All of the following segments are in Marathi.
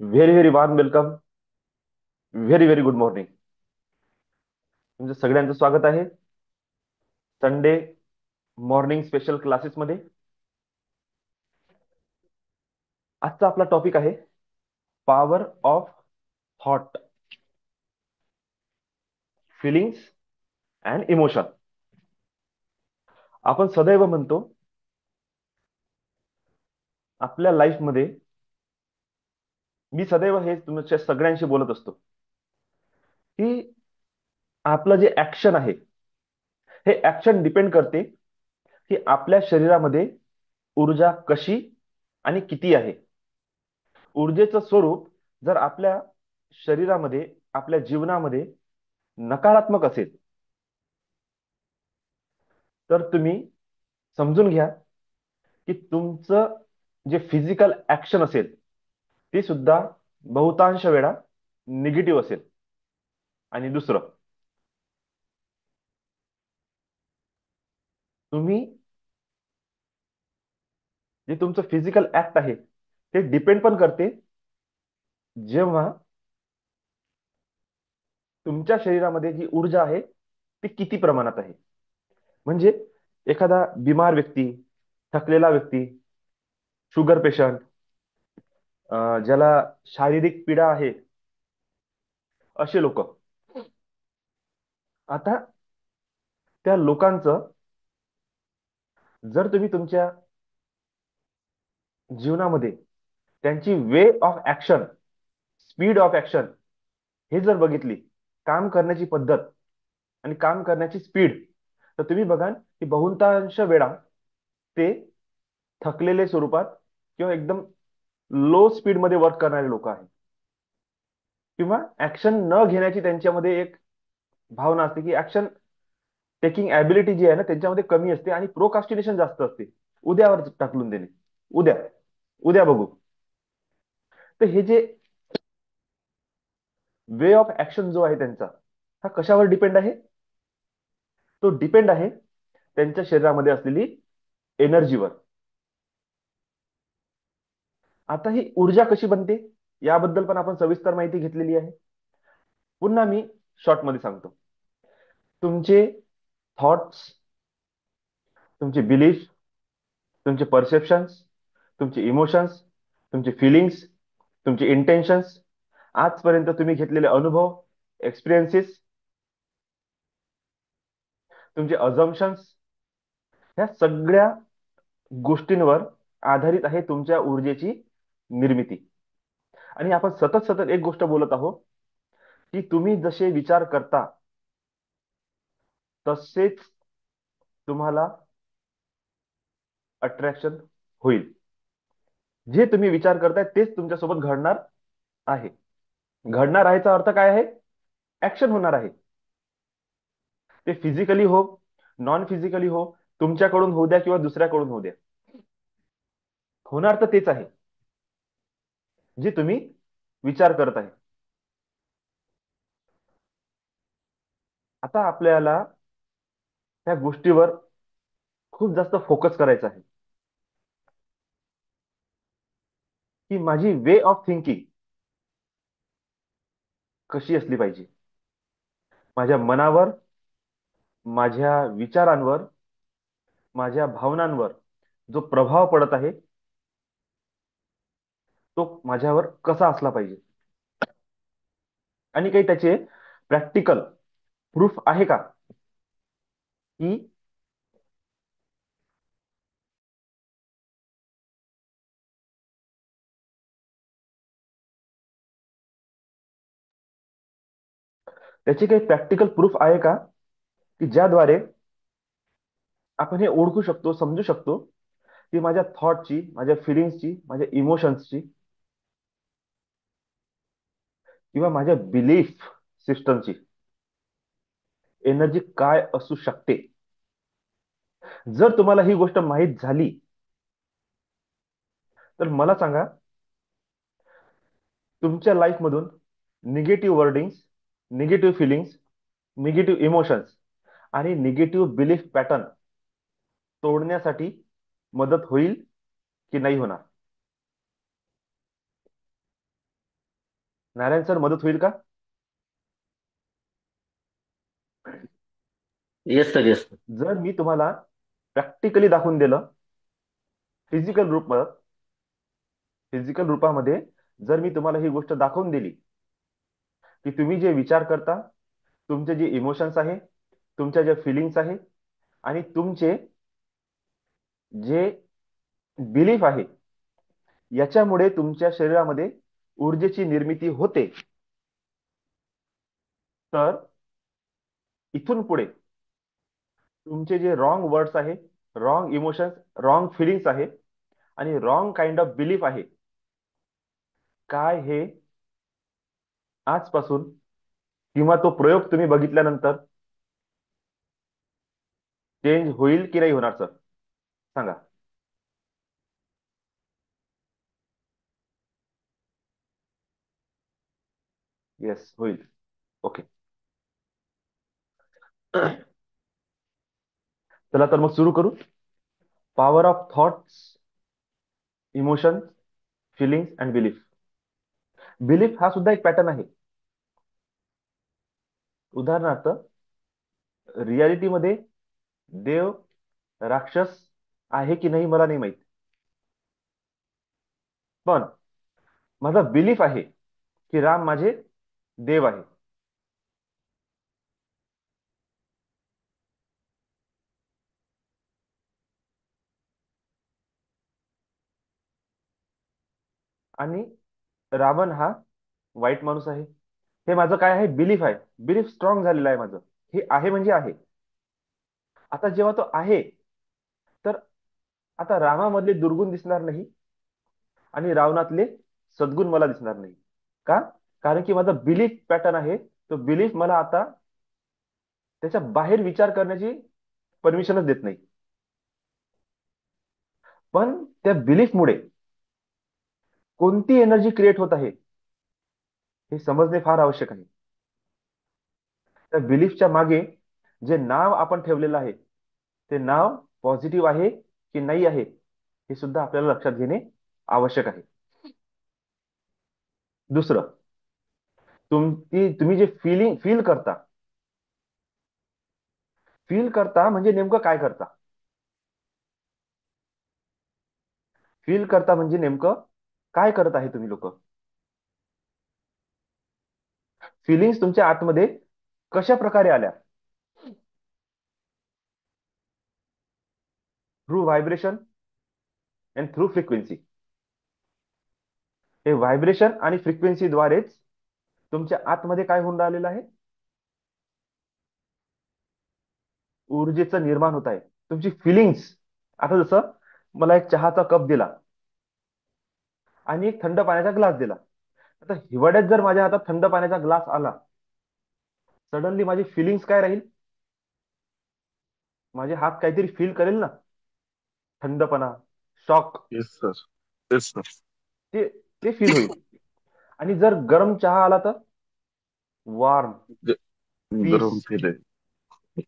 Very very warm welcome. Very very good morning. तुमचं सगळ्यांचं स्वागत आहे संडे मॉर्निंग स्पेशल क्लासेसमध्ये. आजचा आपला टॉपिक आहे power of thought, feelings and emotion. आपण सदैव म्हणतो आपल्या लाईफमध्ये, मी सदैव हे तुमच्या सगळ्यांशी बोलत असतो की आपलं जे ऍक्शन आहे, हे ऍक्शन डिपेंड करते की आपल्या शरीरामध्ये ऊर्जा कशी आणि किती आहे. ऊर्जेचं स्वरूप जर आपल्या शरीरामध्ये, आपल्या जीवनामध्ये नकारात्मक असेल, तर तुम्ही समजून घ्या की तुमचं जे फिजिकल ऍक्शन असेल ते सुद्धा बहुतांश वेळा निगेटिव्ह असेल. आणि दुसरं, तुम्ही जे तुमचं फिजिकल ऍक्ट आहे ते डिपेंड पण करते जेव्हा तुमच्या शरीरामध्ये जी ऊर्जा आहे ती किती प्रमाणात आहे. म्हणजे एखादा बिमार व्यक्ती, थकलेला व्यक्ती, शुगर पेशंट, ज्याला शारीरिक पीडा आहे, असे लोक, आता त्या लोकांचं जर तुम्ही तुमच्या जीवनामध्ये त्यांची way of action, speed of action हे जर बघितली, काम करण्याची पद्धत आणि काम करण्याची स्पीड, तर तुम्ही बघाल की बहुतांश वेळा ते थकलेले स्वरूपात किंवा एकदम लो स्पीड मध्ये वर्क करणारे लोक आहेत. किंवा ऍक्शन न घेण्याची त्यांच्यामध्ये एक भावना असते की ऍक्शन टेकिंग ऍबिलिटी जी आहे ना त्यांच्यामध्ये कमी असते आणि प्रोकास्टिनेशन जास्त असते. उद्यावर टाकलून देणे, उद्या उद्या बघू. तर हे जे वे ऑफ ऍक्शन जो आहे त्यांचा, हा कशावर डिपेंड आहे? तो डिपेंड आहे त्यांच्या शरीरामध्ये असलेली एनर्जीवर. आता ही ऊर्जा कशी बनते याबद्दल पण आपण सविस्तर माहिती घेतलेली आहे. पुन्हा मी शॉर्ट मध्ये सांगतो. तुमचे थॉट्स, तुमचे बिलीफ, तुमचे परसेप्शन्स, तुमचे इमोशन्स, तुमचे फिलिंग्स, तुमचे इंटेन्शन्स, आजपर्यंत तुम्ही घेतलेले अनुभव, एक्सपिरियन्सेस, तुमचे अझम्पशन्स, ह्या सगळ्या गोष्टींवर आधारित आहे तुमच्या ऊर्जेची निर्मिती. आणि आपण सतत सतत एक गोष्ट बोलत आहोत की तुम्ही जसे विचार करता तसेच तुम्हाला अट्रॅक्शन होईल. जे तुम्ही विचार करताय तेच तुमच्यासोबत घडणार आहे. घडणार आहेचा अर्थ काय आहे? ऍक्शन होणार आहे. ते फिजिकली हो, नॉन फिजिकली हो, तुमच्याकडून होऊ द्या किंवा दुसऱ्याकडून होऊ द्या, होणार तर तेच आहे जे तुम्ही विचार करत आहे. आता आपल्याला त्या गोष्टीवर खूप जास्त फोकस करायचा आहे की माझी वे ऑफ थिंकिंग कशी असली पाहिजे. माझ्या मनावर, माझ्या विचारांवर, माझ्या भावनांवर जो प्रभाव पडत आहे तो माझ्यावर कसा असला पाहिजे. आणि काही त्याचे प्रॅक्टिकल प्रूफ आहे का की त्याचे काही प्रॅक्टिकल प्रूफ आहे का की ज्याद्वारे आपण हे ओळखू शकतो, समजू शकतो की माझ्या थॉटची, माझ्या फिलिंग्सची, माझ्या इमोशन्सची किंवा माझ्या बिलीफ सिस्टमची एनर्जी काय असू शकते. जर तुम्हाला ही गोष्ट माहीत झाली तर मला सांगा, तुमच्या लाईफमधून negative wordings, negative feelings, negative emotions आणि निगेटिव्ह बिलीफ पॅटर्न तोडण्यासाठी मदत होईल की नाही होणार? नारायण सर, मदत होईल का? Yes sir, yes sir. जर मी तुम्हाला प्रॅक्टिकली दाखवून दिलं, फिजिकल रूपमध्ये, फिजिकल रूपामध्ये जर मी तुम्हाला ही गोष्ट दाखवून दिली की तुम्ही जे विचार करता, तुमचे जे इमोशन्स आहे, तुमच्या ज्या फिलिंग्स आहे, आणि तुमचे जे बिलीफ आहे, याच्यामुळे तुमच्या शरीरामध्ये ऊर्जेची निर्मिती होते, तर इथून पुढे तुमचे जे रॉंग वर्ड्स आहे, रॉंग इमोशन्स, रॉंग फिलिंग्स आहे, आणि रॉंग काइंड ऑफ बिलीफ आहे, काय हे आजपासून किंवा तो प्रयोग तुम्ही बघितल्यानंतर चेंज होईल की नाही होणार सर? सांगा. येस, होईल. ओके. चला तर मग सुरू करू. Power of thoughts, emotion, feelings and belief. Belief हा सुद्धा एक पॅटर्न आहे. उदाहरणार्थ, रियालिटीमध्ये देव, राक्षस आहे की नाही मला नाही माहित, पण माझा बिलीफ आहे की राम माझे देव आहे. आणि रावण हा वाईट माणूस आहे. हे माझं काय आहे? बिलीफ आहे. बिलीफ स्ट्रॉंग झालेलं आहे माझं. हे आहे म्हणजे आहे. आता जेव्हा तो आहे, तर आता रामामधले दुर्गुण दिसणार नाही आणि रावणातले सद्गुण मला दिसणार नाही. का? कारण की माझा बिलीफ पॅटर्न आहे. तो बिलीफ मला आता त्याच्या बाहेर विचार करण्याची परमिशनच देत नाही. पण त्या बिलीफमुळे कोणती एनर्जी क्रिएट होत आहे हे समजणे फार आवश्यक आहे. त्या बिलीफच्या मागे जे नाव आपण ठेवलेलं आहे, ते नाव पॉझिटिव्ह आहे की नाही आहे, हे सुद्धा आपल्याला लक्षात घेणे आवश्यक आहे. दुसरं, तुम्ही जे फील करता, फील करता म्हणजे नेमकं काय करता? फील करता म्हणजे नेमकं काय करत आहे तुम्ही लोक? फिलिंग्स तुमच्या आतमध्ये कशा प्रकारे आल्या? Through vibration and through frequency. हे व्हायब्रेशन आणि फ्रिक्वेन्सीद्वारेच तुमच्या आतमध्ये काय होऊन राहिलेलं आहे? ऊर्जेचं निर्माण होत आहे. तुमची फिलिंग्स, आता जसं मला एक चहाचा कप दिला आणि एक थंड पाण्याचा ग्लास दिला. आता हिवाळ्यात जर माझ्या हातात थंड पाण्याचा ग्लास आला, सडनली माझी फिलिंग्स काय राहील? माझे हात काहीतरी फील करेल ना, थंडपणा, shock, yes sir. Yes sir. ते ते फील होईल. आणि जर गरम चहा आला तर वॉर्म, पीस, गरम फील आहे.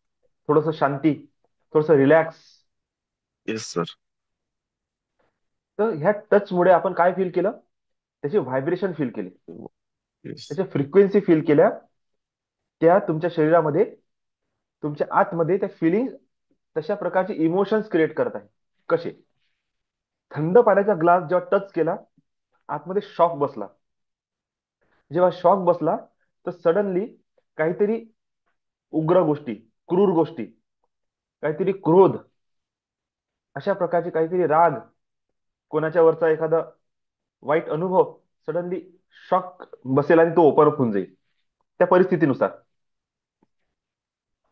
थोडस शांती, थोडस रिलॅक्स. Yes sir. तर ह्या टचमुळे आपण काय फील केलं? त्याचे व्हायब्रेशन फील केले, येस. त्याच्या फ्रिक्वेन्सी फील केल्या. त्या तुमच्या शरीरामध्ये, तुमच्या आतमध्ये त्या फिलिंग तशा प्रकारचे इमोशन्स क्रिएट करत आहे. कसे? थंड पाण्याचा ग्लास जेव्हा टच केला, आतमध्ये शॉक बसला. जेव्हा शॉक बसला, तर सडनली काहीतरी उग्र गोष्टी, क्रूर गोष्टी, काहीतरी क्रोध, अशा प्रकारचे काहीतरी राग, कोणाच्या वरचा एखादा वाईट अनुभव, सडनली शॉक बसेल आणि तो ओपन अप होऊन जाईल त्या परिस्थितीनुसार.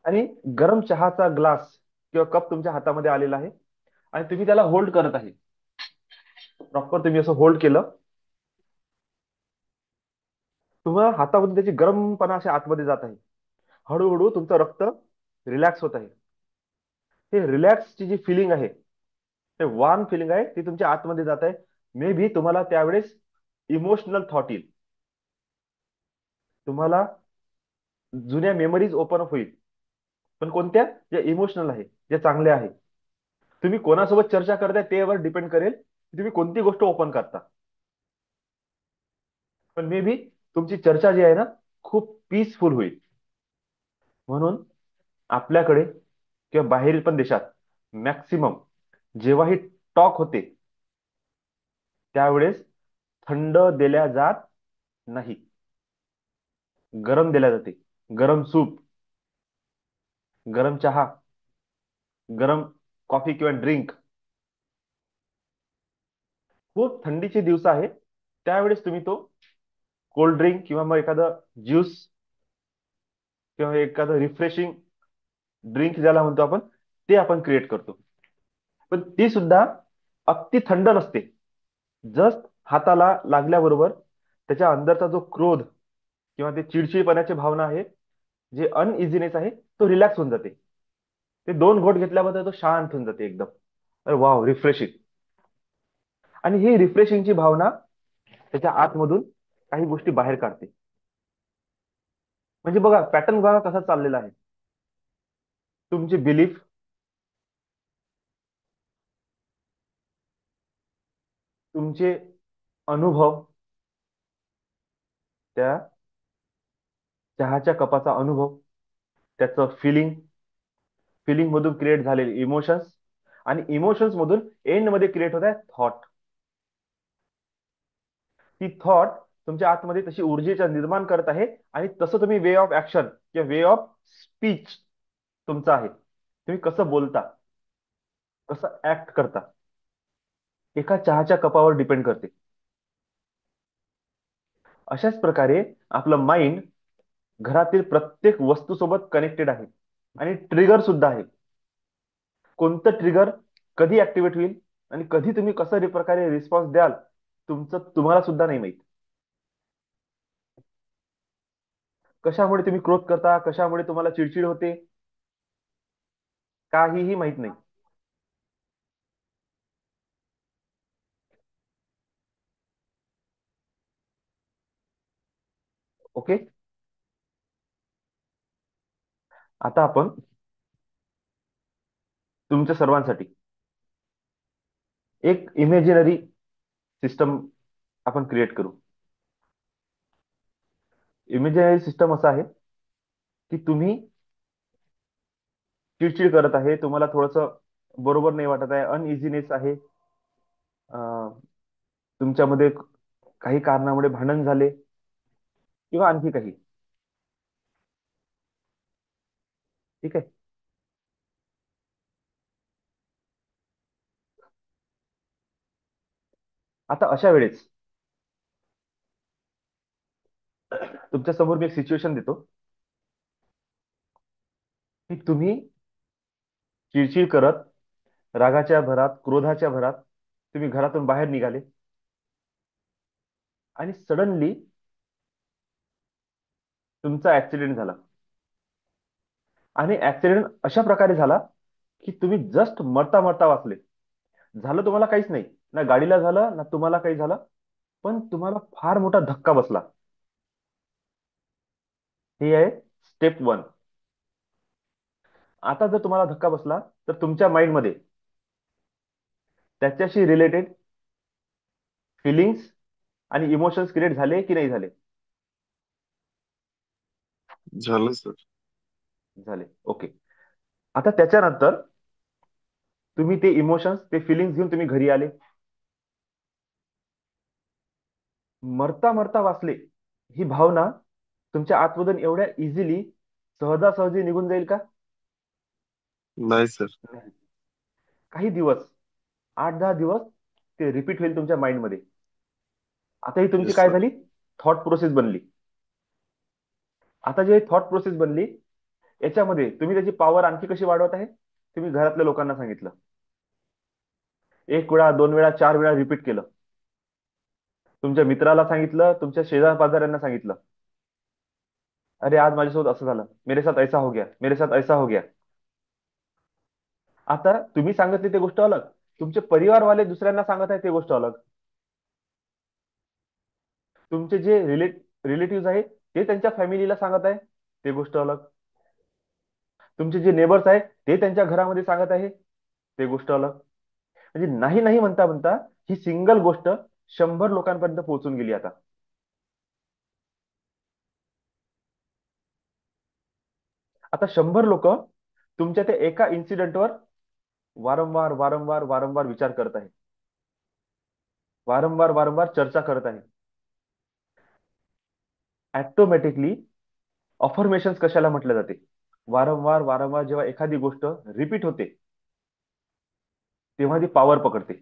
आणि गरम चहाचा ग्लास किंवा कप तुमच्या हातामध्ये आलेला आहे आणि तुम्ही त्याला होल्ड करत आहे. प्रॉपर तुम्ही असं होल्ड केलं, तुम्हाला हातामध्ये त्याची गरमपणा अशा आतमध्ये जात आहे. हळूहळू तुमचं रक्त रिलॅक्स होत आहे. हे रिलॅक्सची जी फिलिंग आहे, ते वॉर्म फिलिंग आहे, ती तुमच्या आतमध्ये जात आहे. मे बी तुम्हाला त्यावेळेस इमोशनल थॉट येईल. तुम्हाला जुन्या मेमरीज ओपन अप होईल. पण कोणत्या? ज्या इमोशनल आहे, ज्या चांगल्या आहे. तुम्ही कोणासोबत चर्चा करताय त्यावर डिपेंड करेल की तुम्ही कोणती गोष्ट ओपन करता. पण मे बी तुमची चर्चा जी आहे ना, खूप पीसफुल होईल. म्हणून आपल्याकडे किंवा बाहेरील पण देशात मॅक्सिमम जेव्हा ही टॉक होते, त्यावेळेस थंड दिल्या जात नाही, गरम दिल्या जाते. गरम सूप, गरम चहा, गरम कॉफी किंवा ड्रिंक. खूप थंडीचे दिवस आहे, त्यावेळेस तुम्ही तो कोल्ड ड्रिंक किंवा मग एखादं ज्यूस किंवा एखादं रिफ्रेशिंग ड्रिंक ज्याला म्हणतो आपण, ते आपण क्रिएट करतो. पण ती सुद्धा अगदी थंड नसते. जस्ट हाताला लागल्याबरोबर त्याच्या अंदरचा जो क्रोध किंवा ते चिडचिडपणाची भावना आहे, जे अनइझीनेस आहे, तो रिलॅक्स होऊन जाते. ते 2 घोट घेतल्याबद्दल तो शांत होऊन जाते एकदम. अरे वाव, रिफ्रेशिंग. आणि ही रिफ्रेशिंगची भावना त्याच्या आतमधून काही गोष्टी बाहेर काढते. म्हणजे बघा, पॅटर्न बघा कसा चाललेला आहे. तुमचे बिलीफ, तुमचे अनुभव, त्या चहाच्या कपाचा अनुभव, त्याचं फिलिंग मधून क्रिएट झालेले इमोशन्स, आणि इमोशन्स मधून एंड मध्ये क्रिएट होत आहे थॉट. ती थॉट तुमच्या आतमध्ये तशी ऊर्जेचा निर्माण करत आहे, आणि तसं तुम्ही वे ऑफ ऍक्शन किंवा वे ऑफ स्पीच तुमचा आहे. तुम्ही कसं बोलता, कसं ऍक्ट करता, एका चहाच्या कपावर डिपेंड करते. अशाच प्रकारे आपलं माइंड घरातील प्रत्येक वस्तूसोबत कनेक्टेड आहे, आणि ट्रिगर सुद्धा आहे. कोणतं ट्रिगर कधी ऍक्टिव्हेट होईल आणि कधी तुम्ही कसं प्रकारे रिस्पॉन्स द्याल, तुमचं तुम्हाला सुद्धा नाही माहित. कशामुळे तुम्ही क्रोध करता, कशामुळे तुम्हाला चिडचिड होते, काहीही माहित नाही. ओके. आता आपण तुमच्या सर्वांसाठी एक इमेजिनरी सिस्टम आपण क्रिएट करू. इमेजिनरी सिस्टम असा आहे की तुम्ही चिडचिड करत आहे, तुम्हाला थोडस बरोबर नाही वाटत आहे, अनइझीनेस आहे, अं, तुमच्यामध्ये काही कारणामुळे भांडण झाले किंवा आणखी काही. ठीक आहे. आता अशा वेळेस तुमच्या समोर मी एक सिच्युएशन देतो, की तुम्ही चिडचिड करत, रागाच्या भरात, क्रोधाच्या भरात तुम्ही घरातून बाहेर निघाले, आणि सडनली तुमचा ऍक्सिडेंट झाला. आणि ऍक्सिडेंट अशा प्रकारे झाला की तुम्ही जस्ट मरता मरता वाचले. झालं तुम्हाला काहीच नाही, ना गाडीला झालं ना तुम्हाला काही झालं, पण तुम्हाला फार मोठा धक्का बसला. हे आहे स्टेप 1. आता जर तुम्हाला धक्का बसला, तर तुमच्या माइंडमध्ये त्याच्याशी रिलेटेड फिलिंग्स आणि इमोशन्स क्रिएट झाले की नाही झाले? झालं सर. झाले. ओके. आता त्याच्यानंतर तुम्ही ते इमोशन्स, ते फिलिंग्स घेऊन तुम्ही घरी आले, मरता मरता वाचले. ही भावना तुमच्या आतमधून एवढ्या इझिली, सहजासहजी निघून जाईल का? नाही सर. नाही. काही दिवस, 8-10 दिवस ते रिपीट होईल तुमच्या माइंडमध्ये. आता ही तुमची येस काय सर. झाली? थॉट प्रोसेस बनली. आता जे थॉट प्रोसेस बनली, याच्यामध्ये तुम्ही त्याची पॉवर आणखी कशी वाढवत आहे? तुम्ही घरातल्या लोकांना सांगितलं, 1 वेळा, 2 वेळा, 4 वेळा रिपीट केलं. तुमच्या मित्राला सांगितलं, तुमच्या शेजार पाजाऱ्यांना सांगितलं, अरे आज माझ्यासोबत असं झालं, मेरे साथ ऐसा हो गया, मेरे साथ ऐसा हो गया. आता तुम्ही सांगितली ते गोष्ट अलग, तुमचे परिवारवाले दुसऱ्यांना सांगत आहे ते गोष्ट अलग. तुमचे जे रिलेटिव्ह आहे, ते त्यांच्या फॅमिलीला सांगत आहे, ते गोष्ट अलग. तुमचे जे नेबर्स आहेत, ते त्यांच्या घरामध्ये सांगत आहे, ते गोष्ट अलग. म्हणजे नाही नाही म्हणता म्हणता ही सिंगल गोष्ट 100 लोकांपर्यंत पोहोचून गेली आता. आता 100 लोक तुमच्या त्या एका इन्सिडेंटवर वारंवार वारंवार वारंवार विचार करत आहे, वारंवार वारंवार चर्चा करत आहे. ऑटोमॅटिकली अफर्मेशन्स कशाला म्हटलं जाते? वारंवार वारंवार जेव्हा एखादी गोष्ट रिपीट होते, तेव्हा ती पॉवर पकडते.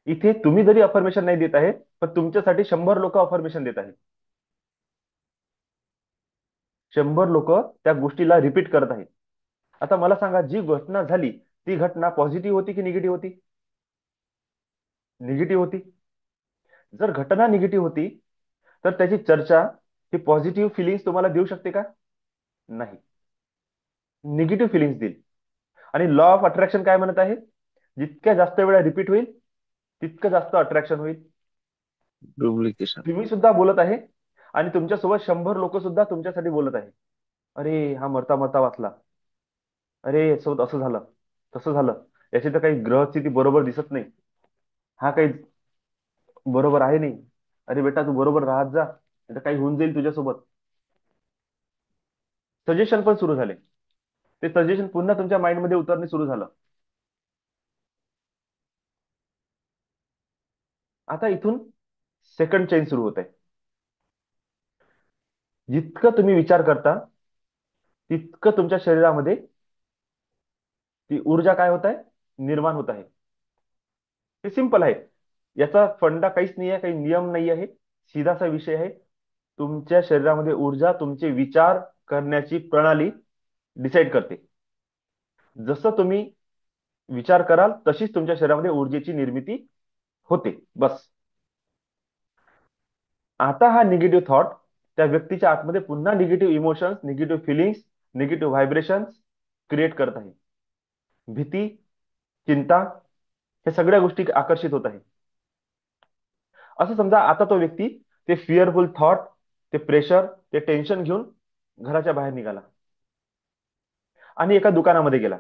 इथे तुम्ही जरी अफर्मेशन नाही देत आहे, पण तुमच्यासाठी 100 लोक अफर्मेशन देत आहेत. 100 लोक त्या गोष्टीला रिपीट करत आहेत. आता मला सांगा, जी घटना झाली ती घटना पॉझिटिव्ह होती की निगेटिव्ह होती? निगेटिव्ह होती. जर घटना निगेटिव्ह होती, तर त्याची चर्चा ही पॉझिटिव्ह फिलिंग्स तुम्हाला देऊ शकते का? नाही, निगेटिव्ह फिलिंग्स देईल. आणि लॉ ऑफ अट्रॅक्शन काय म्हणत आहे? जितक्या जास्त वेळा रिपीट होईल, तितकं जास्त अट्रॅक्शन होईल. डुप्लिकेशन. तुम्ही सुद्धा बोलत आहे, आणि तुमच्यासोबत 100 लोक सुद्धा तुमच्यासाठी बोलत आहे. अरे, हा मरता मरता वाचला. अरे, यासोबत असं झालं, तसं झालं. याची तर काही ग्रहस्थिती बरोबर दिसत नाही. हा काही बरोबर आहे नाही. अरे बेटा, तू बरोबर राहत जा, नाही तर काही होऊन जाईल तुझ्यासोबत. सजेशन पण सुरू झाले. ते सजेशन पुन्हा तुमच्या माइंडमध्ये उतरणे सुरू झालं. आता इथून सेकंड चेन सुरू होत आहे. जितकं तुम्ही विचार करता, तितकं तुमच्या शरीरामध्ये ती ऊर्जा काय होत आहे? निर्माण होत आहे. हे सिंपल आहे. याचा फंडा काहीच नाही आहे, काही नियम नाही आहे. सीधासा विषय आहे. तुमच्या शरीरामध्ये ऊर्जा तुमचे विचार करण्याची प्रणाली डिसाईड करते. जसं तुम्ही विचार कराल, तशीच तुमच्या शरीरामध्ये ऊर्जेची निर्मिती होते. बस. आता हा निगेटिव्ह थॉट त्या व्यक्तीच्या आतमध्ये पुन्हा negative emotions, negative feelings, negative vibrations create करत आहे. भीती, चिंता, हे सगळ्या गोष्टी आकर्षित होत आहे. असं समजा, आता तो व्यक्ती ते फिअरफुल थॉट, ते प्रेशर, ते टेन्शन घेऊन घराच्या बाहेर निघाला आणि एका दुकानामध्ये गेला.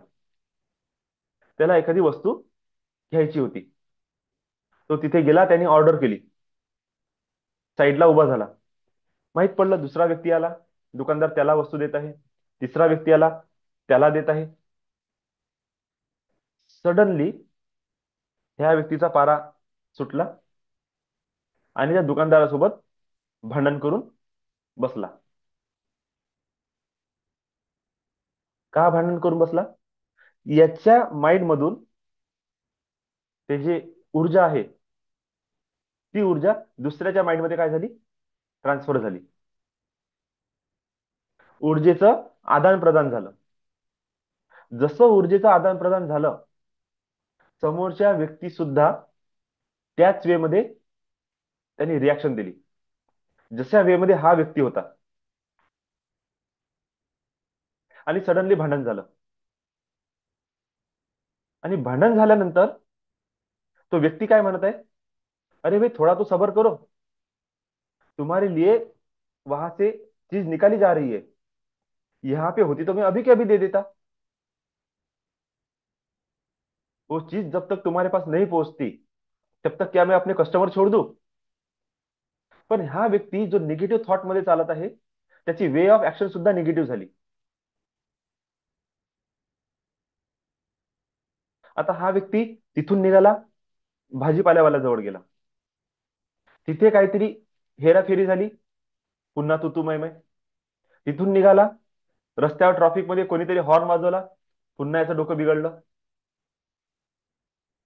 त्याला एखादी वस्तू घ्यायची होती. तो तिथे गेला, त्याने ऑर्डर केली. साईडला उभा झाला. माहित पडलं, दुसरा व्यक्ती आला. दुकानदार त्याला वस्तू देत आहे. तिसरा व्यक्ती आला, त्याला देत आहे. सडनली ह्या व्यक्तीचा पारा सुटला आणि त्या दुकानदारासोबत भांडण करून बसला. का भांडण करून बसला? याच्या माइंड मधून ते जे ऊर्जा आहे, ती ऊर्जा दुसऱ्याच्या माइंड मध्ये काय झाली? ट्रान्सफर झाली. ऊर्जेचं आदान प्रदान झालं. जसं ऊर्जेचं आदान प्रदान झालं, समोरच्या व्यक्ती सुद्धा त्याच वे मध्ये त्यांनी रिॲक्शन दिली, जशा वे मध्ये हा व्यक्ती होता. आणि सडनली भांडण झालं. आणि भांडण झाल्यानंतर तो व्यक्ती काय म्हणत आहे? अरे भाई, थोड़ा तो सबर करो, तुम्हारे लिए वहां से चीज निकाली जा रही है, यहाँ पे होती तो मैं अभी के अभी दे देता. वो चीज जब तक तुम्हारे पास नहीं पहुंचती, तब तक क्या मैं अपने कस्टमर छोड़ दूं? पण हा व्यक्ती जो निगेटिव्ह थॉट मध्ये चालत आहे, त्याची वे ऑफ ऍक्शन सुद्धा निगेटिव्ह झाली. आता हा व्यक्ती तिथून निघाला, भाजीपाल्यावाल्या जवळ गेला. तिथे काहीतरी हेराफेरी झाली, पुन्हा तू तू मै. तिथून निघाला, रस्त्यावर ट्रॉफिक मध्ये कोणीतरी हॉर्न वाजवला, पुन्हा याचं डोकं बिघडलं.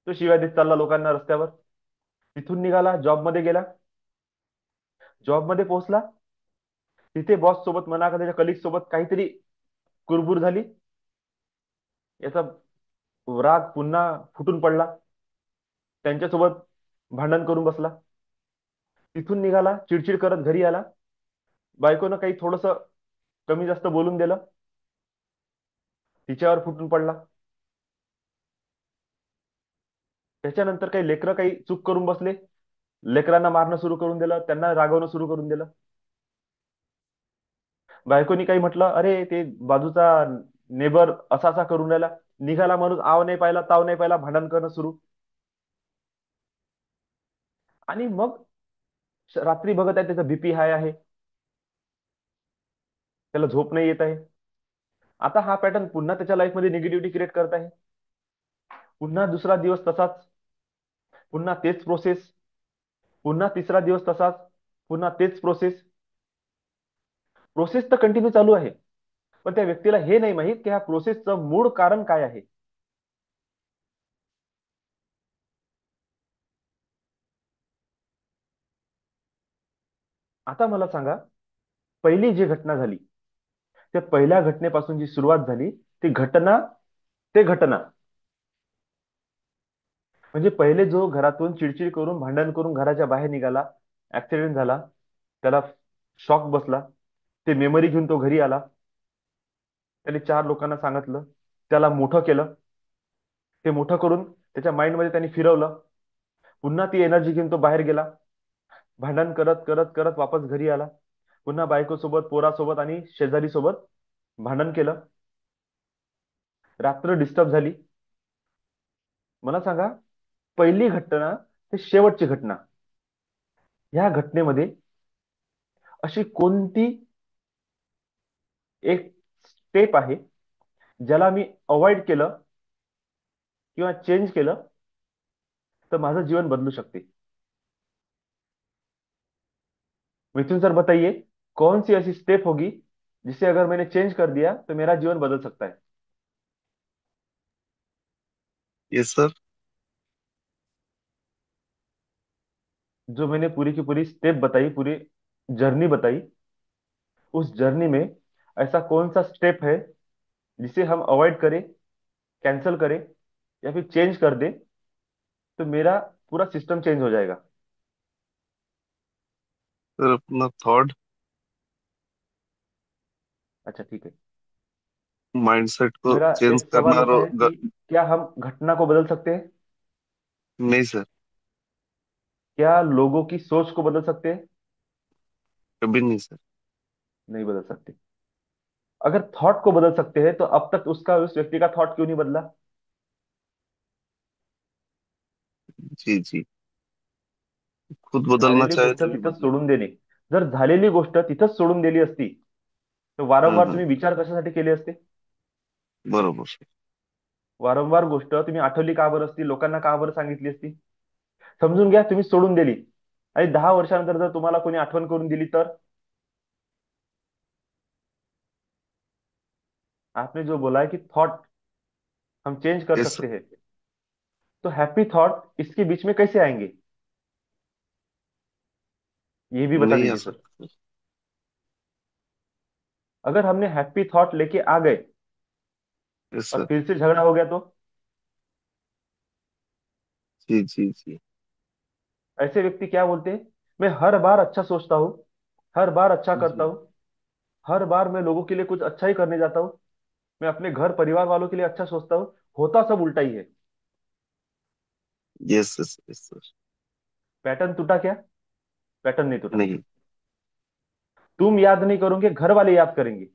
तो शिव्या देत चालला लोकांना रस्त्यावर. तिथून निघाला, जॉब मध्ये गेला. जॉब मध्ये पोहोचला, तिथे बॉस सोबत म्हणा का त्याच्या कलिग सोबत काहीतरी कुरबुर झाली. याचा राग पुन्हा फुटून पडला, त्यांच्यासोबत भांडण करून बसला. तिथून निघाला, चिडचिड करत घरी आला. बायकोनं काही थोडस कमी जास्त बोलून दिलं, तिच्यावर फुटून पडला. त्याच्यानंतर काही लेकरं काही चूक करून बसले, लेकरांना मारणं सुरू करून दिलं, त्यांना रागवणं सुरू करून दिलं. बायकोनी काही म्हटलं, अरे ते बाजूचा नेबर असा असा करून राहिला. निघाला माणूस, आव नाही पाहिला, ताव नाही पाहिला, भांडण करणं सुरू. आणि मग रात्री बघत आहे, त्याचा बीपी हाय आहे, त्याला झोप नाही येत आहे. आता हा पॅटर्न पुन्हा त्याच्या लाईफमध्ये निगेटिव्हिटी क्रिएट करत आहे. पुन्हा दुसरा दिवस तसाच, पुन्हा तेच प्रोसेस, पुन्हा तिसरा दिवस तसाच, पुन्हा तेच प्रोसेस. प्रोसेस तर कंटिन्यू चालू आहे, पण त्या व्यक्तीला हे नाही माहित की ह्या प्रोसेसचं मूळ कारण काय आहे. आता मला सांगा, पहिली जी घटना झाली, त्या पहिल्या घटनेपासून जी सुरुवात झाली, ती घटना, ते घटना, म्हणजे पहिले जो घरातून चिडचिड करून भांडण करून घराच्या बाहेर निघाला, ऍक्सिडेंट झाला, त्याला शॉक बसला, ते मेमरी घेऊन तो घरी आला, त्याने चार लोकांना सांगितलं, त्याला मोठं केलं, ते मोठं करून त्याच्या माइंडमध्ये त्यांनी फिरवलं, पुन्हा ती एनर्जी घेऊन तो बाहेर गेला, भांडण करत करत करत वापस घरी आला, पुन्हा बायकोसोबत, पोरासोबत आणि शेजारी सोबत भांडण केलं, रात्र डिस्टर्ब झाली. मला सांगा, पहिली घटना ते शेवटची घटना, ह्या घटनेमध्ये अशी कोणती एक स्टेप आहे ज्याला मी अवॉइड केलं किंवा चेंज केलं तर माझं जीवन बदलू शकते. मिथुन सर बताइए, कौन सी ऐसी स्टेप होगी जिसे अगर मैंने चेंज कर दिया तो मेरा जीवन बदल सकता है. Yes sir. जो मैंने पूरी की पूरी स्टेप बताई, पूरी जर्नी बताई, उस जर्नी में ऐसा कौन सा स्टेप है जिसे हम अवॉइड करें, कैंसिल करें या फिर चेंज कर दें तो मेरा पूरा सिस्टम चेंज हो जाएगा. सर अपना थॉट, अच्छा ठीक है. माइंडसेट को मेरा चेंज एक सवाल करना होता है कि क्या हम घटना को बदल सकते हैं? नहीं सर, क्या लोगों की सोच को बदल सकते हैं? कभी नहीं सर। नहीं बदल सकते. अगर थॉट को बदल सकते हैं तो अब तक उसका, उस व्यक्ति का थॉट क्यों नहीं बदला? जी जी, खुद बदलना झालेली चाहे गोष्ट तभी तिथंच बदले। सोडून देणे. जर झालेली गोष्ट तिथंच सोडून दिली असती तर वारंवार तुम्ही विचार कशासाठी केले असते? बरोबर सर। वारंवार गोष्ट तुम्ही आठवली का बरं असती, लोकांना का बरं सांगितली असती? समजून घ्या तुम्ही सोडून दिली, आणि 10 वर्षानंतर जर तुम्हाला कोणी आठवण करून दिली तर? आपने जो बोला है कि थॉट हम चेंज कर यस सर। सकते हैं, तो हैप्पी थॉट इसके बीच में कैसे आएंगे, ये भी बता नहीं आ दीजिए सर. सकते सर। अगर हमने हैप्पी थॉट लेके आ गए यस और सर। फिर से झगड़ा हो गया तो? जी जी जी। ऐसे व्यक्ति क्या बोलते हैं, मैं हर बार अच्छा सोचता हूँ, हर बार अच्छा करता जी। हूँ, हर बार मैं लोगों के लिए कुछ अच्छा ही करने जाता हूँ, मैं अपने घर परिवार वालों के लिए अच्छा सोचता हूँ, होता सब उल्टा ही है. Yes yes yes sir. Pattern टूटा क्या? पैटर्न नहीं टूटा. नहीं। तुम याद नहीं करोगे, घर वाले याद करेंगे,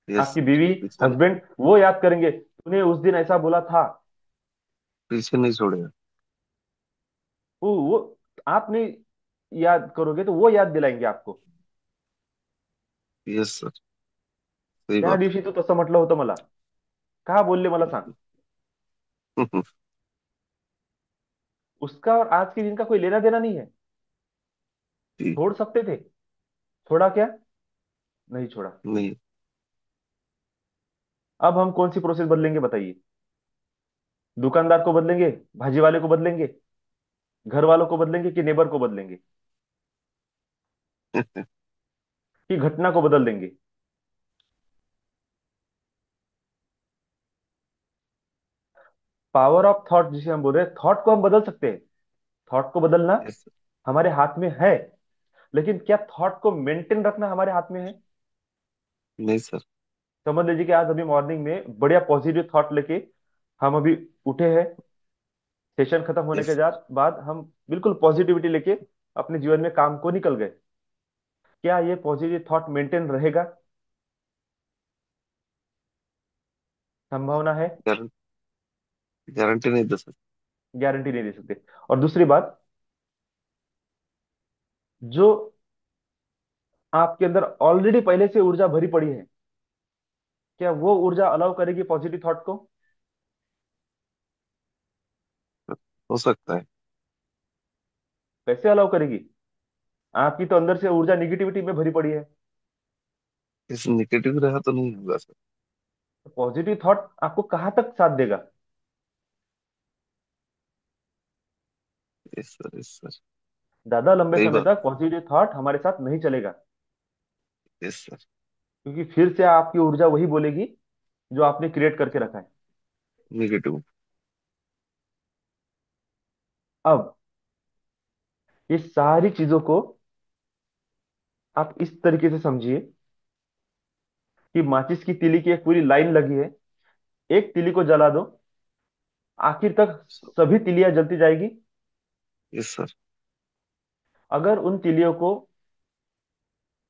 यस आपकी सर। बीवी, पीछे नहीं, हस्बैंड, वो याद करेंगे, तूने उस दिन ऐसा बोला था. पीछे नहीं छोड़ेगा। वो आप नहीं याद करोगे तो वो याद दिलाएंगे आपको. यस सर, सही त्या बात दिवशी तू तसं म्हटलं होतं मला, का बोलले मला सांग. है। उसका और आज के दिन का कोई लेना देना नहीं है. जी। छोड़ सकते थे, छोड़ा क्या? नहीं छोड़ा. नहीं। अब हम कौन सी प्रोसेस बदलेंगे बताइए? दुकानदार को बदलेंगे, भाजी वाले को बदलेंगे, घर वालों को बदलेंगे कि नेबर को बदलेंगे, कि घटना को बदल देंगे? पावर ऑफ थॉट जिसे हम बोल रहे हैं, थॉट को हम बदल सकते हैं. थॉट को बदलना यस सर। हमारे हाथ में है, लेकिन क्या थॉट को मेंटेन रखना हमारे हाथ में है? नहीं सर। समझ लीजिए कि आज अभी मॉर्निंग में बढ़िया पॉजिटिव थॉट लेके हम अभी उठे हैं, सेशन खत्म होने यस के सर। बाद हम बिल्कुल पॉजिटिविटी लेके अपने जीवन में काम को निकल गए. क्या ये पॉजिटिव थॉट मेंटेन रहेगा? संभावना है, गारंटी नहीं दे सकते। गारंटी नहीं दे सकते. और दूसरी बात, जो आपके अंदर ऑलरेडी पहले से ऊर्जा भरी पड़ी है, क्या वो ऊर्जा अलाउ करेगी पॉजिटिव थॉट को? हो सकता है। कैसे अलाउ करेगी? आपकी तो अंदर से ऊर्जा निगेटिविटी में भरी पड़ी है। इस निगेटिव रहा तो नहीं होगा सर। पॉजिटिव थॉट आपको कहाँ तक साथ देगा? Yes sir, yes sir. ज्यादा लंबे सही समय बात। तक पॉजिटिव थॉट हमारे साथ नहीं चलेगा। Yes sir. क्योंकि फिर से आपकी ऊर्जा वही बोलेगी जो आपने क्रिएट करके रखा है। निगेटिव। अब ये सारी चीजों को आप इस तरीके से समझिए कि माचिस की तीली की एक पूरी लाइन लगी है। एक तीली को जला दो, आखिर तक सभी तीलियां जलती जाएगी। Yes sir. अगर उन तीलियों को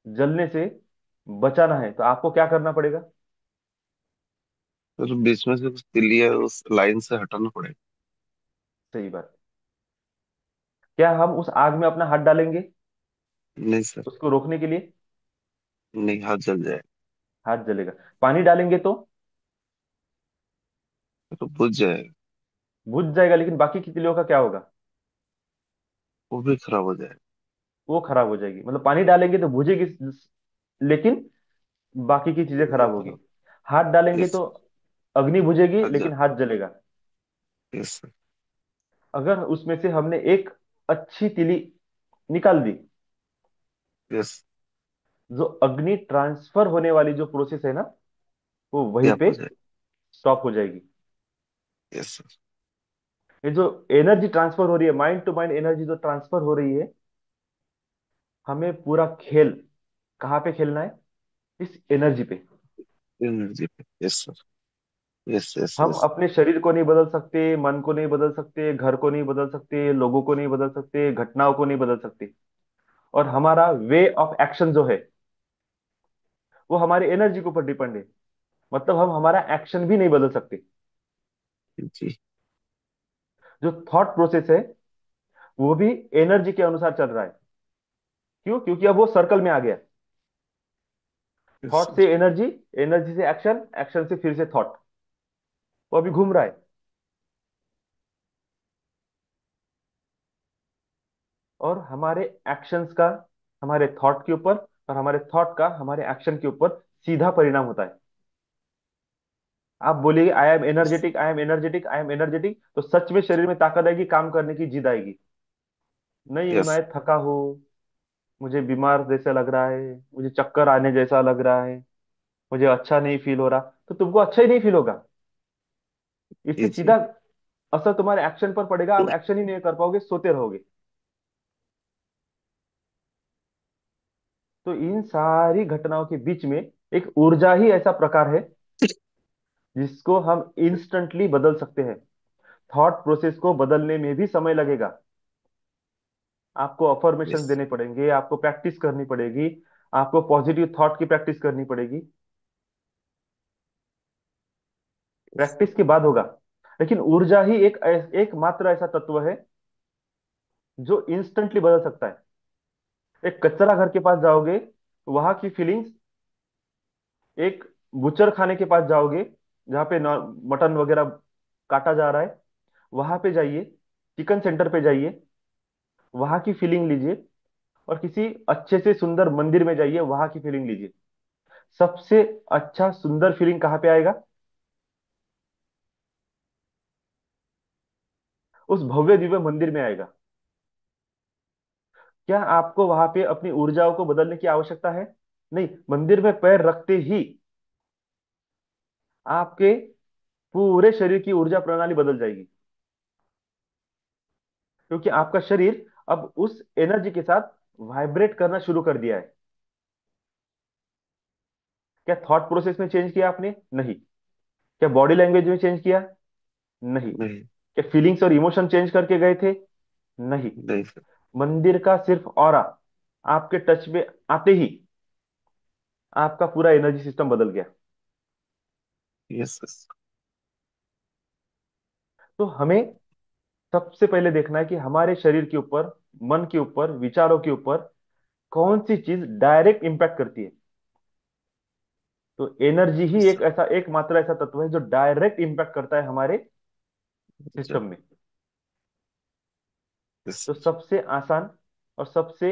जलने से बचाना है तो आपको क्या करना पड़ेगा? सर बीच में से कुछ तिलिया उस लाइन से हटाना पड़ेगा। सही बात। क्या हम उस आग में अपना हाथ डालेंगे नहीं सर। उसको रोकने के लिए? नहीं, हाथ जल जाए। हाथ जलेगा। पानी डालेंगे तो तो बुझ जाएगा। बुझ जाएगा, लेकिन बाकी की तीलियों का क्या होगा? वो भी खराब हो जाएगा। वो खराब हो जाएगी। मतलब पानी डालेंगे तो बुझेगी, लेकिन बाकी की चीजें वो खराब होगी। खराब। हाथ डालेंगे यस तो सर। अग्नि बुझेगी हाथ जल। लेकिन हाथ जलेगा। Yes sir. अगर उसमें से हमने एक अच्छी तीली निकाल दी, यस। जो अग्नि ट्रांसफर होने वाली जो प्रोसेस है ना, वो वहीं गैप पे हो जाए। स्टॉप हो जाएगी। Yes sir. ये जो एनर्जी ट्रांसफर हो रही है, माइंड टू माइंड एनर्जी जो ट्रांसफर हो रही है, हमें पूरा खेल कहाँ पे खेलना है? इस एनर्जी पे। एनर्जी पे। Yes sir. यस यस हम यस। अपने शरीर को नहीं बदल सकते, मन को नहीं बदल सकते, घर को नहीं बदल सकते, लोगों को नहीं बदल सकते, घटनाओं को नहीं बदल सकते। और हमारा वे ऑफ एक्शन जो है, वो हमारी एनर्जी के ऊपर डिपेंड है। मतलब हम हमारा एक्शन भी नहीं बदल सकते। जी। जो थॉट प्रोसेस है, वो भी एनर्जी के अनुसार चल रहा है। क्यों? क्योंकि अब वो सर्कल में आ गया। यस थॉट से सर। एनर्जी, एनर्जी से एक्शन, एक्शन से फिर से थॉट। वो अभी घूम रहा है। और हमारे एक्शंस का हमारे थॉट के ऊपर, और हमारे थॉट का हमारे एक्शन के ऊपर सीधा परिणाम होता है। आप बोलिए I am energetic, I am energetic, I am energetic, तो सच में शरीर में ताकत आएगी, काम करने की जिद आएगी। नहीं, यस। मैं थका हूँ, मुझे बीमार जैसा लग रहा है, मुझे चक्कर आने जैसा लग रहा है, मुझे अच्छा नहीं फील हो रहा, तो तुमको अच्छा ही नहीं फील होगा। इससे जी सीधा जी। असर तुम्हारे एक्शन पर पड़ेगा। आप एक्शन ही नहीं कर पाओगे, सोते रहोगे। तो इन सारी घटनाओं के बीच में एक ऊर्जा ही ऐसा प्रकार है जिसको हम इंस्टेंटली बदल सकते हैं। थॉट प्रोसेस को बदलने में भी समय लगेगा। आपको अफर्मेशन यस देने पड़ेंगे, आपको प्रैक्टिस करनी पड़ेगी, आपको पॉजिटिव थॉट की प्रैक्टिस करनी पड़ेगी। यस। प्रैक्टिस के बाद होगा। लेकिन ऊर्जा ही एक मात्र ऐसा तत्व है जो इंस्टेंटली बदल सकता है। एक कचरा घर के पास जाओगे, वहां की फीलिंग्स, एक बुचर खाने के पास जाओगे जहाँ पे मटन वगैरह काटा जा रहा है, वहां पे जाइए, चिकन सेंटर पे जाइए, वहां की फीलिंग लीजिए। और किसी अच्छे से सुंदर मंदिर में जाइए, वहां की फीलिंग लीजिए। सबसे अच्छा सुंदर फीलिंग कहाँ पे आएगा? उस भव्य दिव्य मंदिर में आएगा। क्या आपको वहां पे अपनी ऊर्जाओं को बदलने की आवश्यकता है? नहीं, मंदिर में पैर रखते ही आपके पूरे शरीर की ऊर्जा प्रणाली बदल जाएगी। क्योंकि आपका शरीर अब उस एनर्जी के साथ वाइब्रेट करना शुरू कर दिया है। क्या थॉट प्रोसेस में चेंज किया आपने? नहीं। क्या बॉडी लैंग्वेज में चेंज किया? नहीं। नहीं। क्या फीलिंग्स और इमोशन चेंज करके गए थे? नहीं। नहीं सर। मंदिर का सिर्फ ऑरा आपके टच में आते ही आपका पूरा एनर्जी सिस्टम बदल गया। Yes yes. तो हमें सबसे पहले देखना है कि हमारे शरीर के ऊपर, मन के ऊपर, विचारों के ऊपर कौन सी चीज डायरेक्ट इंपैक्ट करती है। तो एनर्जी ही यस एक सर। ऐसा एकमात्र ऐसा तत्व है जो डायरेक्ट इंपैक्ट करता है हमारे सर। सिस्टम में। यस तो सर। सबसे आसान और सबसे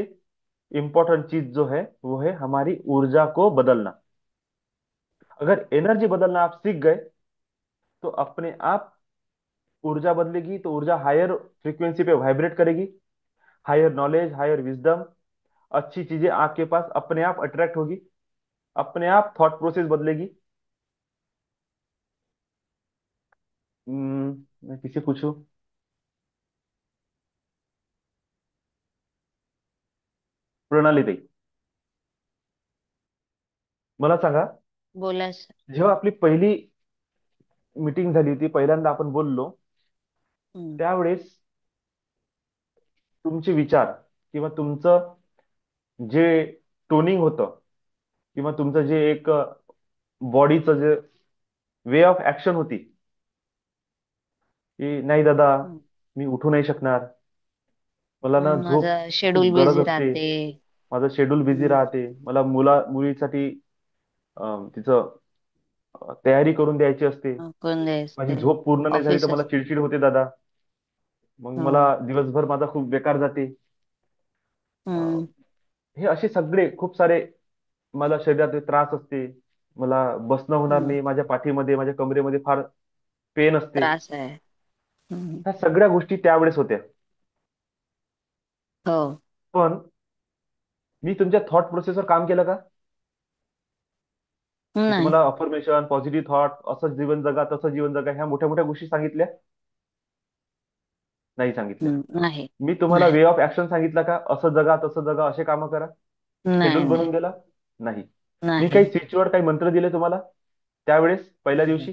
इंपॉर्टेंट चीज जो है वो है हमारी ऊर्जा को बदलना। अगर एनर्जी बदलना आप सीख गए तो अपने आप ऊर्जा बदलेगी, तो ऊर्जा हायर फ्रीक्वेंसी पे वाइब्रेट करेगी। हायर नॉलेज, हायर विजडम, अच्छी चीजें आपके पास अपने आप अट्रैक्ट होगी। अपने आप थॉट प्रोसेस बदलेगी। मैं किसी पूछूं? प्रणाली ताई, मला सांगा, बोला सर. जेव्हा आपली पहिली मीटिंग झाली होती, पहिल्यांदा आपण बोललो, हम्म. त्यावेळेस तुमचे विचार किंवा तुमचं जे टोनिंग होतं किंवा तुमचं जे एक बॉडीचं जे वे ऑफ ऍक्शन होती, की नाही दादा, हम्म. मी उठू नाही शकणार, मला ना झोप माझं खूप शेड्यूल गरज बिझी असते, राहते. माझं शेड्यूल बिझी हम्म. राहते, मला मुलीसाठी तिचं तयारी करून द्यायची असते, कोण माझी द्यायचे. झोप पूर्ण नाही झाली तर ऑफिस मला असते. चिडचिड होते दादा, मग मला हो. दिवसभर माझा खूप बेकार जाते. अं, हम्म. हे असे सगळे खूप सारे, मला शरीरात त्रास असते, मला बसणं होणार हम्म. नाही, माझ्या पाठीमध्ये माझ्या कमरेमध्ये फार पेन असते. त्रास आहे. हम्म. ह्या सगळ्या गोष्टी त्यावेळेस होत्या. हो. पण मी तुमच्या थॉट प्रोसेसवर काम केलं का? मी नाही. तुम्हाला अफर्मेशन, पॉझिटिव्ह थॉट, असं जीवन जगा, तसं जीवन जगा, ह्या मोठ्या मोठ्या गोष्टी सांगितल्या? नाही सांगितल्या. नाही. मी तुम्हाला नाही. वे ऑफ ऍक्शन सांगितलं का? असं जगा, तसं जगा, असे कामं करा, शेड्यूल नाही. बनवून नाही. दिला? नाही. मी नाही. काही स्विचवर काही मंत्र दिले तुम्हाला त्यावेळेस पहिल्या नाही. दिवशी?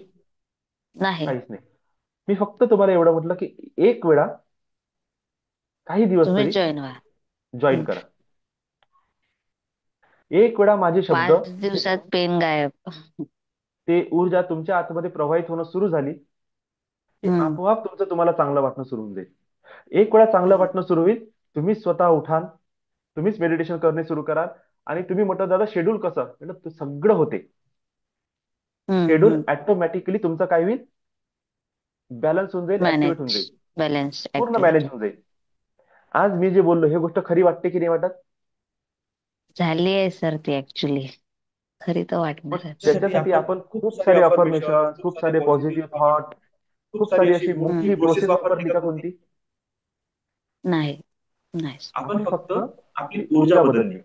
नाही. काहीच नाही. मी फक्त तुम्हाला एवढं म्हटलं की एक वेळा, काही दिवस तुम्ही तरी जॉईन व्हा. जॉईन करा. एक वेळा माझे शब्द, 5 दिवसात पेन गायब. ते ऊर्जा तुमच्या आतमध्ये प्रवाहित होणं सुरू झाली की हम्म. आपोआप तुमचं तुम्हाला चांगलं वाटणं सुरू होऊन जाईल. एक वेळा चांगलं हम्म. वाटणं सुरू होईल, तुम्ही स्वतः उठाल, तुम्हीच मेडिटेशन करणे सुरू कराल, आणि तुम्ही म्हटलं दादा शेड्यूल कसं, म्हटलं ते सगळं होते. शेड्यूल हम्म. ऑटोमॅटिकली तुमचं काय होईल, बॅलन्स होऊन जाईल, ऍक्टिव्हेट होऊन मॅनेज. जाईल, बॅलन्स पूर्ण मॅनेज ऍक्टिव्हिटी. होऊन जाईल. आज मी जे बोललो हे गोष्ट खरी वाटते की नाही वाटत? झाली आहे सर ती ऍक्च्युली. खरी तर पण वाटणारच. त्यासाठी त्याच्यासाठी आपण आपण खूप खूप सारे सारे अफर्मेशन, अफर्मेशन, खूप खूप सारे सारे पॉझिटिव्ह पॉझिटिव्ह थॉट, थॉट, खूप खूप सारी सारी अशी अशी मोठी मोठी प्रोसेस प्रोसेस वापरली वापरली का का कोणती? कोणती? नाही. नाही. आपण आपण फक्त फक्त आपली आपली ऊर्जा ऊर्जा बदलली. बदलली.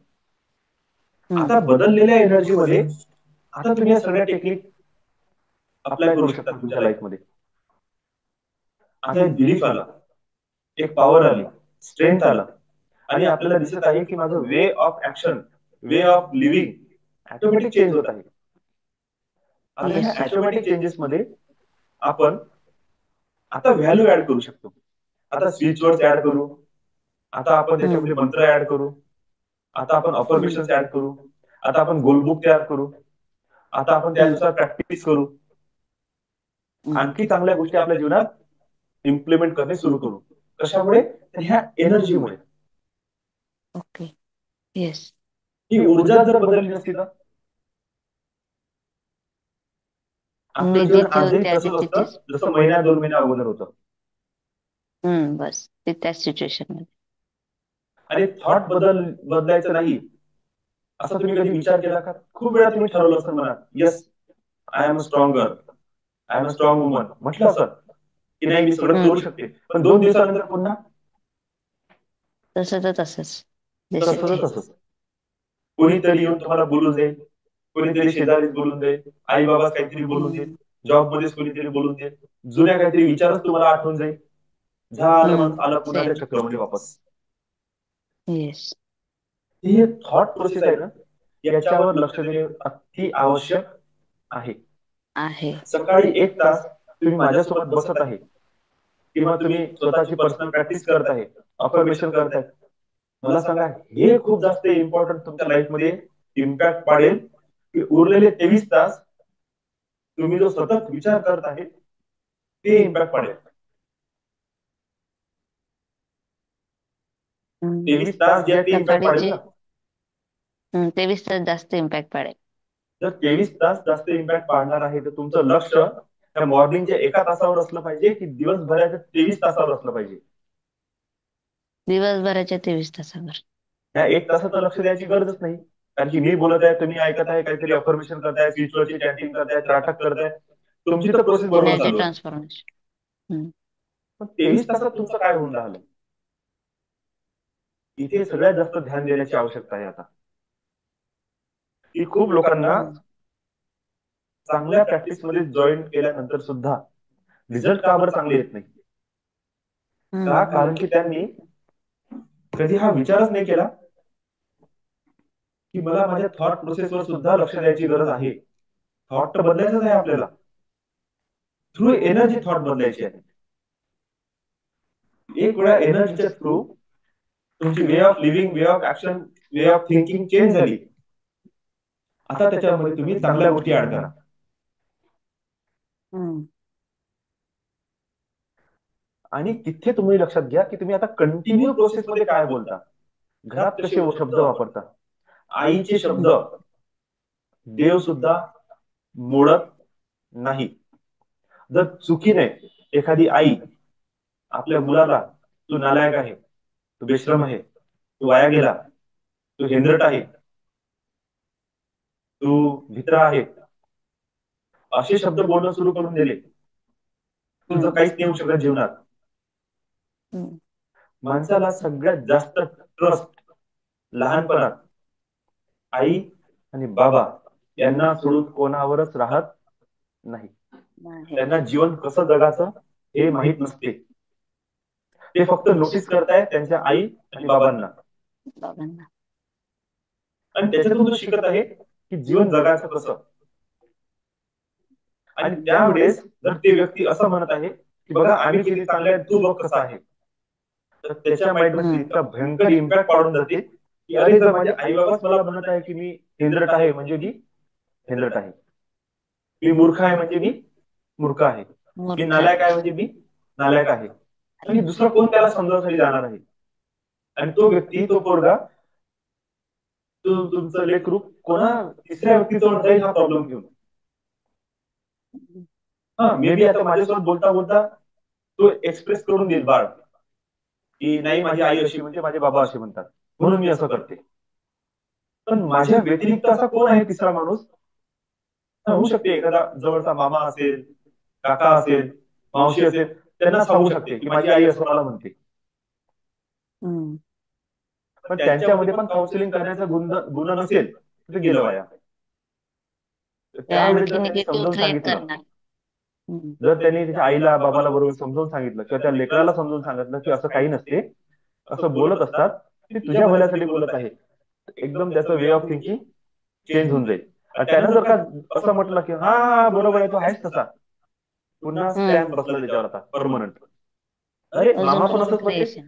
हम्म. आता बदललेल्या एनर्जीमध्ये एनर्जीमध्ये आता तुम्ही या सगळ्या टेक्निक अप्लाय अप्लाय करू करू शकता शकता तुमच्या तुमच्या लाईफमध्ये. लाईफमध्ये. आता आता एक एक बिलीफ बिलीफ आलं, आला, एक एक पॉवर पॉवर आली, आली, स्ट्रेंथ स्ट्रेंथ आलं, आलं, आणि आणि आपल्याला आपल्याला दिसत दिसत आहे आहे की की माझं माझं way way of of action, action, way way of of living living automatic automatic change change होत होत आहे. आहे. आता आता ह्या येस ह्या सर. ऑटोमॅटिक ऑटोमॅटिक चेंजेस चेंजेसमध्ये मध्ये आपण आपण आता आता व्हॅल्यू व्हॅल्यू ऍड ऍड करू करू शकतो. शकतो. आता आता switch switch words words add add करू. करू, आता आता आपण आपण हम्म. त्याच्यामध्ये त्याच्यामध्ये मंत्र मंत्र ऍड ऍड करू. करू, आता आता आपण आपण अफर्मेशन्स अफर्मेशन्स ऍड ऍड करू. करू, आता आता आपण आपण गोल गोल बुक बुक तयार तयार करू. करू, आता आता आपण आपण त्यानुसार त्यानुसार प्रॅक्टिस प्रॅक्टिस करू. करू, हम्म. आणखी चांगल्या गोष्टी आपल्या जीवनात इम्प्लिमेंट करणे सुरू करू. कशामुळे? तर ह्या एनर्जीमुळे. ओके. येस. ही ही ऊर्जा ऊर्जाच जर जर बदलली बदलली नसती नसती तर तर आपलं मी जीवन जिथे आजही होते असे तसंच असतं तिथेच. जसं महिन्या 2 महिन्या अगोदर होतं. बस ते त्याच सिच्युएशन मध्ये. आणि आणि थॉट बदलायचं नाही, असा तुम्ही कधी विचार केला का? खूप वेळा तुम्ही ठरवलं असेल मनात, yes, I am a strong girl, I am a strong woman, म्हटलं असं की नाही मी सगळं करू शकते, पण 2 दिवसानंतर पुन्हा तसंच तसंच. जसे तसंच थे. तसंच. कोणीतरी येऊन तुम्हाला बोलून जाईल, कोणीतरी शेजारीच बोलून जाईल, आई बाबाच काहीतरी बोलून देईल, जॉब मध्येच कोणीतरी बोलून देईल, जुन्या काहीतरी विचारच तुम्हाला आठवून जाईल. झालं, माणूस आला पुन्हा त्या सेम. चक्रामध्ये वापस. येस. ही थॉट प्रोसेस आहे ना, याच्यावर लक्ष देणे अति आवश्यक आहे. आहे. सकाळी 1 तास तुम्ही माझ्यासोबत बसत आहे किंवा तुम्ही स्वतःची पर्सनल प्रॅक्टिस करत आहे, अफर्मेशन करताय, मला सांगा, हे खूप जास्त इम्पॉर्टंट तुमच्या लाईफमध्ये इम्पॅक्ट पाडेल की उरलेले 23 तास तुम्ही जो सतत विचार करत आहे ते इम्पॅक्ट पाडेल. हम्म. 23 तास जे आहे ते इम्पॅक्ट पाडेल सकाळीचे ना. 23 तास जास्त इम्पॅक्ट पडेल. जर 23 तास जास्त इम्पॅक्ट पाडणार आहे तर तुमचं लक्ष त्या मॉर्निंगच्या 1 तासावर असलं पाहिजे की दिवसभराच्या 23 तासावर असलं पाहिजे. दिवसभराच्या 23 तासावर. ह्या 1 तासाचं लक्ष द्यायची गरजच नाही. कारण की मी बोलत आहे, तुम्ही ऐकत आहे, काहीतरी अफर्मेशन करताय, स्पिरिच्युअलची चॅन्टिंग करताय, त्राटक करताय, तुमची तर प्रोसेस बरोबर एनर्जी चालू आहे. ट्रान्सफॉर्मेशन. पण 23 तासात तुमचं काय होऊन राहिलं? इथे सगळ्यात जास्त ध्यान देण्याची आवश्यकता आहे आता. की खूप लोकांना चांगल्या प्रॅक्टिस मध्ये जॉईन केल्यानंतर सुद्धा रिझल्ट का बरं चांगले येत नाही? का? कारण की त्यांनी कधी हा विचारच नाही केला की मला माझ्या थॉट प्रोसेसवर सुद्धा लक्ष द्यायची गरज आहे. थॉट तर बदलायचंच आहे आपल्याला, थ्रू एनर्जी थॉट बदलायची आहे. एक वेळा एनर्जीच्या थ्रू तुमची way of living, way of action, way of thinking change झाली. आता त्याच्यामध्ये तुम्ही चांगल्या गोष्टी ऍड करा. आणि तिथे तुम्ही लक्षात घ्या की तुम्ही आता कंटिन्यू प्रोसेसमध्ये काय बोलता, घरात कसे शब्द वापरता. आईचे शब्द देव सुद्धा मोडत नाही. जर चुकीने एखादी आई आपल्या मुलाला तू नालायक आहे, तू बेश्रम आहे, तू वाया गेला, तू हेंद्रट आहे, तू भित्रा आहे, असे शब्द बोलणं सुरू करून दिले, तुझं काहीच नाही होऊ शकत जीवनात. माणसाला सगळ्यात जास्त ट्रस्ट लहानपणात आई आणि बाबा यांना सोडून कोणावरच राहत नाही. त्यांना जीवन कसं जगायचं हे माहित नसते. ते फक्त नोटीस करताय त्यांच्या आई आणि बाबांना, आणि त्याच्यातून तो शिकत आहे की जीवन जगायचं कसं. आणि त्यावेळेस जर ते व्यक्ती असं म्हणत आहे की बघा आम्ही किती चांगले आहे, तू बघ कसं आहे, तर त्याच्या माइंड मध्ये इतका भयंकर इम्पॅक्ट पाडून जाते की अरे जर माझे आई बाबाच मला म्हणत आहे की मी हेंद्रट आहे म्हणजे मी हेंद्रट आहे, मी मूर्ख आहे म्हणजे मी मूर्ख आहे, मी नालायक आहे म्हणजे मी नालायक आहे. आणि दुसरा कोण त्याला समजावण्यासाठी जाणार आहे? आणि तो व्यक्ती, तो पोरगा, तुमचं लेकरू कोणा तिसऱ्या व्यक्तीजवळ जाईल हा प्रॉब्लेम घेऊन. हा मे बी आता माझ्यासोबत बोलता बोलता तो एक्सप्रेस करून देईल बाळ की नाही माझी आई अशी म्हणजे माझे बाबा असे म्हणतात म्हणून मी असं करते. पण माझ्या व्यतिरिक्त असा कोण आहे तिसरा माणूस? होऊ शकते एखादा जवळचा मामा असेल, काका असेल, मावशी असेल, त्यांना सांगू शकते की माझी आई असं मला म्हणते. पण त्यांच्यामध्ये पण काउन्सिलिंग करण्याचा गुण नसेल तर गेलं वाया. त्यावेळेस जर त्यांनी समजावून सांगितलं, जर त्यांनी त्याच्या आईला बाबाला बरोबर समजावून सांगितलं किंवा त्या लेकराला समजावून सांगितलं की असं काही नसते, असं बोलत असतात, ते तुझ्या भल्यासाठी बोलत आहे, एकदम त्याचं वे ऑफ थिंकिंग चेंज होऊन जाईल. त्यानं जर का असं म्हटलं की हा हा बरोबर आहे, तो आहेच तसा, पुन्हा स्टॅम्प बसला त्याच्यावर आता परमनंट. अरे मामा पण असंच म्हणते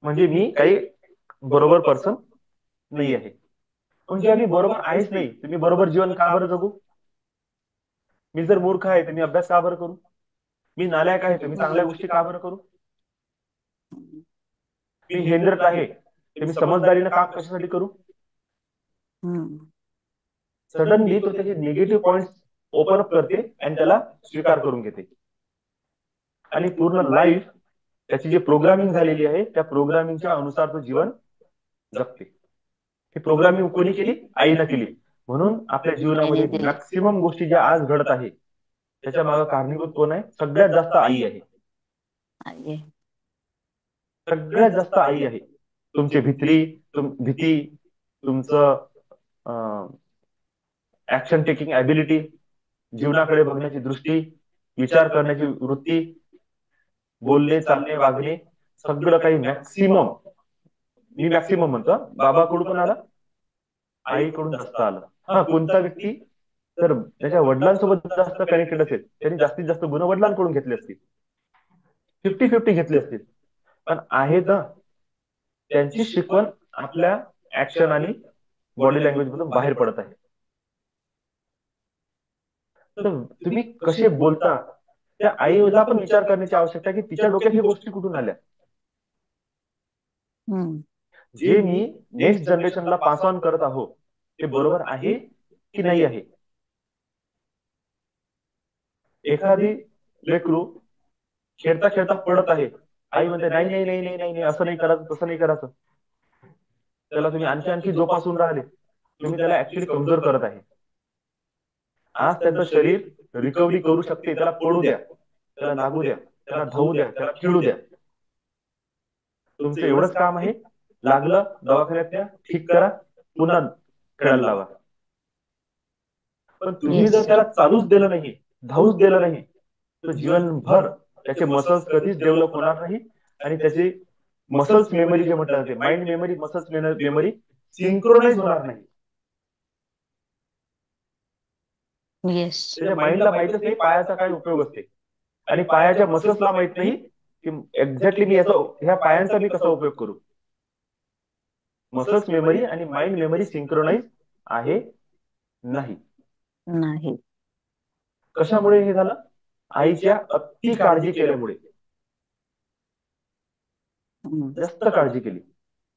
म्हणजे मी काही बरोबर पर्सन नाही आहे. पण जेव्हा मी बरोबर आहेच नाही तर मी बरोबर जीवन का बरं जगू? मी जर मूर्ख आहे तर मी अभ्यास का बरं करू? मी नालायक आहे तर मी चांगल्या गोष्टी का बरं करू? मी हेंद्रट आहे तर मी समजदारीनं काम कशासाठी करू? सडनली तो त्याचे निगेटिव्ह पॉइंट ओपन अप करते आणि त्याला स्वीकार करून घेते. आणि पूर्ण लाईफ त्याची जी प्रोग्रामिंग झालेली आहे त्या प्रोग्रामिंगच्या अनुसार तो जीवन जगते. ही प्रोग्रामिंग कोणी केली? आईनं केली. म्हणून आपल्या जीवनामध्ये मॅक्सिमम गोष्टी ज्या आज घडत आहे त्याच्या मागे कारणीभूत कोण आहे? सगळ्यात जास्त आई आहे. सगळ्यात जास्त आई आहे. तुमची भीती, तुमचं ऍक्शन टेकिंग ऍबिलिटी, जीवनाकडे बघण्याची दृष्टी, विचार करण्याची वृत्ती, बोलणे चालणे वागणे, सगळं काही मॅक्सिमम, मी मॅक्सिमम म्हणतो, बाबाकडून पण आलं, आईकडून जास्त आलं. हा कोणता व्यक्ती तर त्याच्या वडिलांसोबत जास्त कनेक्टेड असेल त्यांनी जास्तीत जास्त गुण वडिलांकडून घेतले असतील, 50-50 घेतले असतील. पण आहे तर त्यांची शिकवण आपल्या ऍक्शन आणि बॉडी लँग्वेज मधून बाहेर पडत आहे. तर तुम्ही कसे बोलता त्या आईला पण विचार करण्याची आवश्यकता आहे की तिच्या डोक्यात ही गोष्टी कुठून आल्या. जे मी नेक्स्ट जनरेशनला पास ऑन करत आहो ते बरोबर आहे की नाही आहे? एखादी लेकरू खेळता खेळता पडत आहे, आई म्हणते नाही नाही नाही नाही नाही नाही, असं नाही करायचं, तसं नाही करायचं. त्याला तुम्ही आणखी आणखी जोपासून राहिले, तुम्ही त्याला ऍक्च्युली कमजोर करत आहे. आज त्याचं शरीर रिकव्हरी करू शकते, त्याला पडू द्या, त्याला लागू द्या, त्याला धावू द्या, त्याला खेळू द्या. तुमचं एवढंच काम आहे, लागलं दवाखान्यात न्या, ठीक करा, पुन्हा खेळायला लावा. पण तुम्ही येस जर सर. त्याला चालूच दिलं नाही, धावूच दिलं नाही, तर जीवनभर त्याचे मसल्स कधीच डेव्हलप होणार नाही. आणि त्याची मसल्स मेमरी जे म्हटलं जाते, mind memory, muscles memory synchronise होणार नाही. येस. त्याच्या माइंडला माहितच नाही पायाचा काय उपयोग असते, आणि पायाच्या मसल्सला माहित नाही की एक्झॅक्टली मी याचा, ह्या पायांचा मी कसा उपयोग करू. मसल्स मेमरी आणि माइंड मेमरी सिंक्रोनाइज आहे नाही. नाही. कशामुळे हे झालं? आईच्या अति काळजी केल्यामुळे. हम्म. जास्त काळजी केली,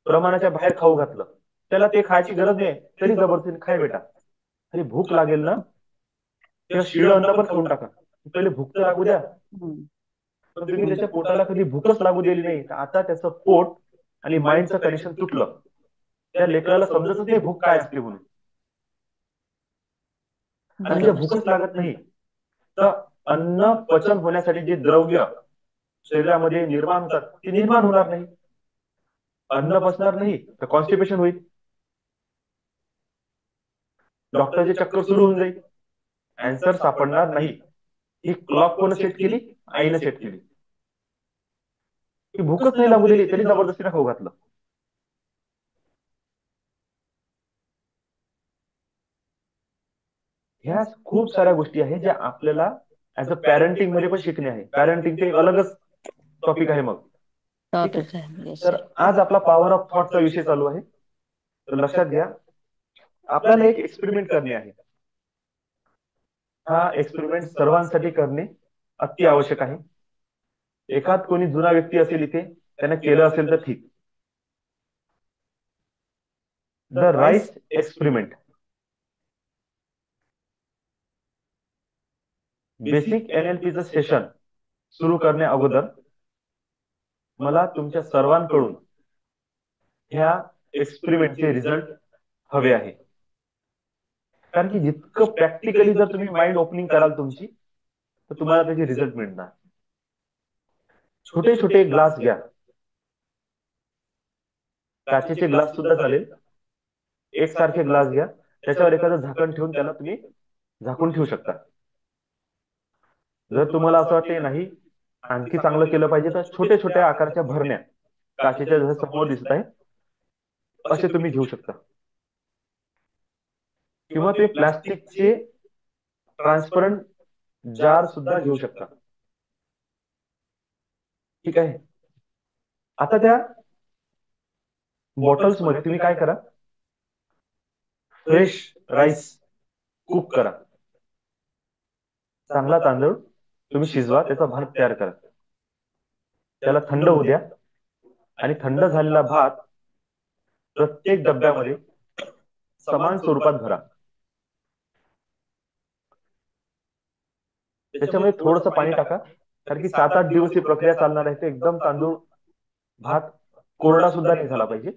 प्रमाणाच्या बाहेर खाऊ घातलं, त्याला ते खायची गरज नाही तरी जबरदस्तीने खाय बेटा, अरे भूक लागेल ना, तेव्हा शिळ अन्न पण खाऊन टाका, पहिले भूक तर लागू द्या. हम्म. पण तुम्ही त्याच्या पोटाला कधी भूकच लागू दिली नाही, तर आता त्याचं पोट आणि माइंडचं कनेक्शन तुटलं. त्या लेकराला समजतच नाही भूक काय असते म्हणून. आणि जर बरोबर भूकच सर. लागत नाही, तर अन्न पचन होण्यासाठी जे द्रव्य शरीरामध्ये निर्माण होतात ते निर्माण होणार नाही. अन्न पचणार नाही तर कॉन्स्टिपेशन होईल, डॉक्टरचे चक्कर सुरू होऊन जाईल, अँसर सापडणार नाही. ही क्लॉक कोण सेट केली? आईने सेट केली. की भूकच नाही लागू दिली तरी जबरदस्तीने खाऊ घातलं. ह्या खूप साऱ्या गोष्टी आहेत ज्या आपल्याला ऍज अ पॅरेंटिंग मध्ये पण शिकणे आहे. पॅरेंटिंग ते अलगच टॉपिक आहे मग. ठीक आहे. टॉपिक आहे. येस तर सर. आज आपला पॉवर ऑफ थॉटचा विषय चालू आहे. तर लक्षात घ्या, आपल्याला एक एक्सपेरिमेंट करणे आहे. हा एक्सपेरिमेंट सर्वांसाठी करणे अति आवश्यक आहे. एखाद कोणी जुना व्यक्ती असेल इथे, त्याने केलं असेल तर ठीक. The rice experiment. बेसिक NLPचं सेशन सुरू करण्या अगोदर मला तुमच्या सर्वांकडून ह्या एक्सपेरिमेंटचे रिझल्ट हवे आहे. कारण की जितकं प्रॅक्टिकली जर तुम्ही माइंड ओपनिंग कराल तुमची, तर तुम्हाला त्याचे रिझल्ट मिळणार. छोटे छोटे ग्लास घ्या, काचेचे ग्लास सुद्धा चालेल. एकसारखे ग्लास घ्या, त्याच्यावर एखादं झाकण ठेवून त्याला तुम्ही झाकून ठेवू शकता. जर तुम्हाला असं वाटते नाही आणखी चांगलं केलं पाहिजे, तर छोट्या छोट्या आकाराच्या भरण्या काचेच्या जसं समोर दिसत आहे असे तुम्ही घेऊ शकता. किंवा ते प्लास्टिकचे ट्रान्सपरंट जार सुद्धा घेऊ शकता. ठीक आहे. आता त्या बॉटल्स मध्ये तुम्ही काय करा, फ्रेश राईस कुक करा. चांगला तांदूळ तुम्ही शिजवा, त्याचा भात तयार करा, त्याला थंड होऊ द्या. आणि थंड झालेला भात प्रत्येक डब्यामध्ये समान स्वरूपात भरा. त्याच्यामध्ये थोडंसं पाणी टाका, कारण की 7-8 दिवस ही प्रक्रिया चालणार आहे. ते एकदम तांदूळ भात कोरडा सुद्धा नाही झाला पाहिजे.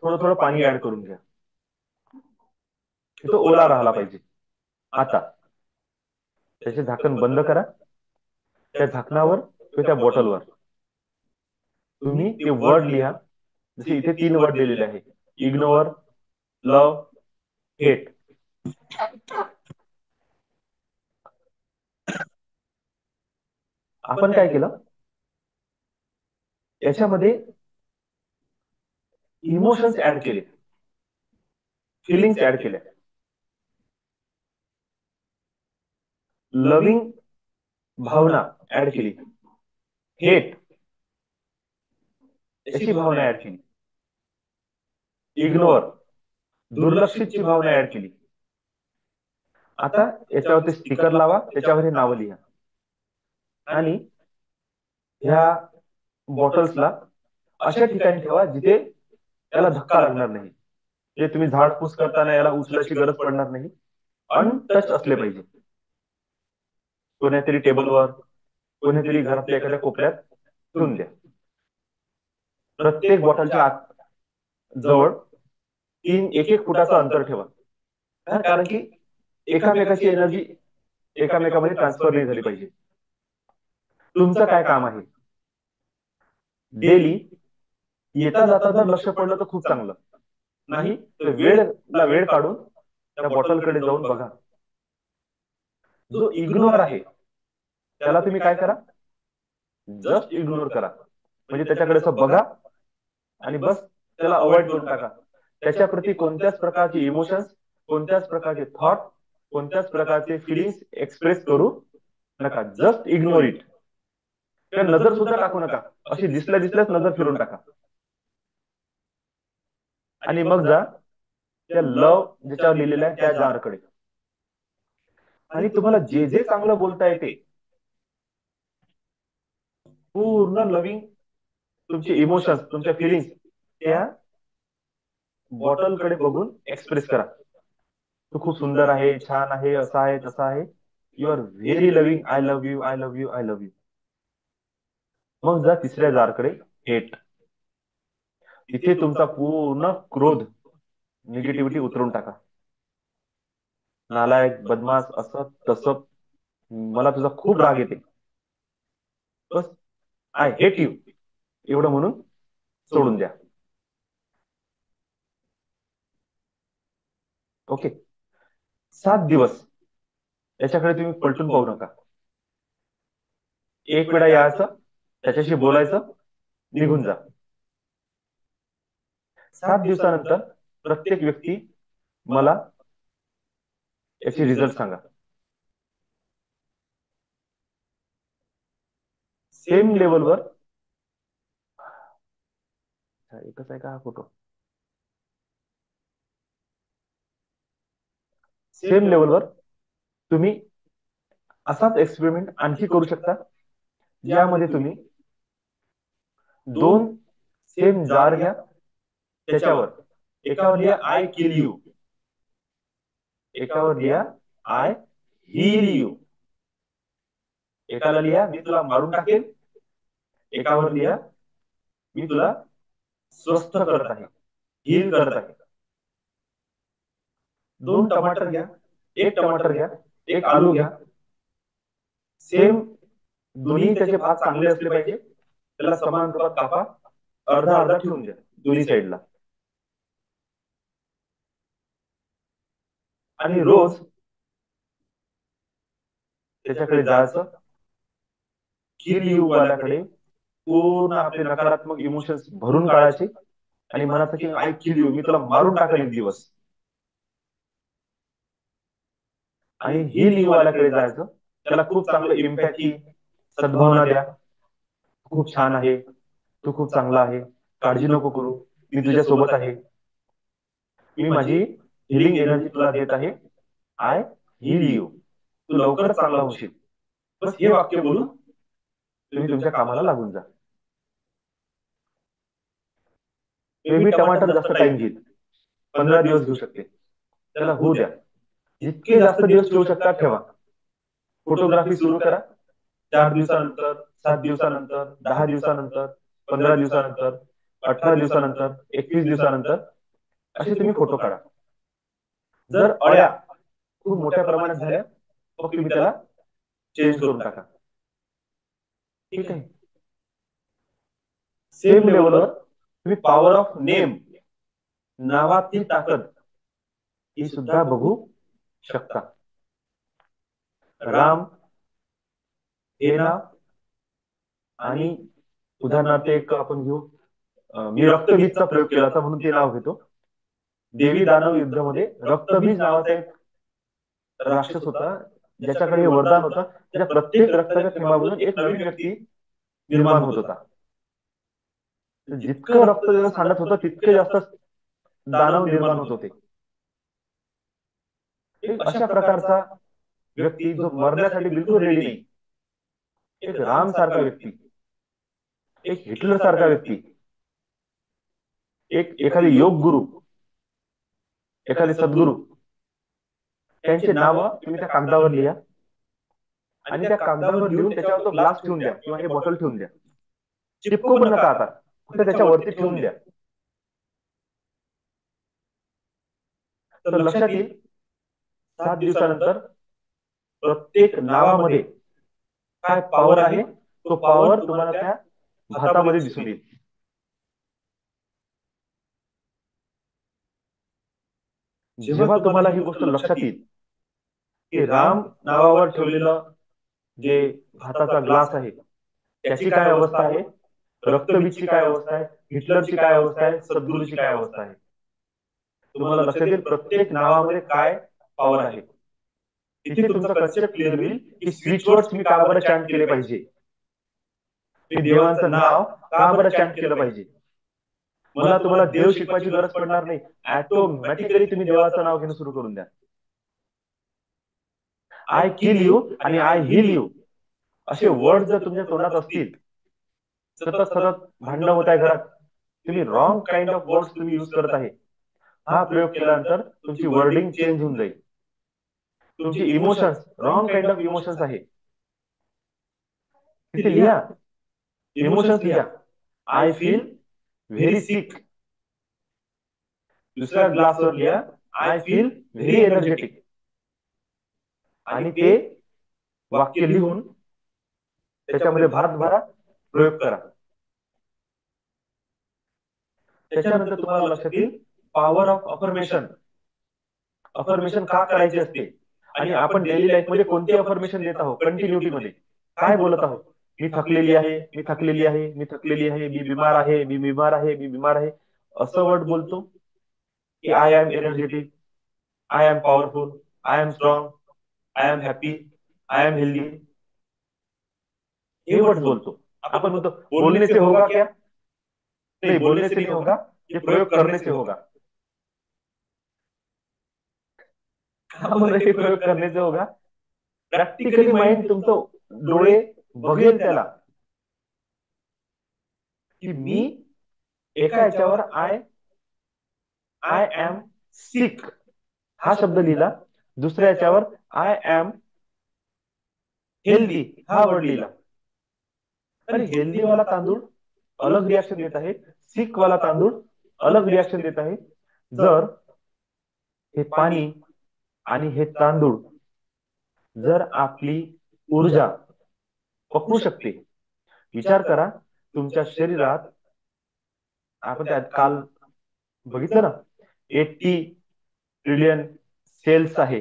थोडं थोडं पाणी ऍड करून घ्या, तो ओला राहिला पाहिजे. आता त्याचे झाकण बंद करा. त्या झाकणावर किंवा त्या बॉटलवर तुम्ही ते वर्ड लिहा. जसे इथे 3 वर्ड दिलेले आहे: इग्नोर, लव, हेट. आपण काय केलं, याच्यामध्ये इमोशन्स ऍड केले, फिलिंग्स ऍड केल्या. लविंग भावना ऍड केली, हेट अशी भावना ऍड केली, इग्नोर दुर्लक्षितची भावना ऍड केली. आता याच्यावरती स्टिकर लावा, त्याच्यावर हे नावं लिहा. आणि ह्या बॉटल्सला अशा ठिकाणी ठेवा जिथे याला धक्का लागणार नाही. जे तुम्ही झाडपूस करताना याला उचलायची गरज पडणार नाही. अनटच असले पाहिजे. कोणत्यातरी टेबलवर, कोणत्यातरी घरातल्या एखाद्या कोपऱ्यात ठेवून द्या. प्रत्येक बॉटलच्या आत जवळ एक एक फुटाचं अंतर ठेवा. कारण की एकामेकाची एनर्जी एकामेकामध्ये ट्रान्सफर नाही झाली पाहिजे. तुमचं काय काम आहे, डेली येता जाता जर लक्ष पडलं तर खूप चांगलं, नाही तर वेळ काढून त्या बॉटलकडे जाऊन बघा. जो इग्नोर आहे त्याला तुम्ही काय करा, जस्ट इग्नोर करा. म्हणजे त्याच्याकडे असं बघा आणि बस त्याला अवॉइड करून टाका. त्याच्याप्रती कोणत्याच प्रकारचे इमोशन्स, कोणत्याच प्रकारचे थॉट, कोणत्याच प्रकारचे फिलिंग्स एक्सप्रेस करू नका. Just ignore it. त्या नजर सुद्धा टाकू नका. अशी दिसल्या दिसल्याच नजर फिरून टाका. आणि मग जा त्या लव ज्याच्यावर लिहिलेलं आहे त्या जारकडे. आणि तुम्हाला जे जे चांगलं बोलता येते, पूर्ण लविंग तुमचे इमोशन्स, तुमच्या फिलिंग्स त्या बॉटलकडे बघून एक्सप्रेस करा. तू खूप सुंदर आहे, छान आहे, असा आहे, तसा आहे. You are very loving, I love you, I love you, I love you. मग जा तिसऱ्या जारकडे, हेट. तिथे तुमचा पूर्ण क्रोध, निगेटिव्हिटी उतरून टाका. नालायक, बदमाश, असं तसं, मला तुझा खूप राग येते, बस आय हेट यू एवढं म्हणून सोडून द्या. ओके. 7 दिवस याच्याकडे तुम्ही पलटून पाहू नका. एक वेळा यायचं, त्याच्याशी बोलायचं, निघून जा. 7 दिवसानंतर प्रत्येक व्यक्ती मला याची रिझल्ट सांगा. सेम लेवलवर, एकच आहे का हा फोटो? सेम लेवलवर तुम्ही असाच एक्सपेरिमेंट आणखी करू शकता, ज्यामध्ये तुम्ही 2 सेम जार घ्या. त्याच्यावर एकावर लिहा आय किल यू, एकावर लिहा आय हील यू. एकाला लिहा मी तुला मारून टाकेल, एकावर लिहा मी तुला स्वस्थ करत आहे, हील करत आहे. 2 टमाटर घ्या, एक टमाटर घ्या, एक आलू घ्या. सेम दोन्ही त्याचे भाग चांगले असले पाहिजे. त्याला समान रूपात कापा, अर्धा अर्धा ठेवून द्या दोन्ही साईडला. आणि रोज त्याच्याकडे जायचं, किल यू वाल्याकडे पूर्ण आपले नकारात्मक इमोशन्स भरून काढायचे आणि म्हणायचं की आय किल यू, मी तुला मारून टाकेल एक दिवस. आणि ही यू वाल्याकडे जायचं, त्याला खूप चांगलं इम्पॅथी, सद्भावना द्या. खूप छान आहे, तू खूप चांगला आहे, काळजी नको करू, मी तुझ्या सोबत आहे, मी माझी हिलिंग एनर्जी तुला देत आहे, आय हील यू, तू लवकर चांगला होशील. बस हे वाक्य बोलून तुम्ही तुमच्या कामाला लागून जा. मे बी टमाटर जास्त टाइम घेईल, 15 दिवस घेऊ शकते, त्याला होऊ द्या. जितके जास्त दिवस ठेवू शकता ठेवा. फोटोग्राफी सुरू करा. 4 दिवसानंतर, 7 दिवसानंतर, 10 दिवसानंतर, 15 दिवसानंतर, 18 दिवसानंतर, 21 दिवसानंतर असे तुम्ही फोटो काढा. जर अळ्या खूप मोठ्या प्रमाणात झाल्या, मग तुम्ही त्याला चेंज करून टाका. ठीक आहे. सेम लेवलवर तुम्ही पॉवर ऑफ नेम, नावाची ताकद, ही सुद्धा बघू शकता. राम हे नाव, आणि उदाहरणार्थ एक आपण घेऊ, मी रक्तबीजचा प्रयोग केला होता म्हणून ते नाव घेतो. देवी दानव युद्धामध्ये रक्तबीज नावाचा एक राक्षस होता, ज्याच्याकडे हे वरदान होतं. त्याच्या प्रत्येक रक्ताच्या थेंबामधून एक नवीन व्यक्ती निर्माण होत होता. जितकं रक्त त्याला सांडत होतं तितके जास्त दानव निर्माण होत होते. एक अशा प्रकारचा व्यक्ती जो मरण्यासाठी बिलकुल रेडी नाही, एक राम सारखा व्यक्ती, एक हिटलर सारखा व्यक्ती, एक एखादे योग गुरु, एखादे सद्गुरु, त्यांचे नाव तुम्ही त्या कागदावर लिहा आणि त्या कागदावर लिहून त्याच्यावर तो ग्लास ठेवून द्या किंवा हे बॉटल ठेवून द्या. चिपकू पण नका आता, फक्त त्याच्यावरती ठेवून द्या. तर लक्षात येईल 7 दिवसानंतर प्रत्येक नावामध्ये काय पॉवर आहे तो पॉवर तुम्हाला त्या भातामध्ये दिसून येईल. जेव्हा तुम्हाला ही गोष्ट लक्षात येईल की राम नावावर ठेवलेलं जे भाताचा ग्लास आहे त्याची काय अवस्था आहे, रक्तबीजची काय अवस्था आहे, हिटलरची काय अवस्था आहे, सद्गुरूची काय अवस्था आहे, तुम्हाला लक्षात येईल प्रत्येक नावामध्ये काय पॉवर आहे. तिथे तुमचा कन्सेप्ट क्लिअर होईल की स्विच वर्ड्स मी का बरं चॅन्ट केले पाहिजे, मी देवांचं नाव का बरं चॅन्ट केलं पाहिजे. मला तुम्हाला देव शिकवायची गरज पडणार नाही, ऑटोमॅटिकली तुम्ही देवाचं नाव घेणं सुरू करून द्या. आय किल यू आणि आय हील यू असे वर्ड जर तुमच्या तोंडात असतील, सतत सतत भांडणं होत आहे घरात, तुम्ही रॉंग काइंड ऑफ वर्ड्स तुम्ही युज करत आहे. हा प्रयोग केल्यानंतर तुमची वर्डिंग चेंज होऊन जाईल. तुमची emotions wrong kind of emotions आहे, तिथे लिहा, इमोशन्स लिहा. आय फील व्हेरी सिक. दुसऱ्या ग्लासवर लिहा आय फील व्हेरी एनर्जेटिक. आणि ते वाक्य लिहून त्याच्यामध्ये भारत भरा, प्रयोग करा. त्याच्यानंतर तुम्हाला लक्षात येईल पॉवर ऑफ अफर्मेशन. अफर्मेशन का करायची असते आणि आपण डेली लाईफ मध्ये कोणती अफर्मेशन देत आहोत, कंटिन्युटी मध्ये काय बोलत आहोत. मी थकलेली आहे, मी थकलेली आहे, मी थकलेली आहे, मी बिमार आहे, मी बिमार आहे, मी बिमार आहे, असं वर्ड बोलतो की I am energetic, I am powerful, I am strong, I am happy, I am healthy, हे वर्ड बोलतो. आपण म्हणतो बोलने से होगा क्या, नहीं बोलने से नहीं होगा, ये प्रयोग करने से होगा. का बरं हे प्रयोग करने से होगा, प्रॅक्टिकली माइंड तुमचं डोळे बघेल त्याला की मी एका याच्यावर आय आय एम सिक हा शब्द लिहिला, दुसऱ्या याच्यावर आय एम हेल्दी हा वर्ड लिहिला. अरे हेल्दी वाला तांदूळ अलग रिएक्शन देत आहे, सिक वाला तांदूळ अलग रिएक्शन देत आहे. जर हे पाणी आणि हे तांदूळ जर आपली ऊर्जा पकडू शकते, विचार करा तुमच्या शरीरात, आपण त्यात काल बघितलं ना 80 ट्रिलियन सेल्स आहे.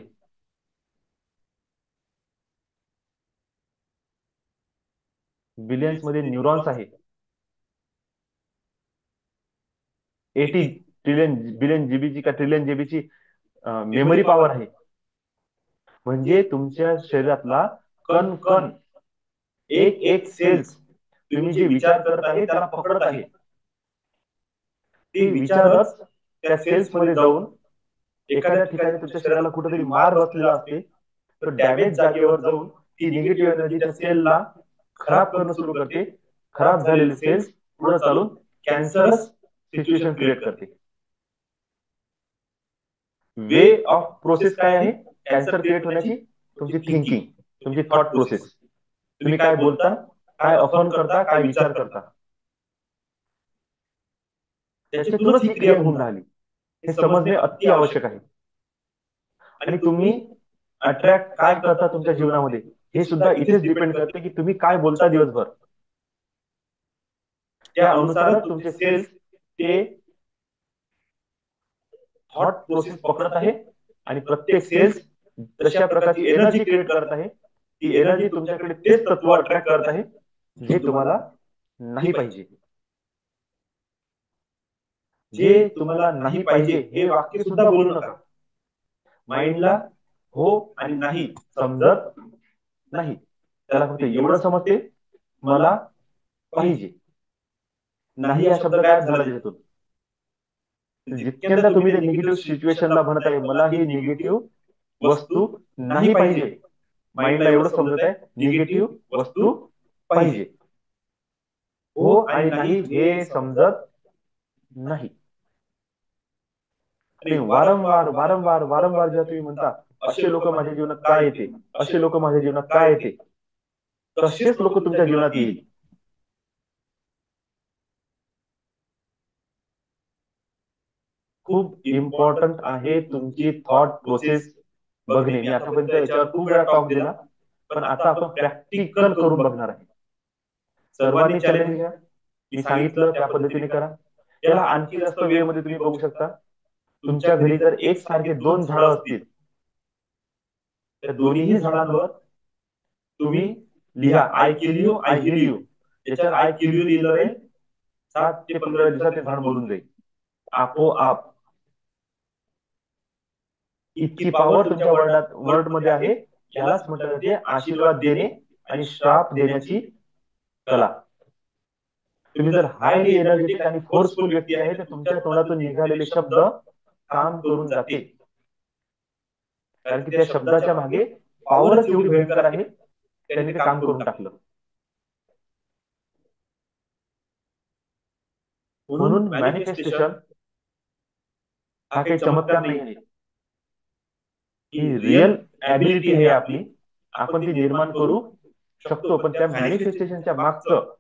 बिलियन्स मध्ये न्यूरॉन्स आहे. 80 ट्रिलियन बिलियन जीबीची का ट्रिलियन जीबीची मेमरी पॉवर आहे. म्हणजे तुमच्या शरीरातला कण कण एक एक सेल्स तुम्ही जे विचार करत आहे त्याला पकडत आहे. ते विचारच त्या सेल्स मध्ये जाऊन एखाद्या ठिकाणी तुमच्या शरीराला कुठेतरी मार बसलेला असते, तर डॅमेज जागेवर जाऊन ती निगेटिव्ह एनर्जी त्या सेलला खराब करणं सुरू करते. खराब झालेले सेल्स पुढे चालून कॅन्सरस सिच्युएशन क्रिएट करते. वे ऑफ प्रोसेस काय आहे कॅन्सर क्रिएट होण्याची, तुमची थिंकिंग, तुमची थॉट प्रोसेस. तुम्ही काय बोलता, काय अफर्म करता, काय विचार करता, त्याच्यातूनच ही क्रिया होऊन राहिली. हे समजणे अति आवश्यक आहे. आणि तुम्ही अट्रॅक्ट काय करता तुमच्या जीवनामध्ये हे सुद्धा इथेच डिपेंड करते की तुम्ही काय बोलता दिवसभर. त्या अनुसारच तुमचे सेल्स ते थॉट प्रोसेस पकडत आहे आणि प्रत्येक सेल्स तशा प्रकारची एनर्जी क्रिएट करत आहे. ती एनर्जी तुमच्याकडे तेच तत्व अट्रॅक्ट करत आहे जे तुम्हाला नाही पाहिजे. जे तुम्हाला नाही पाहिजे हे वाक्य सुद्धा बोलू नका. माइंडला हो आणि नाही समजत नाही, त्याला फक्त एवढं समजते मला पाहिजे. नाही हा शब्द गायब झाला त्याच्यातून. जितक्यांदा तुम्ही ते निगेटिव्ह सिच्युएशनला म्हणत आहे मला ही निगेटिव्ह वस्तू नाही पाहिजे, माइंडला एवढं समजत आहे निगेटिव्ह वस्तू पाहिजे. हो आणि नाही हे समजत नाही. आणि वारंवार वारंवार वारंवार जेव्हा तुम्ही म्हणता असे लोक माझ्या जीवनात का येते, असे लोक माझ्या जीवनात का येते, तसेच लोक तुमच्या जीवनात येईल. खूप इम्पॉर्टंट आहे तुमची थॉट प्रोसेस बघणे. मी आतापर्यंत याच्यावर खूप वेळा टॉक दिला, पण आता आपण प्रॅक्टिकल करून बघणार आहे. सर्वांनी चॅलेंज घ्या. मी सांगितलं त्या पद्धतीने करा. याला आणखी जास्त वे मध्ये तुम्ही बघू शकता. तुमच्या घरी जर एकसारखे दोन झाडं असतील, त्या दोन्हीही झाडांवर तुम्ही लिहा I kill you I hill you. याच्यावर आय किल यू लिहिलं राहील, 7 ते 15 दिवसात ते झाड मरून जाईल आपोआप. इतकी पॉवर तुमच्या वर्ड मध्ये आहे. यालाच म्हटलं जाते आशीर्वाद देणे आणि श्राप देण्याची कला. तुम्ही जर हायली एनर्जेटिक आणि फोर्सफुल व्यक्ती आहे तर तुमच्या तोंडातून निघालेले शब्द काम करून जाते, कारण की त्या शब्दाच्या मागे पॉवरच एवढी भयंकर आहे, त्यांनी ते काम करून टाकलं. म्हणून मॅनिफेस्टेशन हा काही चमत्कार नाही आहे, ही रिअल ॲबिलिटी आहे आपली. आपण ती निर्माण करू शकतो. पण त्या मॅनिफेस्टेशनच्या मागचं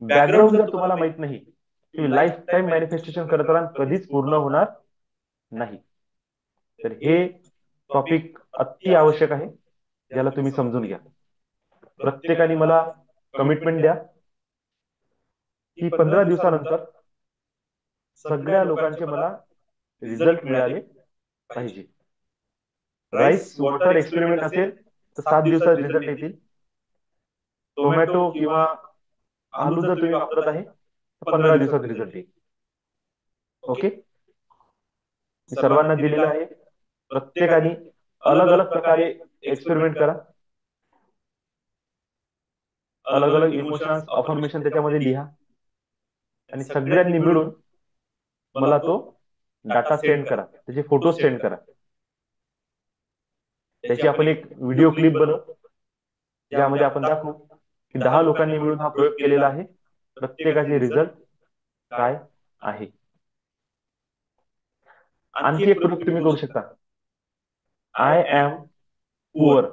बॅकग्राऊंड जर तुम्हाला माहित नाही, तुम्ही लाईफ टाईम मॅनिफेस्टेशन करत राहा, कधीच पूर्ण होणार नाही. तर हे टॉपिक अति आवश्यक आहे, ज्याला तुम्ही समजून घ्या. प्रत्येकाने मला कमिटमेंट द्या की 15 दिवसानंतर सगळ्या लोकांचे मला रिझल्ट मिळाले पाहिजे. राईस वॉटर एक्सपेरिमेंट असेल तर 7 दिवसात रिझल्ट येतील. टोमॅटो किंवा आलू जर तुम्ही वापरत आहे तर 15 दिवसात रिझल्ट येईल. ओके, मी सर्वांना दिलेलं आहे. प्रत्येकाने अलग अलग प्रकारे एक्सपेरिमेंट करा. अलग अलग इमोशन्स अफर्मेशन त्याच्यामध्ये लिहा आणि सगळ्यांनी मिळून मला तो डाटा सेंड करा, त्याचे फोटो सेंड करा. त्याची आपण एक व्हिडिओ क्लिप बनवू, ज्यामध्ये आपण दाखवू की 10 लोकांनी मिळून हा प्रयोग केलेला आहे, प्रत्येकाचे रिझल्ट काय आहे. आणखी एक प्रयोग तुम्ही करू शकता. I am poor,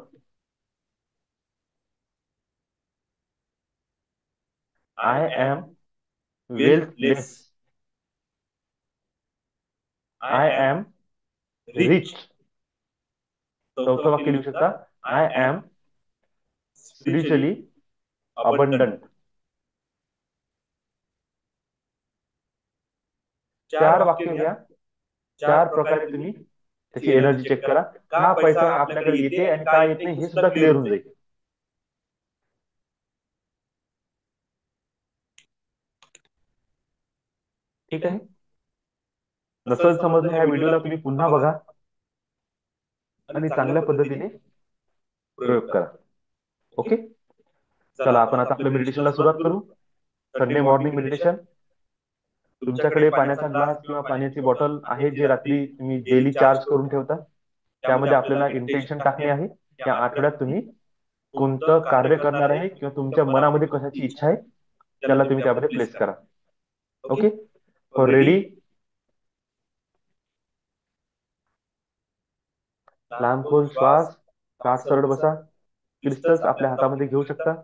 I am wealthless, I am rich. चौथं वाक्य लिहू शकता, आय एम स्पिरिच्युअली अबंडंट. 4 वाक्य घ्या, 4 प्रकारे तुम्ही त्याची एनर्जी चेक करा. का पैसा आपल्याकडे येते आणि का येत नाही हे सुद्धा क्लिअर होऊन जाईल. ठीक आहे. नसल समजलं ह्या व्हिडिओला तुम्ही पुन्हा बघा आणि चांगल्या पद्धतीने प्रयोग करा. ओके, चला आपण आता आपल्या मेडिटेशनला सुरुवात करू. Sunday morning meditation. तुमच्याकडे पाण्याचा ग्लास किंवा पाण्याची बॉटल आहे, जे रात्री तुम्ही डेली चार्ज करून ठेवता. त्यामध्ये आपल्याला इंटेन्शन टाकणे आहे. या आठवड्यात तुम्ही कोणतं कार्य करणार आहे किंवा तुमच्या मनामध्ये कशाची इच्छा आहे त्याला तुम्ही त्यामध्ये प्लेस करा. Okay, for ready. लांब खोल श्वास, काठ सरळ बसा. क्रिस्टल्स आपल्या हातामध्ये घेऊ शकता.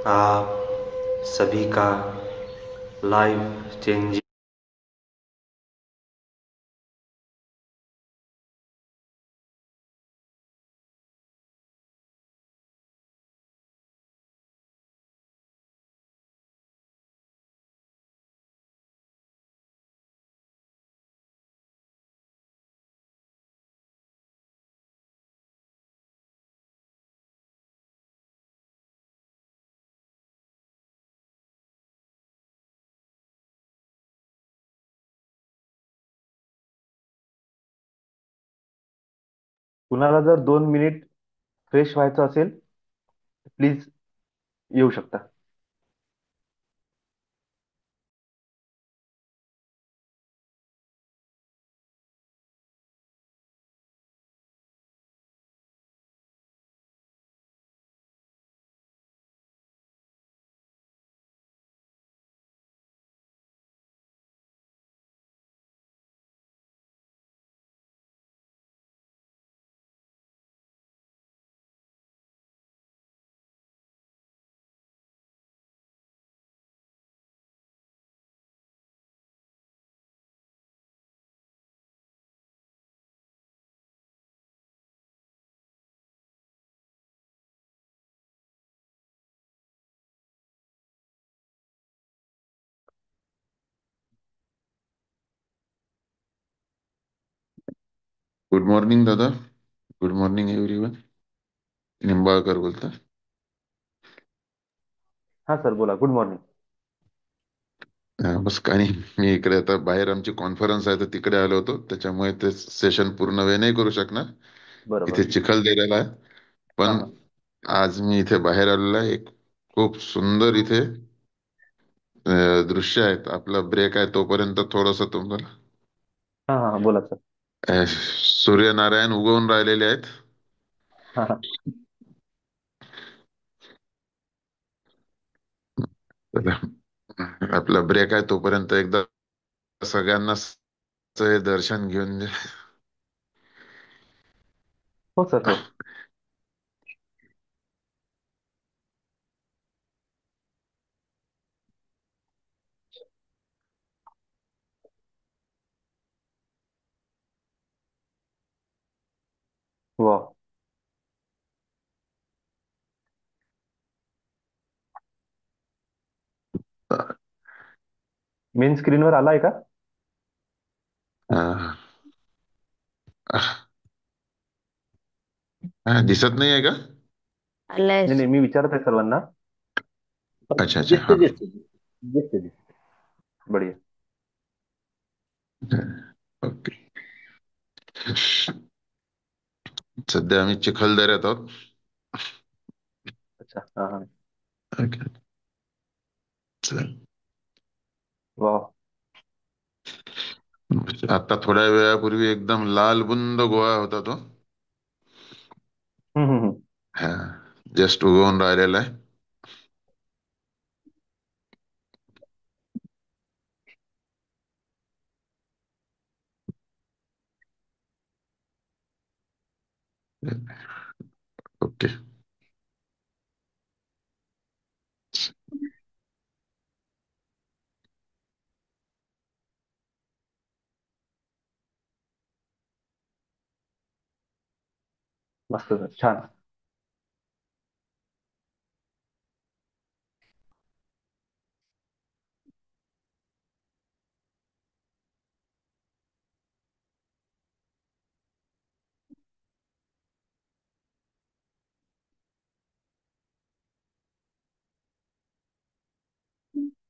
आप सभी का लाइफ चेंजिंग कुणाला जर 2 मिनिट फ्रेश व्हायचं असेल प्लीज येऊ शकता. गुड मॉर्निंग दादा. Good morning everyone. निंबाळकर बोलता. हा सर बोला. Good morning. बस काही नाही, मी इकडे आता बाहेर आमची कॉन्फरन्स आहे तर तिकडे आलो होतो, त्याच्यामुळे ते सेशन पूर्ण वेळ नाही करू शकणार. बरोबर. इथे चिखल दिलेला आहे. हा पण हा आज मी इथे बाहेर आलेलो आहे. एक खूप सुंदर इथे दृश्य आहेत. आपला ब्रेक आहे तोपर्यंत थोडस तुम्हाला हा हा बोला सर. सूर्यनारायण उगवून राहिलेले आहेत. हा हा तर आपला ब्रेक आहे तोपर्यंत एकदा सगळ्यांना दर्शन घेऊन द्या. हो सर हो. वा. मेन स्क्रीनवर आलाय का? हा, दिसत नाही आहे का? आलंय नाही नाही, मी विचारत आहे सर्वांना. अच्छा अच्छा. दिसते हा, दिसते दिसते दिसते. बढिया. ओके. सध्या आम्ही चिखलदऱ्यात आहोत. अच्छा. हा हा. ओके. चल. वा. आता थोड्या वेळापूर्वी एकदम लाल बुंद गोळा होता तो. हम्म. हा, जस्ट उगवून राहिलेला आहे. ओके. मस्त सर, छान.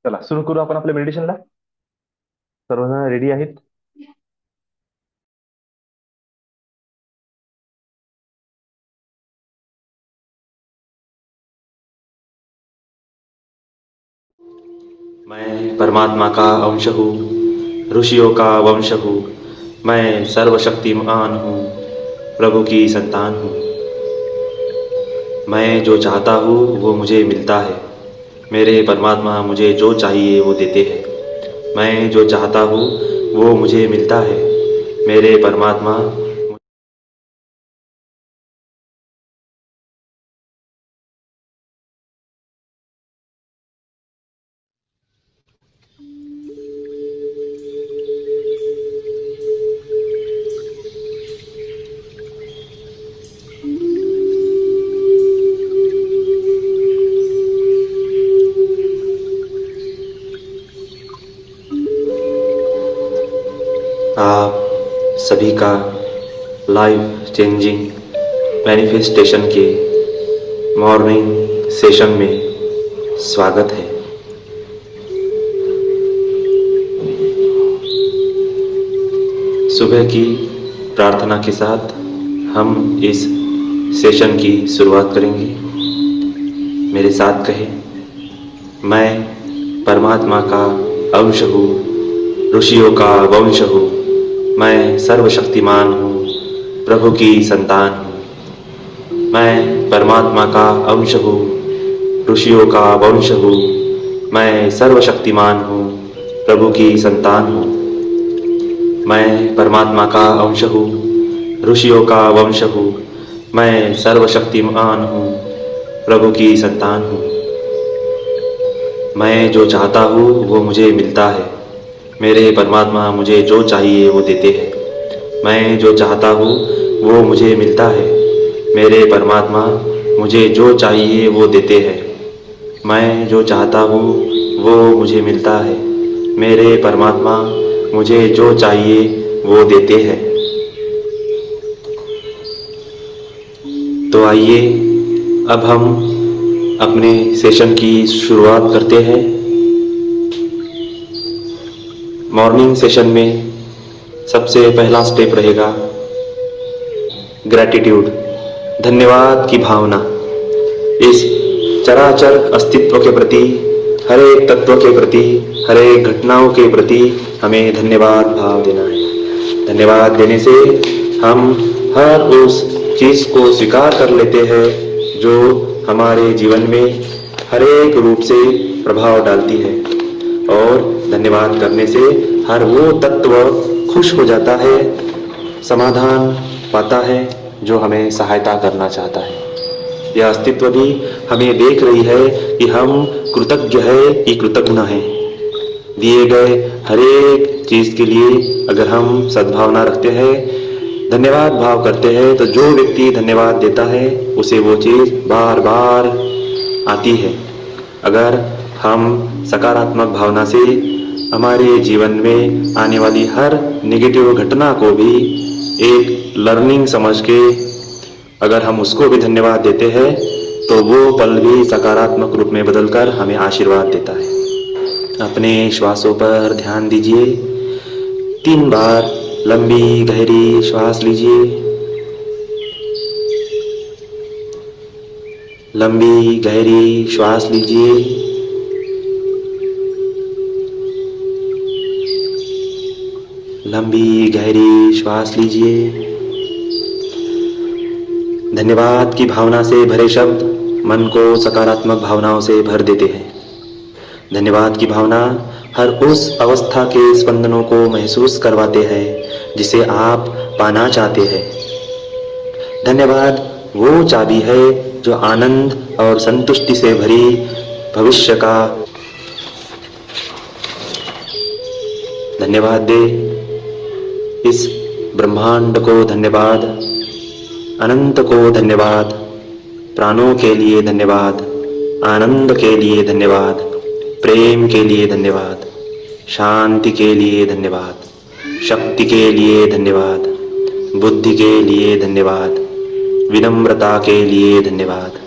चला सुरू करू आपण आपल्या मेडिटेशनला. सर्वजण रेडी आहेत? मैं परमात्मा का अंश हूँ, ऋषियों का वंश हूँ, मैं सर्वशक्तिमान हूँ, प्रभु की संतान हूँ। मैं जो चाहता हूँ वो मुझे मिलता है, मेरे परमात्मा मुझे जो चाहिए वो देते हैं। मैं जो चाहता हूँ वो मुझे मिलता है, मेरे परमात्मा। आप सभी का लाइफ चेंजिंग मैनिफेस्टेशन के मॉर्निंग सेशन में स्वागत है। सुबह की प्रार्थना के साथ हम इस सेशन की शुरुआत करेंगे। मेरे साथ कहे, मैं परमात्मा का अंश हूँ, ऋषियों का वंश हूँ, मैं सर्वशक्तिमान हूँ, प्रभु की संतान हूँ। मैं परमात्मा का अंश हूँ, ऋषियों का वंश हूँ, मैं सर्वशक्तिमान हूँ, प्रभु की संतान हूँ। मैं परमात्मा का अंश हूँ, ऋषियों का वंश हूँ, मैं सर्वशक्तिमान हूँ, प्रभु की संतान हूँ। मैं जो चाहता हूँ वो मुझे मिलता है, मेरे परमात्मा मुझे जो चाहिए वो देते हैं। मैं जो चाहता हूँ वो मुझे मिलता है, मेरे परमात्मा मुझे जो चाहिए वो देते हैं। मैं जो चाहता हूँ वो मुझे मिलता है, मेरे परमात्मा मुझे जो चाहिए वो देते हैं। तो आइए अब हम अपने सेशन की शुरुआत करते हैं। मॉर्निंग सेशन में सबसे पहला स्टेप रहेगा ग्रैटिट्यूड, धन्यवाद की भावना। इस चराचर अस्तित्व के प्रति, हर एक तत्व के प्रति, हर एक घटनाओं के प्रति हमें धन्यवाद भाव देना है। धन्यवाद देने से हम हर उस चीज को स्वीकार कर लेते हैं जो हमारे जीवन में हर एक रूप से प्रभाव डालती है, और धन्यवाद करने से हर वो तत्व खुश हो जाता है, समाधान पाता है जो हमें सहायता करना चाहता है। यह अस्तित्व भी हमें देख रही है कि हम कृतज्ञ है कि कृतज्ञ हैं। दिए गए हर एक चीज के लिए अगर हम सद्भावना रखते हैं, धन्यवाद भाव करते हैं, तो जो व्यक्ति धन्यवाद देता है उसे वो चीज बार बार आती है। अगर हम सकारात्मक भावना से हमारे जीवन में आने वाली हर नेगेटिव घटना को भी एक लर्निंग समझ के अगर हम उसको भी धन्यवाद देते हैं, तो वो पल भी सकारात्मक रूप में बदलकर हमें आशीर्वाद देता है। अपने श्वासों पर ध्यान दीजिए। 3 बार लंबी गहरी श्वास लीजिए। लंबी गहरी श्वास लीजिए। लंबी गहरी श्वास लीजिए। धन्यवाद की भावना से भरे शब्द मन को सकारात्मक भावनाओं से भर देते हैं। धन्यवाद की भावना हर उस अवस्था के स्पंदनों को महसूस करवाते हैं जिसे आप पाना चाहते हैं। धन्यवाद वो चाबी है जो आनंद और संतुष्टि से भरी भविष्य का धन्यवाद दे। इस ब्रह्मांड को धन्यवाद, अनंत को धन्यवाद, प्राणों के लिए धन्यवाद, आनंद के लिए धन्यवाद, प्रेम के लिए धन्यवाद, शांति के लिए धन्यवाद, शक्ति के लिए धन्यवाद, बुद्धि के लिए धन्यवाद, विनम्रता के लिए धन्यवाद,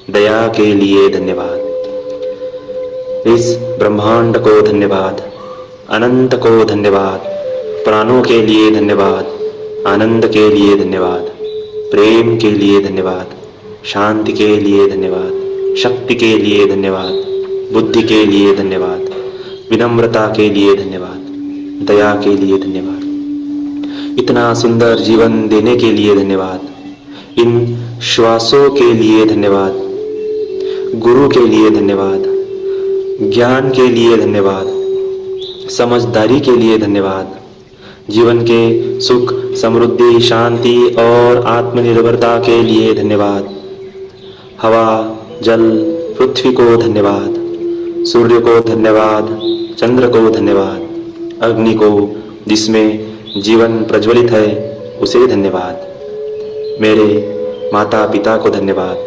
दया के लिए धन्यवाद। इस ब्रह्मांड को धन्यवाद, अनंत को धन्यवाद, प्राणों के लिए धन्यवाद, आनंद के लिए धन्यवाद, प्रेम के लिए धन्यवाद, शांति के लिए धन्यवाद, शक्ति के लिए धन्यवाद, बुद्धि के लिए धन्यवाद, विनम्रता के लिए धन्यवाद, दया के लिए धन्यवाद। इतना सुंदर जीवन देने के लिए धन्यवाद। इन श्वासों के लिए धन्यवाद। गुरु के लिए धन्यवाद। ज्ञान के लिए धन्यवाद। समझदारी के लिए धन्यवाद। जीवन के सुख, समृद्धि, शांति और आत्मनिर्भरता के लिए धन्यवाद। हवा, जल, पृथ्वी को धन्यवाद। सूर्य को धन्यवाद। चंद्र को धन्यवाद। अग्नि को, जिसमें जीवन प्रज्वलित है, उसे धन्यवाद। मेरे माता पिता को धन्यवाद।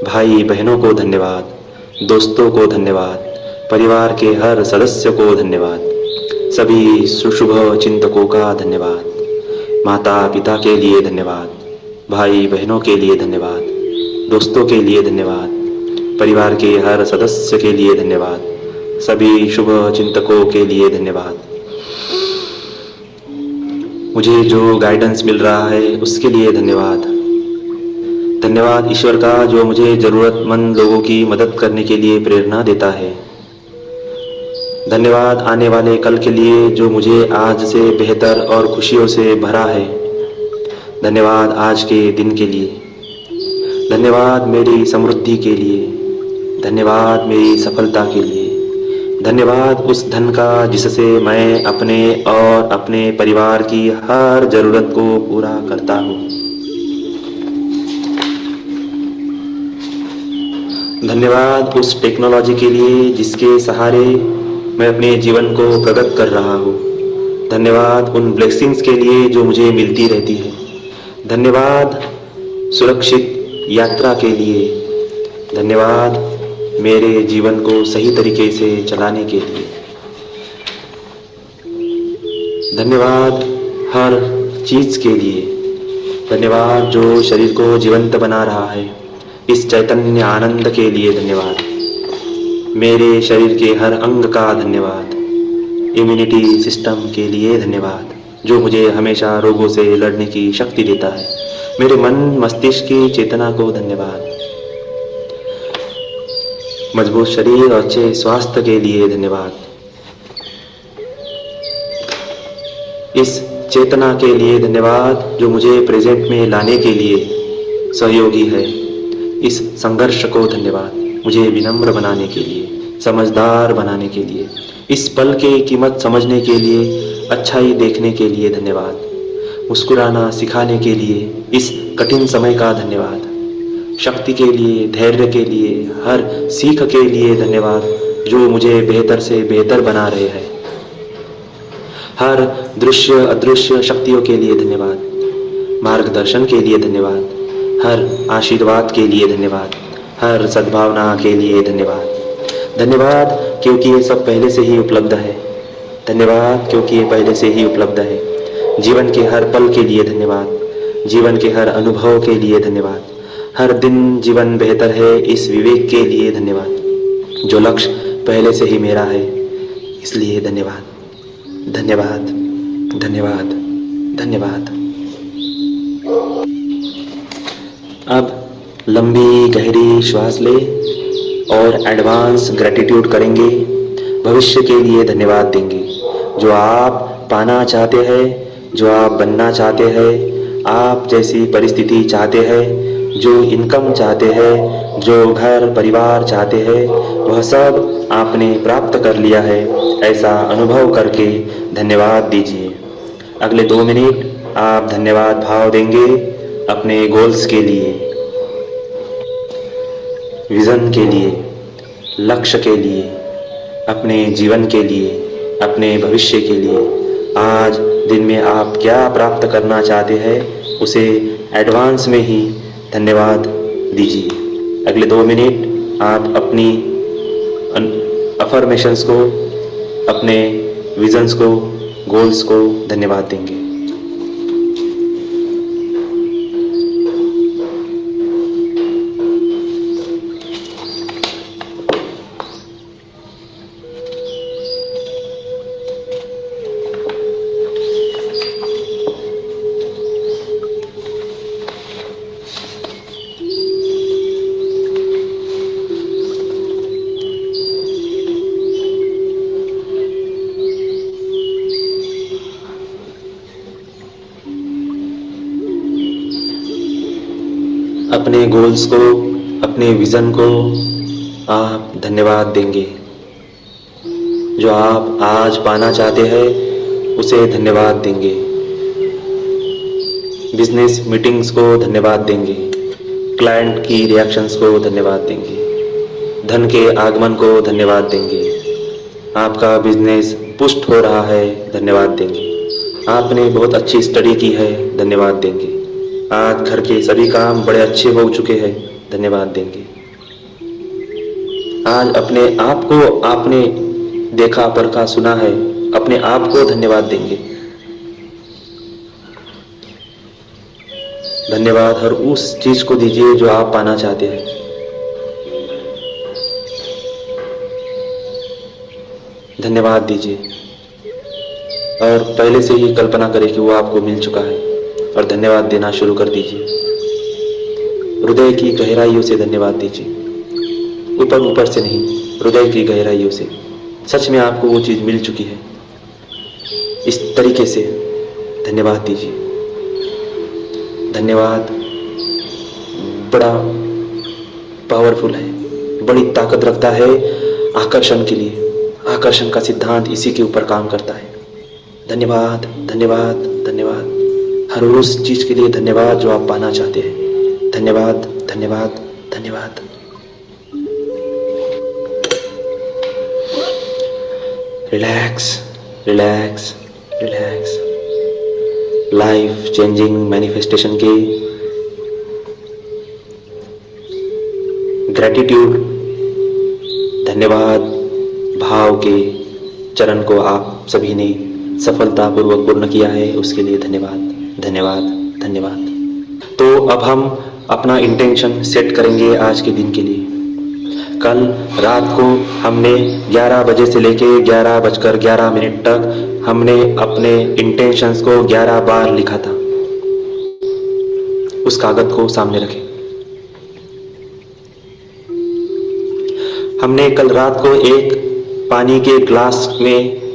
भाई बहनों को धन्यवाद। दोस्तों को धन्यवाद। परिवार के हर सदस्य को धन्यवाद। सभी शुभ चिंतकों का धन्यवाद। माता पिता के लिए धन्यवाद। भाई बहनों के लिए धन्यवाद। दोस्तों के लिए धन्यवाद। परिवार के हर सदस्य के लिए धन्यवाद। सभी शुभ चिंतकों के लिए धन्यवाद। मुझे जो गाइडेंस मिल रहा है उसके लिए धन्यवाद। धन्यवाद ईश्वर का जो मुझे ज़रूरतमंद लोगों की मदद करने के लिए प्रेरणा देता है। धन्यवाद आने वाले कल के लिए जो मुझे आज से बेहतर और खुशियों से भरा है। धन्यवाद आज के दिन के लिए। धन्यवाद मेरी समृद्धि के लिए। धन्यवाद मेरी सफलता के लिए। धन्यवाद उस धन का जिससे मैं अपने और अपने परिवार की हर जरूरत को पूरा करता हूँ। धन्यवाद उस टेक्नोलॉजी के लिए जिसके सहारे मैं अपने जीवन को प्रगत कर रहा हूँ। धन्यवाद उन ब्लेसिंग्स के लिए जो मुझे मिलती रहती है। धन्यवाद सुरक्षित यात्रा के लिए। धन्यवाद मेरे जीवन को सही तरीके से चलाने के लिए। धन्यवाद हर चीज के लिए। धन्यवाद जो शरीर को जीवंत बना रहा है, इस चैतन्य आनंद के लिए धन्यवाद। मेरे शरीर के हर अंग का धन्यवाद। इम्यूनिटी सिस्टम के लिए धन्यवाद जो मुझे हमेशा रोगों से लड़ने की शक्ति देता है। मेरे मन मस्तिष्क की चेतना को धन्यवाद। मजबूत शरीर और अच्छे स्वास्थ्य के लिए धन्यवाद। इस चेतना के लिए धन्यवाद जो मुझे प्रेजेंट में लाने के लिए सहयोगी है। इस संघर्ष को धन्यवाद मुझे विनम्र बनाने के लिए, समझदार बनाने के लिए, इस पल की कीमत समझने के लिए, अच्छाई देखने के लिए धन्यवाद। मुस्कुराना सिखाने के लिए इस कठिन समय का धन्यवाद। शक्ति के लिए, धैर्य के लिए, हर सीख के लिए धन्यवाद जो मुझे बेहतर से बेहतर बना रहे हैं। हर दृश्य अदृश्य शक्तियों के लिए धन्यवाद। मार्गदर्शन के लिए धन्यवाद। हर आशीर्वाद के लिए धन्यवाद। हर सद्भावना के लिए धन्यवाद। धन्यवाद क्योंकि ये सब पहले से ही उपलब्ध है। धन्यवाद क्योंकि ये पहले से ही उपलब्ध है। जीवन के हर पल के लिए धन्यवाद। जीवन के हर अनुभव के लिए धन्यवाद। हर दिन जीवन बेहतर है, इस विवेक के लिए धन्यवाद। जो लक्ष्य पहले से ही मेरा है, इसलिए धन्यवाद। धन्यवाद, धन्यवाद, धन्यवाद। अब लंबी गहरी श्वास ले और एडवांस ग्रेटिट्यूड करेंगे। भविष्य के लिए धन्यवाद देंगे। जो आप पाना चाहते हैं, जो आप बनना चाहते हैं, आप जैसी परिस्थिति चाहते हैं, जो इनकम चाहते हैं, जो घर परिवार चाहते हैं, वह सब आपने प्राप्त कर लिया है। ऐसा अनुभव करके धन्यवाद दीजिए। अगले 2 मिनट आप धन्यवाद भाव देंगे अपने गोल्स के लिए, विजन के लिए, लक्ष्य के लिए, अपने जीवन के लिए, अपने भविष्य के लिए। आज दिन में आप क्या प्राप्त करना चाहते हैं, उसे एडवांस में ही धन्यवाद दीजिए। अगले 2 मिनट आप अपनी अफर्मेशंस को, अपने विजन्स को, गोल्स को धन्यवाद देंगे। अपने गोल्स को, अपने विजन को आप धन्यवाद देंगे। जो आप आज पाना चाहते हैं उसे धन्यवाद देंगे। बिजनेस मीटिंग्स को धन्यवाद देंगे। क्लाइंट की रिएक्शंस को धन्यवाद देंगे। धन के आगमन को धन्यवाद देंगे। आपका बिजनेस पुष्ट हो रहा है, धन्यवाद देंगे। आपने बहुत अच्छी स्टडी की है, धन्यवाद देंगे। आज घर के सभी काम बड़े अच्छे हो चुके हैं, धन्यवाद देंगे। आज अपने आप को आपने देखा, परखा, सुना है, अपने आप को धन्यवाद देंगे। धन्यवाद हर उस चीज को दीजिए जो आप पाना चाहते हैं। धन्यवाद दीजिए। और पहले से ही कल्पना करें कि वो आपको मिल चुका है और धन्यवाद देना शुरू कर दीजिए। हृदय की गहराइयों से धन्यवाद दीजिए, ऊपर ऊपर से नहीं, हृदय की गहराइयों से। सच में आपको वो चीज मिल चुकी है, इस तरीके से धन्यवाद दीजिए। धन्यवाद बड़ा पावरफुल है, बड़ी ताकत रखता है आकर्षण के लिए। आकर्षण का सिद्धांत इसी के ऊपर काम करता है। धन्यवाद, धन्यवाद, धन्यवाद। हर उस चीज के लिए धन्यवाद जो आप पाना चाहते हैं। धन्यवाद, धन्यवाद, धन्यवाद। Relax, relax, relax. Life changing manifestation के ग्रेटिट्यूड, धन्यवाद भाव के चरण को आप सभी ने सफलतापूर्वक पूर्ण किया है, उसके लिए धन्यवाद, धन्यवाद, धन्यवाद। तो अब हम अपना इंटेंशन सेट करेंगे आज के दिन के लिए। कल रात को हमने 11 बजे से लेके 11:11 तक हमने अपने इंटेंशंस को 11 बार लिखा था। उस कागज को सामने रखें। हमने कल रात को एक पानी के ग्लास में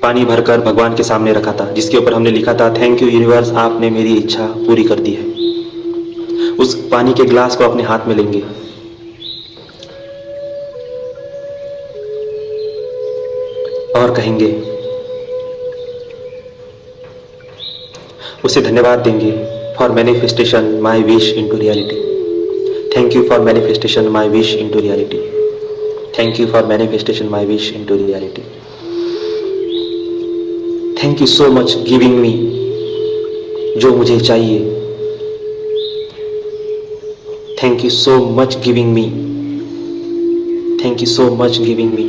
पानी भरकर भगवान के सामने रखा था, जिसके ऊपर हमने लिखा था, थैंक यू यूनिवर्स, आपने मेरी इच्छा पूरी कर दी है। उस पानी के ग्लास को अपने हाथ में लेंगे और कहेंगे, उसे धन्यवाद देंगे for manifestation my wish into reality. Thank you for manifestation my wish into reality. Thank you for manifestation my wish into reality. Thank you so much giving me जो मुझे चाहिए। Thank you so much giving me. Thank you so much giving me.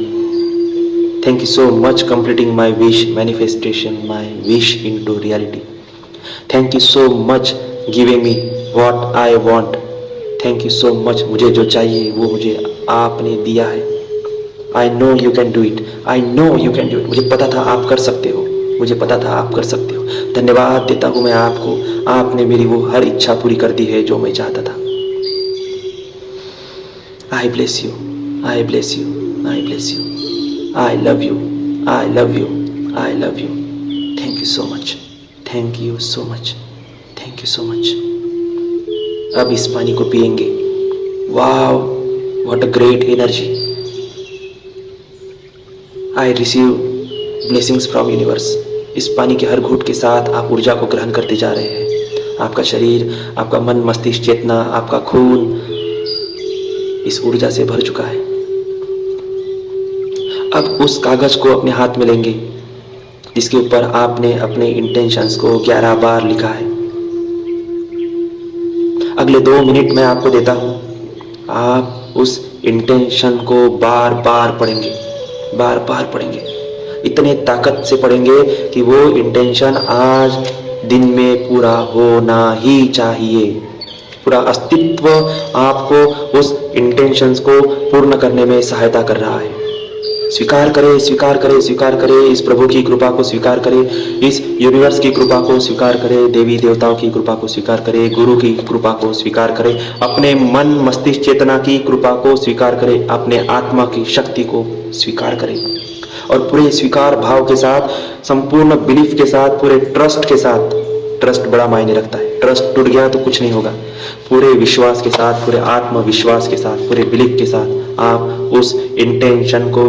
Thank you so much completing my wish, manifestation my wish into reality. Thank you so much giving me what I want. Thank you so much, मुझे जो चाहिए वो मुझे आपने दिया है। I know you can do it. I know you can do it. मुझे पता था आप कर सकते हो, मुझे पता था आप कर सकते हो। धन्यवाद देता हूँ मैं आपको, आपने मेरी वो हर इच्छा पूरी कर दी है जो मैं चाहता था। I bless you, I bless you, I bless you. I love you, I love you, I love you. Thank you so much, thank you so much, thank you so much. अब इस पानी को पिएंगे। Wow, what a great energy. I receive blessings from universe. इस पानी के हर घूंट के साथ आप ऊर्जा को ग्रहण करते जा रहे हैं। आपका शरीर, आपका मन, मस्तिष्क, चेतना, आपका खून इस ऊर्जा से भर चुका है। अब उस कागज को अपने हाथ में लेंगे जिसके ऊपर आपने अपने इंटेंशंस को 11 बार लिखा है। अगले 2 मिनट मैं आपको देता हूं, आप उस इंटेंशन को बार बार पढ़ेंगे, बार बार पढ़ेंगे, इतने ताकत से पढ़ेंगे कि वो इंटेंशन आज दिन में पूरा होना ही चाहिए। पूरा अस्तित्व आपको उस इंटेंशंस को पूर्ण करने में सहायता कर रहा है। स्वीकार करें, स्वीकार करें, स्वीकार करें। इस प्रभु की कृपा को स्वीकार करें, इस यूनिवर्स की कृपा को स्वीकार करें, देवी देवताओं की कृपा को स्वीकार करें, गुरु की कृपा को स्वीकार करें, अपने मन मस्तिष्क चेतना की कृपा को स्वीकार करें, अपने आत्मा की शक्ति को स्वीकार करें और पूरे स्वीकार भाव के साथ, संपूर्ण बिलीफ के साथ, पूरे ट्रस्ट के साथ। ट्रस्ट बड़ा मायने रखता है। ट्रस्ट टूट गया तो कुछ नहीं होगा। पूरे विश्वास के साथ, पूरे आत्मविश्वास के साथ, पूरे बिलीफ के साथ आप उस इंटेंशन को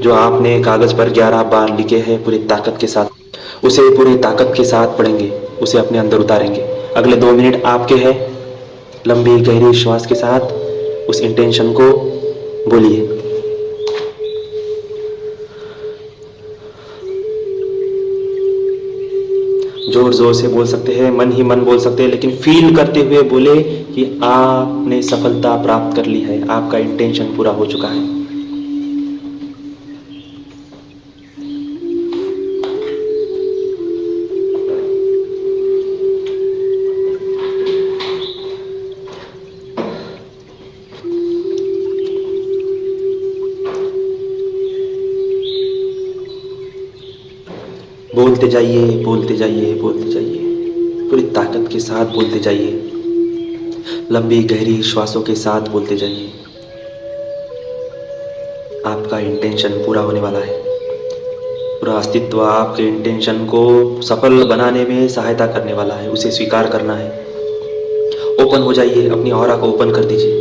जो आपने कागज पर 11 बार लिखे हैं, पूरी ताकत के साथ, उसे पूरी ताकत के साथ पढ़ेंगे, उसे अपने अंदर उतारेंगे। अगले 2 मिनट आपके हैं। लंबी गहरी श्वास के साथ उस इंटेंशन को बोलिए। जोर जोर से बोल सकते हैं, मन ही मन बोल सकते हैं, लेकिन फील करते हुए बोले कि आपने सफलता प्राप्त कर ली है, आपका इंटेंशन पूरा हो चुका है। बोलते जाइए, बोलते जाइए, बोलते जाइए, पूरी ताकत के साथ बोलते जाइए, लंबी गहरी श्वासों के साथ बोलते जाइए। आपका इंटेंशन पूरा होने वाला है। पूरा अस्तित्व आपके इंटेंशन को सफल बनाने में सहायता करने वाला है। उसे स्वीकार करना है। ओपन हो जाइए, अपनी ऑरा को ओपन कर दीजिए।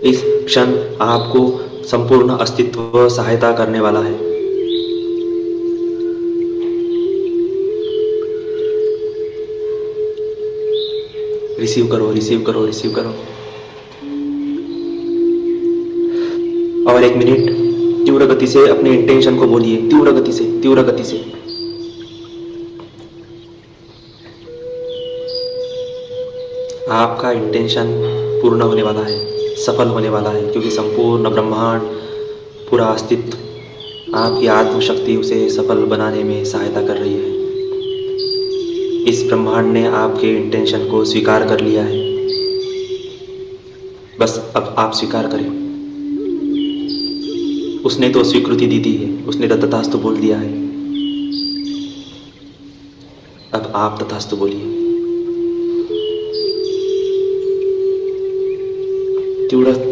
इस क्षण आपको संपूर्ण अस्तित्व सहायता करने वाला है। रिसीव करो, रिसीव करो, रिसीव करो। और 1 मिनट तीव्र गति से अपने इंटेंशन को बोलिए, तीव्र गति से, तीव्र गति से। आपका इंटेंशन पूर्ण होने वाला है, सफल होने वाला है, क्योंकि संपूर्ण ब्रह्मांड, पूरा अस्तित्व, आपकी आत्मशक्ति उसे सफल बनाने में सहायता कर रही है। इस ब्रह्मांड ने आपके इंटेंशन को स्वीकार कर लिया है। बस अब आप स्वीकार करें। उसने तो स्वीकृति दी दी है, उसने तो तथास्तु बोल दिया है। अब आप तथास्तु बोलिए।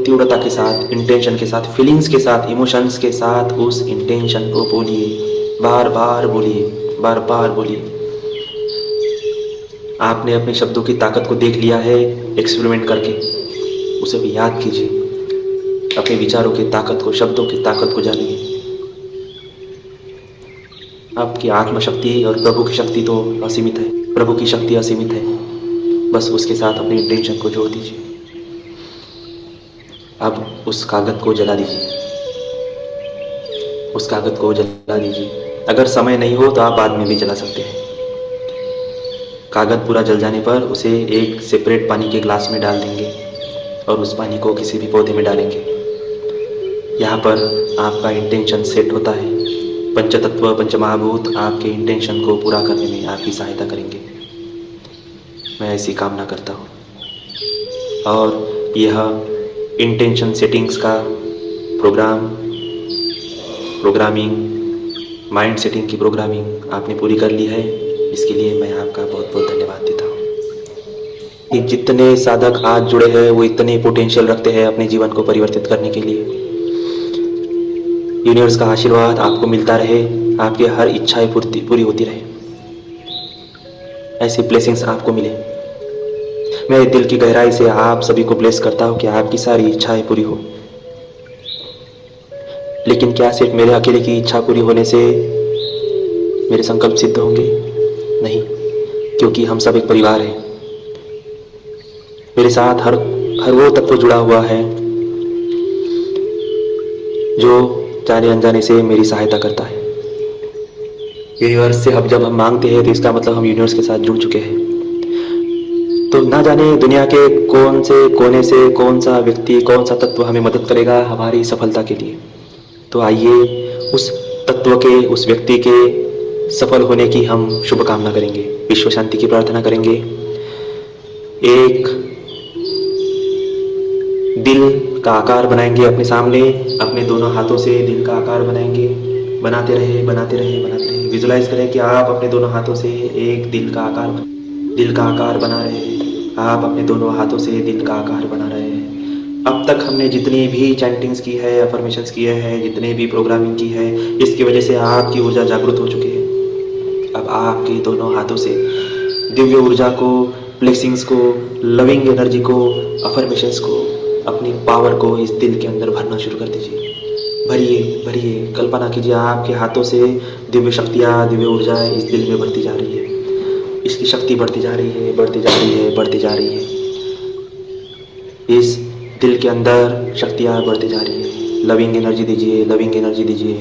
तीव्रता के साथ, इंटेंशन के साथ, फीलिंग्स के साथ, इमोशंस के साथ उस इंटेंशन को बोलिए। बार बार बोलिए, बार बार बोलिए। आपने अपने शब्दों की ताकत को देख लिया है एक्सपेरिमेंट करके, उसे भी याद कीजिए। अपने विचारों की ताकत को, शब्दों की ताकत को जानिए। आपकी आत्मशक्ति और प्रभु की शक्ति तो असीमित है, प्रभु की शक्ति असीमित है। बस उसके साथ अपने इंटेंशन को जोड़ दीजिए। अब उस कागज को जला दीजिए, उस कागज को जला दीजिए। अगर समय नहीं हो तो आप बाद में भी जला सकते हैं। कागज पूरा जल जाने पर उसे एक सेपरेट पानी के ग्लास में डाल देंगे और उस पानी को किसी भी पौधे में डालेंगे। यहाँ पर आपका इंटेंशन सेट होता है। पंचतत्व, पंचमहाभूत आपके इंटेंशन को पूरा करने में आपकी सहायता करेंगे। मैं ऐसी कामना करता हूँ। और यह इंटेंशन सेटिंग्स का प्रोग्रामिंग, माइंड सेटिंग की प्रोग्रामिंग आपने पूरी कर ली है। इसके लिए मैं आपका बहुत बहुत धन्यवाद देता हूँ। कि जितने साधक आज जुड़े हैं वो इतने पोटेंशियल रखते हैं अपने जीवन को परिवर्तित करने के लिए। यूनिवर्स का आशीर्वाद आपको मिलता रहे, आपकी हर इच्छाएं पूरी होती रहे, ऐसी ब्लेसिंग्स आपको मिले। मैं दिल की गहराई से आप सभी को ब्लेस करता हूं कि आपकी सारी इच्छाएं पूरी हो। लेकिन क्या सिर्फ मेरे अकेले की इच्छा पूरी होने से मेरे संकल्प सिद्ध होंगे? नहीं, क्योंकि हम सब एक परिवार हैं। मेरे साथ हर वो तत्व जुड़ा हुआ है जो जाने अनजाने से मेरी सहायता करता है। यूनिवर्स से जब हम मांगते हैं तो इसका मतलब हम यूनिवर्स के साथ जुड़ चुके हैं। तो ना जाने दुनिया के कौन से कोने से कौन सा व्यक्ति, कौन सा तत्व हमें मदद करेगा हमारी सफलता के लिए। तो आइए उस तत्व के, उस व्यक्ति के सफल होने की हम शुभकामना करेंगे, विश्व शांति की प्रार्थना करेंगे। एक दिल का आकार बनाएंगे अपने सामने, अपने दोनों हाथों से दिल का आकार बनाएंगे। बनाते रहे, बनाते रहे, बनाते रहे। विजुलाइज करें कि आप अपने दोनों हाथों से एक दिल का आकार बना रहे हैं। आप अपने दोनों हाथों से दिल का आकार बना रहे हैं। अब तक हमने जितनी भी चैंटिंग्स की है, अफर्मेशंस किए हैं, जितने भी प्रोग्रामिंग की है, इसकी वजह से आपकी ऊर्जा जागृत हो चुकी है। अब आपके दोनों हाथों से दिव्य ऊर्जा को, ब्लेसिंग्स को, लविंग एनर्जी को, अफर्मेशंस को, अपनी पावर को इस दिल के अंदर भरना शुरू कर दीजिए। भरिए, भरिए। कल्पना कीजिए आपके हाथों से दिव्य शक्तियाँ, दिव्य ऊर्जा इस दिल में बढ़ती जा रही है। इसकी शक्ति बढ़ती जा रही है, बढ़ती जा रही है, बढ़ती जा रही है। इस दिल के अंदर शक्तियाँ बढ़ती जा रही है। लविंग एनर्जी दीजिए, लविंग एनर्जी दीजिए।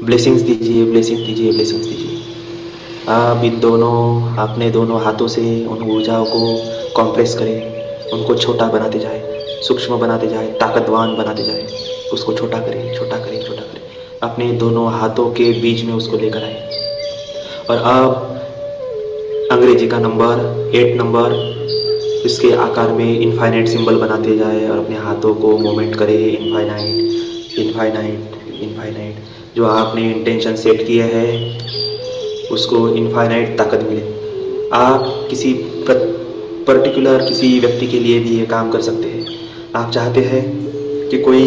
ब्लेसिंग्स दीजिए, ब्लेसिंग्स दीजिए, ब्लेसिंग्स दीजिए। आप इन दोनों, अपने दोनों हाथों से उन ऊर्जाओं को कॉम्प्रेस करें, उनको छोटा बनाते जाए, सूक्ष्म बनाते जाए, ताकतवान बनाते जाए। उसको छोटा करें, छोटा करें, छोटा करें। अपने दोनों हाथों के बीच में उसको लेकर आए। और अब अंग्रेजी का नंबर 8 नंबर, इसके आकार में इनफाइनाइट सिंबल बनाते जाए और अपने हाथों को मूवमेंट करे। Infinite, infinite, infinite. जो आपने इंटेंशन सेट किए है उसको इनफाइनाइट ताकत मिले। आप किसी पर्टिकुलर किसी व्यक्ति के लिए भी ये काम कर सकते हैं। आप चाहते हैं कि कोई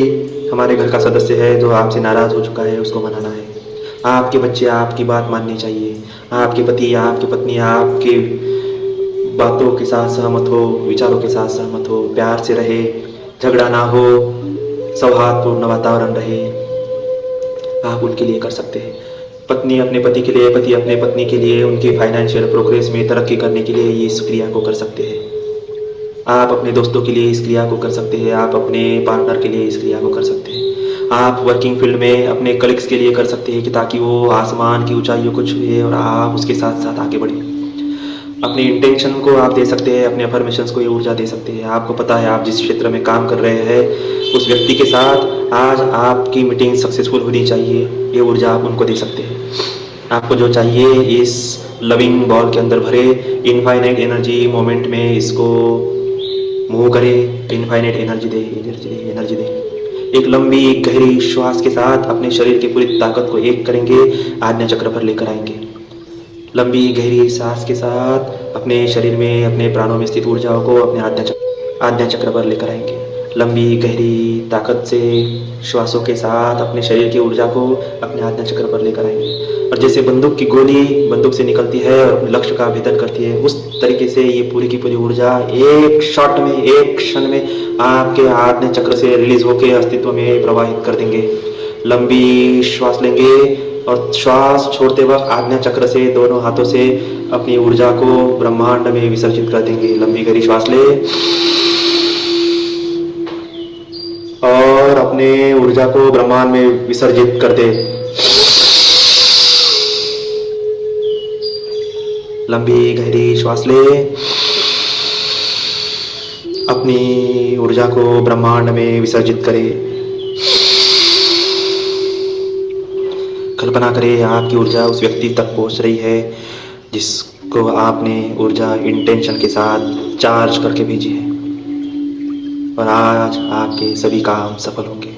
हमारे घर का सदस्य है जो आपसे नाराज़ हो चुका है, उसको मनाना है। आपके बच्चे आपकी बात माननी चाहिए, आपके पति आपकी पत्नी आपके बातों के साथ सहमत हो, विचारों के साथ सहमत हो, प्यार से रहे, झगड़ा ना हो, सौहार्दपूर्ण वातावरण रहे। आप उनके लिए कर सकते हैं। पत्नी अपने पति के लिए, पति अपने पत्नी के लिए, उनके फाइनेंशियल प्रोग्रेस में तरक्की करने के लिए ये इस क्रिया को कर सकते हैं। आप अपने दोस्तों के लिए इस क्रिया को कर सकते हैं, आप अपने पार्टनर के लिए इस क्रिया को कर सकते हैं। आप वर्किंग फील्ड में अपने कलीग्स के लिए कर सकते हैं कि ताकि वो आसमान की ऊंचाइयों को छुए और आप उसके साथ साथ आगे बढ़े। अपनी इंटेंशन को आप दे सकते हैं, अपने अफर्मेशंस को ये ऊर्जा दे सकते हैं। आपको पता है आप जिस क्षेत्र में काम कर रहे हैं उस व्यक्ति के साथ आज आपकी मीटिंग सक्सेसफुल होनी चाहिए, ये ऊर्जा आप उनको दे सकते हैं। आपको जो चाहिए इस लविंग बॉल के अंदर भरे, इनफाइनाइट एनर्जी मोमेंट में इसको मूव करे, इनफाइनाइट एनर्जी दे, एनर्जी दे, एनर्जी दे। एक लंबी गहरी श्वास के साथ अपने शरीर की पूरी ताकत को एक करेंगे, आज्ञा चक्र पर लेकर आएंगे। लंबी गहरी सांस के साथ अपने शरीर में, अपने प्राणों में स्थित ऊर्जाओं को अपने आज्ञा चक्र पर लेकर आएंगे। लंबी गहरी ताकत से श्वासों के साथ अपने शरीर की ऊर्जा को अपने आज्ञा चक्र पर लेकर आएंगे। और जैसे बंदूक की गोली बंदूक से निकलती है और अपने लक्ष्य का भेदन करती है, उस तरीके से ये पूरी की पूरी ऊर्जा एक शॉट में, एक क्षण में आपके आज्ञा चक्र से रिलीज होकर अस्तित्व में प्रवाहित कर देंगे। लंबी श्वास लेंगे और श्वास छोड़ते वक्त आज्ञा चक्र से दोनों हाथों से अपनी ऊर्जा को ब्रह्मांड में विसर्जित कर देंगे। लंबी गहरी श्वास ले और अपने ऊर्जा को ब्रह्मांड में विसर्जित कर दे। लंबी गहरी श्वास ले, अपनी ऊर्जा को ब्रह्मांड में विसर्जित करे। कल्पना करें आपकी ऊर्जा उस व्यक्ति तक पहुंच रही है जिसको आपने ऊर्जा इंटेंशन के साथ चार्ज करके भेजी है, और आज आपके सभी काम सफल होंगे।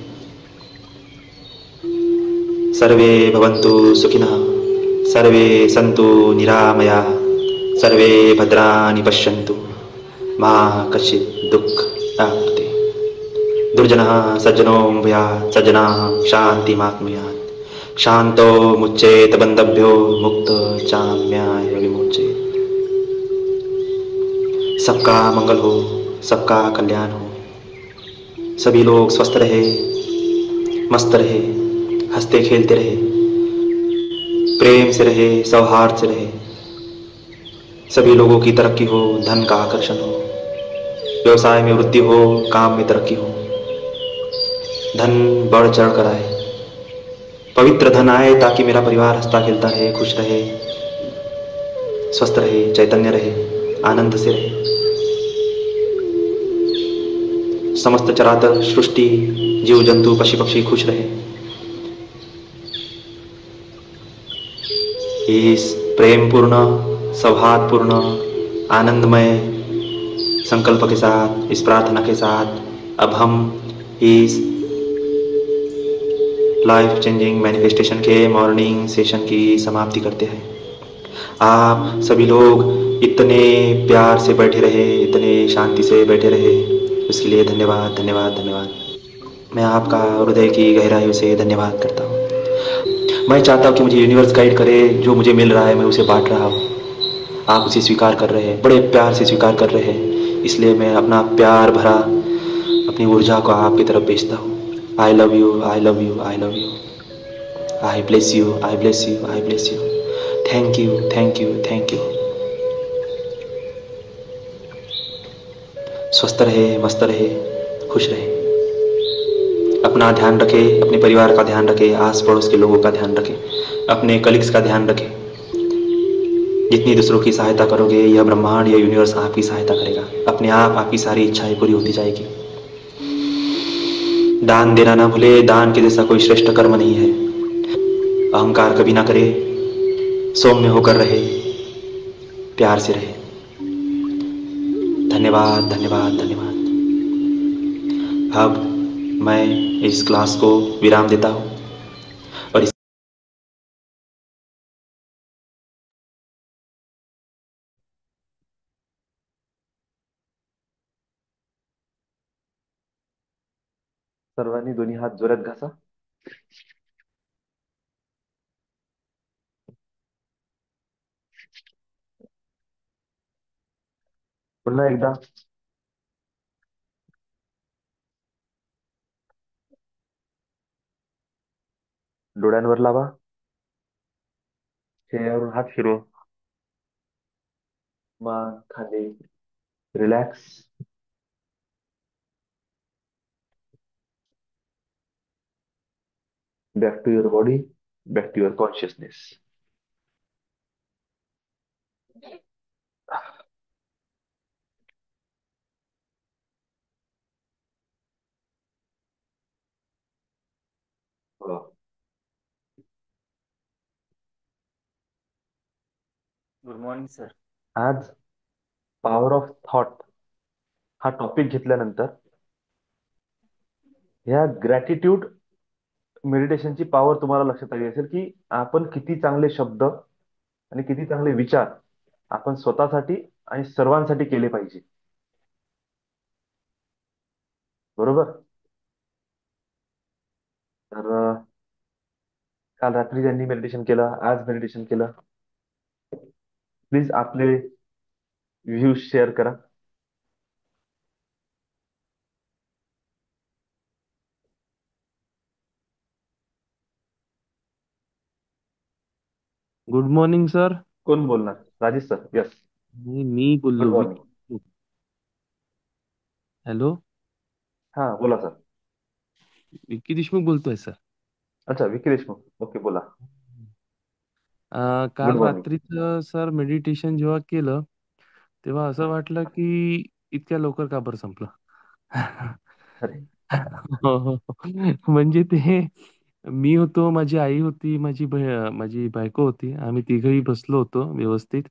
सर्वे भवन्तु सुखिनः, सर्वे सन्तु निरामया, सर्वे भद्राणि पश्यन्तु, मा कश्चित् दुःखमाप्नुते। दुर्जनः सज्जनो भूयात्, सज्जनाः शान्तिमाप्नुयात्। शांतो मुच्चेत बंधभ्यो, मुक्त चाम्याय विमुच्येत। सबका मंगल हो, सबका कल्याण हो, सभी लोग स्वस्थ रहे, मस्त रहे, हंसते खेलते रहे, प्रेम से रहे, सौहार्द से रहे। सभी लोगों की तरक्की हो, धन का आकर्षण हो, व्यवसाय में वृद्धि हो, काम में तरक्की हो, धन बढ़ चढ़ कर आए, पवित्र धन आए ताकि मेरा परिवार हंसता खेलता रहे, खुश रहे, स्वस्थ रहे, चैतन्य रहे, आनंद से रहे। समस्त चराचर सृष्टि, जीव जंतु, पशु पक्षी खुश रहे। इस प्रेमपूर्ण, सौहार्दपूर्ण, आनंदमय संकल्प के साथ, इस प्रार्थना के साथ अब हम इस लाइफ चेंजिंग मैनिफेस्टेशन के मॉर्निंग सेशन की समाप्ति करते हैं। आप सभी लोग इतने प्यार से बैठे रहे, इतने शांति से बैठे रहे, उसके लिए धन्यवाद, धन्यवाद, धन्यवाद। मैं आपका हृदय की गहराइयों से धन्यवाद करता हूँ। मैं चाहता हूँ कि मुझे यूनिवर्स गाइड करे, जो मुझे मिल रहा है मैं उसे बांट रहा हूँ। आप उसे स्वीकार कर रहे हैं, बड़े प्यार से स्वीकार कर रहे हैं, इसलिए मैं अपना प्यार भरा अपनी ऊर्जा को आपकी तरफ भेजता हूँ। I love you, I love you, I love you, I bless you, I bless you, I bless you. Thank you, thank you, thank you. स्वस्थ रहे, मस्त रहे, खुश रहे। अपना ध्यान रखे, अपने परिवार का ध्यान रखे, आस पड़ोस के लोगों का ध्यान रखे, अपने कलीग्स का ध्यान रखे। जितनी दूसरों की सहायता करोगे, यह ब्रह्मांड, यह यूनिवर्स आपकी सहायता करेगा। अपने आप आपकी सारी इच्छाएं पूरी होती जाएगी। दान देना ना भूले, दान के जैसा कोई श्रेष्ठ कर्म नहीं है। अहंकार कभी ना करे, सौम्य होकर रहे, प्यार से रहे। धन्यवाद, धन्यवाद, धन्यवाद। अब मैं इस क्लास को विराम देता हूँ। सर्वांनी दोन्ही हात जोरात घासा. पुन्हा एकदा डोळ्यांवर लावा. चेहऱ्यावरून हात फिरवा. मान खाली relax. Back to your body, back to your consciousness. Good morning sir. आज पॉवर ऑफ थॉट हा टॉपिक घेतल्यानंतर ह्या ग्रॅटिट्यूड मेडिटेशनची पॉवर तुम्हाला लक्षात आली असेल की आपण किती चांगले शब्द आणि किती चांगले विचार आपण स्वतःसाठी आणि सर्वांसाठी केले पाहिजे. बरोबर. तर काल रात्री ज्यांनी मेडिटेशन केलं, आज मेडिटेशन केलं, प्लीज आपले व्ह्यूज शेअर करा. Good morning sir. कोण बोलणार? राजेश सर. यस. मी गुड बोललो मॉर्निंग. हॅलो, हा बोला सर. विक्की देशमुख बोलतोय सर. अच्छा, विकी देशमुख. ओके, बोला. गुड काल मॉर्निंग. रात्रीचं सर मेडिटेशन जेव्हा केलं तेव्हा असं वाटलं की इतक्या लवकर का बरं संपलं. अरे हो, हो. म्हणजे ते मी होतो, माझी आई होती, माझी बायको होती. आम्ही तिघही बसलो होतो व्यवस्थित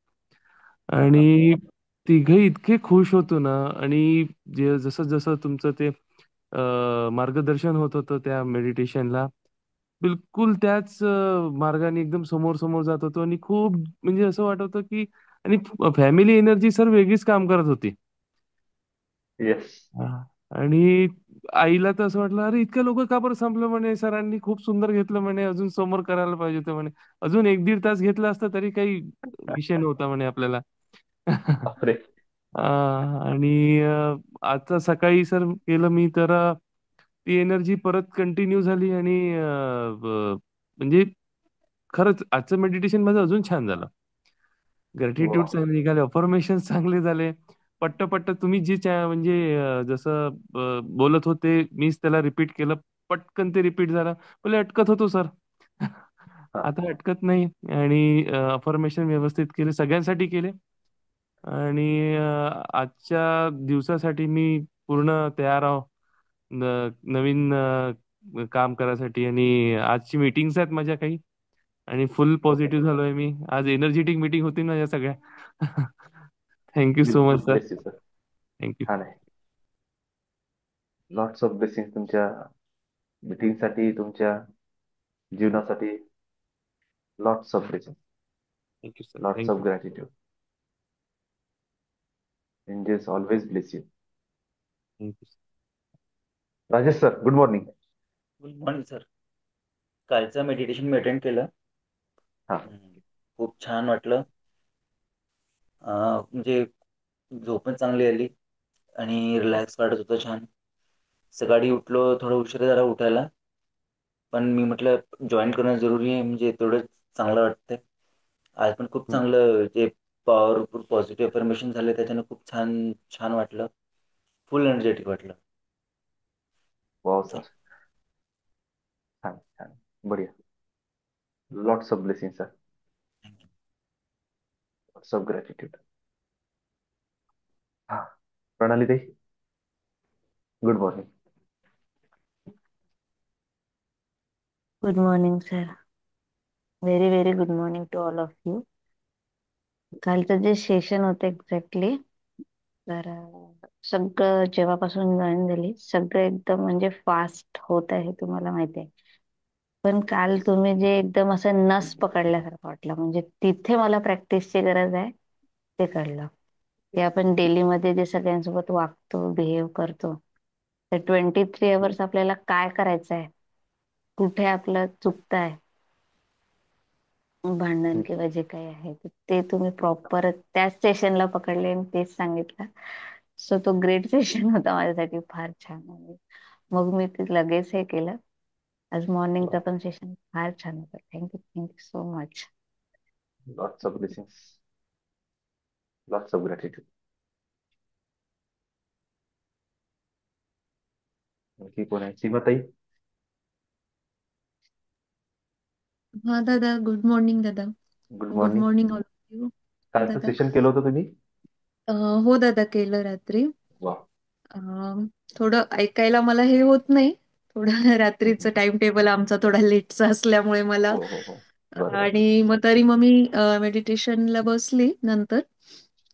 हा हा आणि तिघही इतके खुश होतो ना. आणि जसं जसं तुमचं ते मार्गदर्शन होत होतं त्या मेडिटेशनला, बिलकुल त्याच मार्गाने एकदम समोर समोर जात होतो आणि खूप म्हणजे असं वाटत होतं की आणि फॅमिली एनर्जी सर वेगळीच काम करत होती. येस. हां. आणि आईला तर असं वाटलं, "अरे, इतक्या लवकर का बरं संपलं?" म्हणे. "सरांनी खूप सुंदर घेतलं," म्हणे. "अजून समोर करायला पाहिजे होतं," म्हणे. "अजून 1-1.5 तास घेतलं असतं तरी काही विषय नव्हता," म्हणे आपल्याला. बापरे. अ, आणि आता सकाळी सर केलं मी तर ती एनर्जी परत कंटिन्यू झाली आणि म्हणजे खरंच आजचं मेडिटेशन माझं अजून छान झालं. वा. ग्रॅटिट्यूड चांगले निघाले, अफर्मेशन्स चांगले झाले. पट्ट-पट्ट तुम्ही जी म्हणजे जसं बोलत होते, मीच त्याला रिपीट केलं. पटकन ते रिपीट झालं. पहिले अटकत होतो सर. हा. आता अटकत नाही आणि अफर्मेशन व्यवस्थित केले, सगळ्यांसाठी केले आणि आजच्या दिवसासाठी मी पूर्ण तयार आहो. नवीन काम करायसाठी आणि आजची मीटिंग्स आहेत माझ्या काही आणि फुल ओके. पॉझिटिव्ह झालोय मी. आज एनर्जेटिक मीटिंग होती ना या सगळ्या. Thank you so much sir. Bless you sir. Thank you. छान आहे. लॉट्स ऑफ ब्लेसिंग तुमच्या मीटिंगसाठी, तुमच्या जीवनासाठी. Lots of blessing. Thank you sir. Lots thank of you. Gratitude. Angels always bless you. Thank you. Rajesh sir, good morning. Good morning sir. कालचं मेडिटेशन मी अटेंड केलं. हा. खूप छान वाटलं. म्हणजे झोप पण चांगली आली आणि रिलॅक्स वाटत होतं छान. सकाळी उठलो, थोडं उशीर झाला उठायला, पण मी म्हटलं जॉईन करणं जरुरी आहे, म्हणजे तेवढंच चांगलं वाटतंय. आज पण खूप हम्म. चांगलं जे पॉवरफुल पॉझिटिव्ह अफर्मेशन झाले त्याच्यानं खूप छान छान वाटलं. फुल एनर्जेटिक वाटलं. Wow sir. छान छान. बढिया. Lots of blessing sir. Thank you. Lots of gratitude. हा. प्रणाली ताई, good morning. Good morning sir. Very very good morning to all of you. कालचं जे सेशन होतं एक्झॅक्टली, तर सगळं जेव्हापासून जॉईन झाली सगळं एकदम म्हणजे फास्ट होत आहे, तुम्हाला माहिती आहे. पण काल तुम्ही जे एकदम असं नस पकडल्यासारखं वाटलं, म्हणजे तिथे मला प्रॅक्टिसची गरज आहे ते कळलं. की आपण डेली मध्ये जे सगळ्यांसोबत वागतो, बिहेव करतो, तर 23 आवर्स आपल्याला काय करायचं आहे, कुठे आपलं चुकतंय, भांडण किंवा जे काही आहे ते तुम्ही प्रॉपर त्याच सेशनला पकडले आणि तेच सांगितलं. सो तो ग्रेट सेशन होता माझ्यासाठी, फार छान. म्हणजे मग मी ते लगेच हे केलं. आज मॉर्निंगचा पण सेशन फार छान होता. Thank you, thank you so much. Lots of blessings, lots of gratitude. आणखी कोण आहे? सीमाताई, हा दादा, गुड मॉर्निंग दादा. Good good morning. Morning all of you. कालचं दादा, सेशन केलं होतं तुम्ही? हो दादा, केलं रात्री. वा. अं, थोडं ऐकायला मला हे होत नाही. थोडं रात्रीचं टाइम टेबल आमचा थोडा लेटचा असल्यामुळे मला. हो हो हो, बरोबर. आणि मग तरी मग मी मेडिटेशनला बसली नंतर.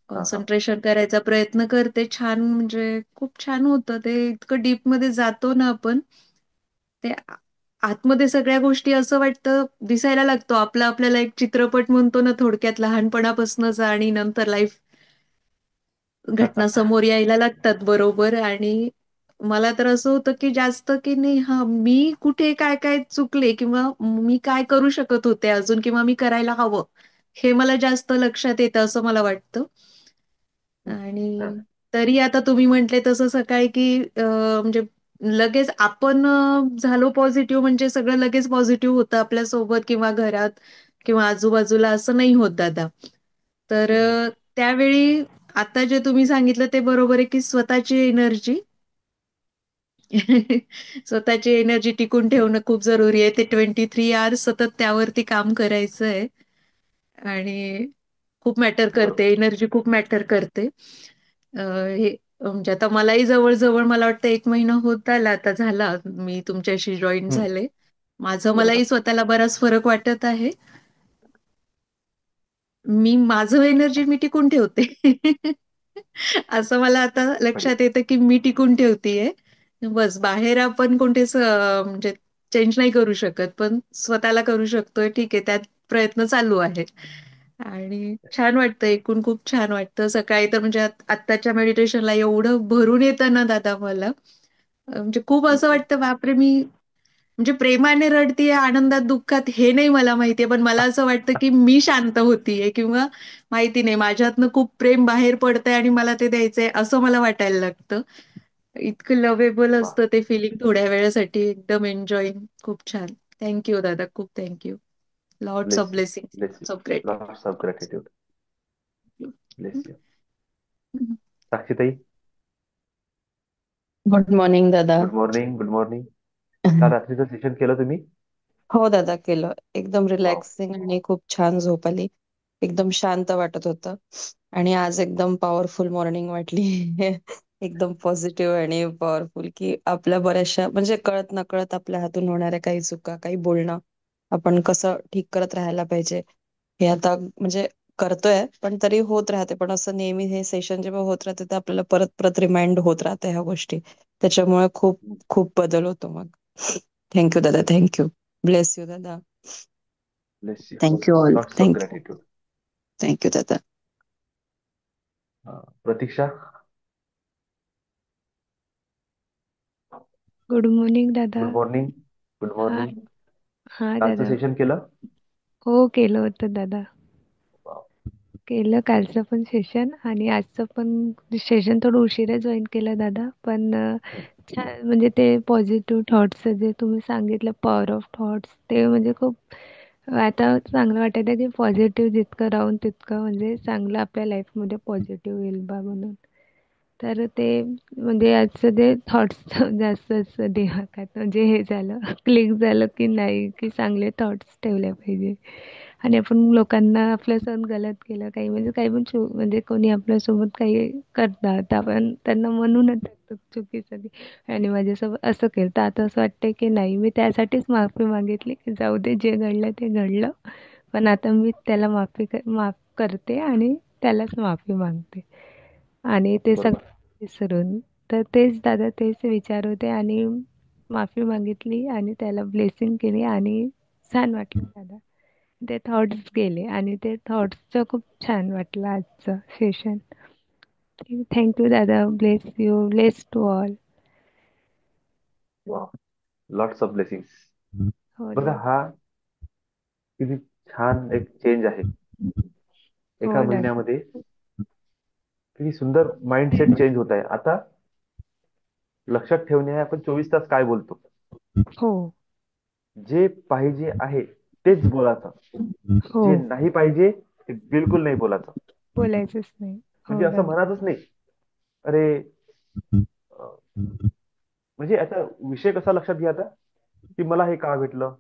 हा हा. कॉन्सन्ट्रेशन करायचा प्रयत्न करते. छान, म्हणजे खूप छान होतं ते. इतकं डीप मध्ये जातो ना आपण, ते आतमध्ये सगळ्या गोष्टी असं वाटतं दिसायला लागतो. आपल्याला एक चित्रपट म्हणतो ना, थोडक्यात लहानपणापासूनच आणि नंतर लाईफ घटना समोर यायला लागतात बरोबर. आणि मला तर असं होतं की जास्त की नाही, हा मी कुठे काय काय चुकले किंवा मी काय करू शकत होते अजून, किंवा मी करायला हवं, हे मला जास्त लक्षात येतं असं मला वाटतं. आणि तरी आता तुम्ही म्हटले तसं सकाळी की म्हणजे लगेच आपण झालो पॉझिटिव्ह म्हणजे सगळं लगेच पॉझिटिव्ह होतं आपल्या सोबत किंवा घरात किंवा आजूबाजूला, असं नाही होत दादा. तर त्यावेळी आता जे तुम्ही सांगितलं ते बरोबर आहे की स्वतःची एनर्जी स्वतःची एनर्जी टिकून ठेवणं खूप जरुरी आहे. ते 23 आवर्स सतत त्यावरती काम करायचं आहे. आणि खूप मॅटर बरोबर. करते, एनर्जी खूप मॅटर करते. हे म्हणजे आता मलाही जवळजवळ मला वाटतं 1 महिना होत आला आता, झाला मी तुमच्याशी जॉईन हम्म, झाले. बरोबर. मलाही स्वतःला बराच फरक वाटत आहे. माझं एनर्जी मी टिकून ठेवते. असं मला आता म्हणजे लक्षात येतं की मी टिकून ठेवतीये. बस, बाहेर आपण कोणतेच म्हणजे चेंज नाही करू शकत, पण स्वतःला करू शकतोय. ठीक आहे, त्यात प्रयत्न चालू आहेत. आणि छान वाटतं, एकूण खूप छान वाटतं. सकाळी तर म्हणजे आत्ताच्या मेडिटेशनला एवढं भरून येतं ना दादा मला. म्हणजे खूप असं वाटतं, बापरे, मी म्हणजे प्रेमाने रडतीये, आनंदात, दुःखात, हे नाही मला माहितीये, पण मला असं वाटतं की मी शांत होतीये किंवा माहिती नाही माझ्यातनं खूप प्रेम बाहेर पडतंय आणि मला ते द्यायचंय असं मला वाटायला लागतं. इतकं लवेबल वा. असतं ते फिलिंग थोड्या वेळासाठी, एकदम एन्जॉईंग. खूप छान. थँक्यू दादा, खूप thank you. Lots of bless you, blessing, bless you, lots of great. Lots of gratitude. Bless you. साक्षीताई, गुड मॉर्निंग दादा. Good morning, good morning. काल रात्रीचं सेशन केलं तुम्ही? हो दादा, केलं. एकदम वाव. रिलॅक्सिंग आणि खूप छान झोप आली. एकदम शांत वाटत होतं. आणि आज एकदम पॉवरफुल मॉर्निंग वाटली. एकदम पॉझिटिव्ह आणि पॉवरफुल, की आपल्या बऱ्याचशा म्हणजे कळत नकळत आपल्या हातून होणाऱ्या काही चुका, काही बोलणं आपण कसं ठीक करत राहायला पाहिजे, हे आता म्हणजे करतोय, पण तरी होत राहते. पण असं नेहमी हे सेशन जेव्हा होत राहते तर आपल्याला परत परत रिमाइंड होत राहते ह्या गोष्टी. त्याच्यामुळे खूप खूप बदल होतो मग. थँक्यू दादा, थँक्यू. ब्लेस यू दादा. Bless you, thank you all. Lots of thank you. Gratitude. Thank you दादा. प्रतीक्षा, गुड मॉर्निंग दादा. गुड मॉर्निंग, गुड हा. मॉर्निंग. हा कालचं दादा. सेशन केलं? हो, केलं होतं दादा. वाव. केलं कालचं पण सेशन आणि आजचं पण सेशन थोडं उशिरा जॉईन केलं दादा. पण छान, म्हणजे ते पॉझिटिव्ह थॉट्स जे तुम्ही सांगितलं, पॉवर ऑफ थॉट्स, ते म्हणजे खूप आता चांगलं वाटत आहे की पॉझिटिव्ह जितकं राहून तितकं म्हणजे चांगलं आपल्या लाईफमध्ये पॉझिटिव्ह येईल बा म्हणून. तर ते म्हणजे आजचं ते थॉट्स जास्तच दिमागात म्हणजे हे झालं, क्लिक झालं की नाही, की चांगले थॉट्स ठेवले पाहिजे. आणि आपण लोकांना आपल्यासोबत गलत केलं काही, म्हणजे काही पण म्हणजे कोणी आपल्यासोबत काही करतात तर आपण त्यांना म्हणूनच टाकतो चुकीचं ते, आणि माझ्यासोबत असं केलं. तर आता असं वाटतं की नाही, मी त्यासाठीच माफी मागितली की जाऊ दे, जे घडलं ते घडलं. पण आता मी त्याला माफ करते आणि त्यालाच माफी मागते आणि ते बरोबर. सगळं विसरून. तर तेच दादा, तेच विचार होते आणि माफी मागितली आणि त्याला ब्लेसिंग केली आणि छान वाटलं दादा. ते थॉट्स गेले आणि ते थॉट्सचं खूप छान वाटलं आजचं सेशन. थँक्यू दादा. Bless you, bless to all. Lots of blessings. हो बघा दादा. हा किती छान एक चेंज आहे एका हो दादा. महिन्यामध्ये. किती सुंदर माइंडसेट चेंज होत आहे. आता लक्षात ठेवणे आहे, आपण 24 तास काय बोलतो. हो. जे पाहिजे आहे तेच बोलायचं. हो. जे नाही पाहिजे ते बिलकुल नाही बोलायचं. बोलायचंच नाही. म्हणजे हो असं दादा. म्हणायचंच नाही, अरे अं, म्हणजे याचा विषय कसा लक्षात घ्या आता, की मला हे का भेटलं,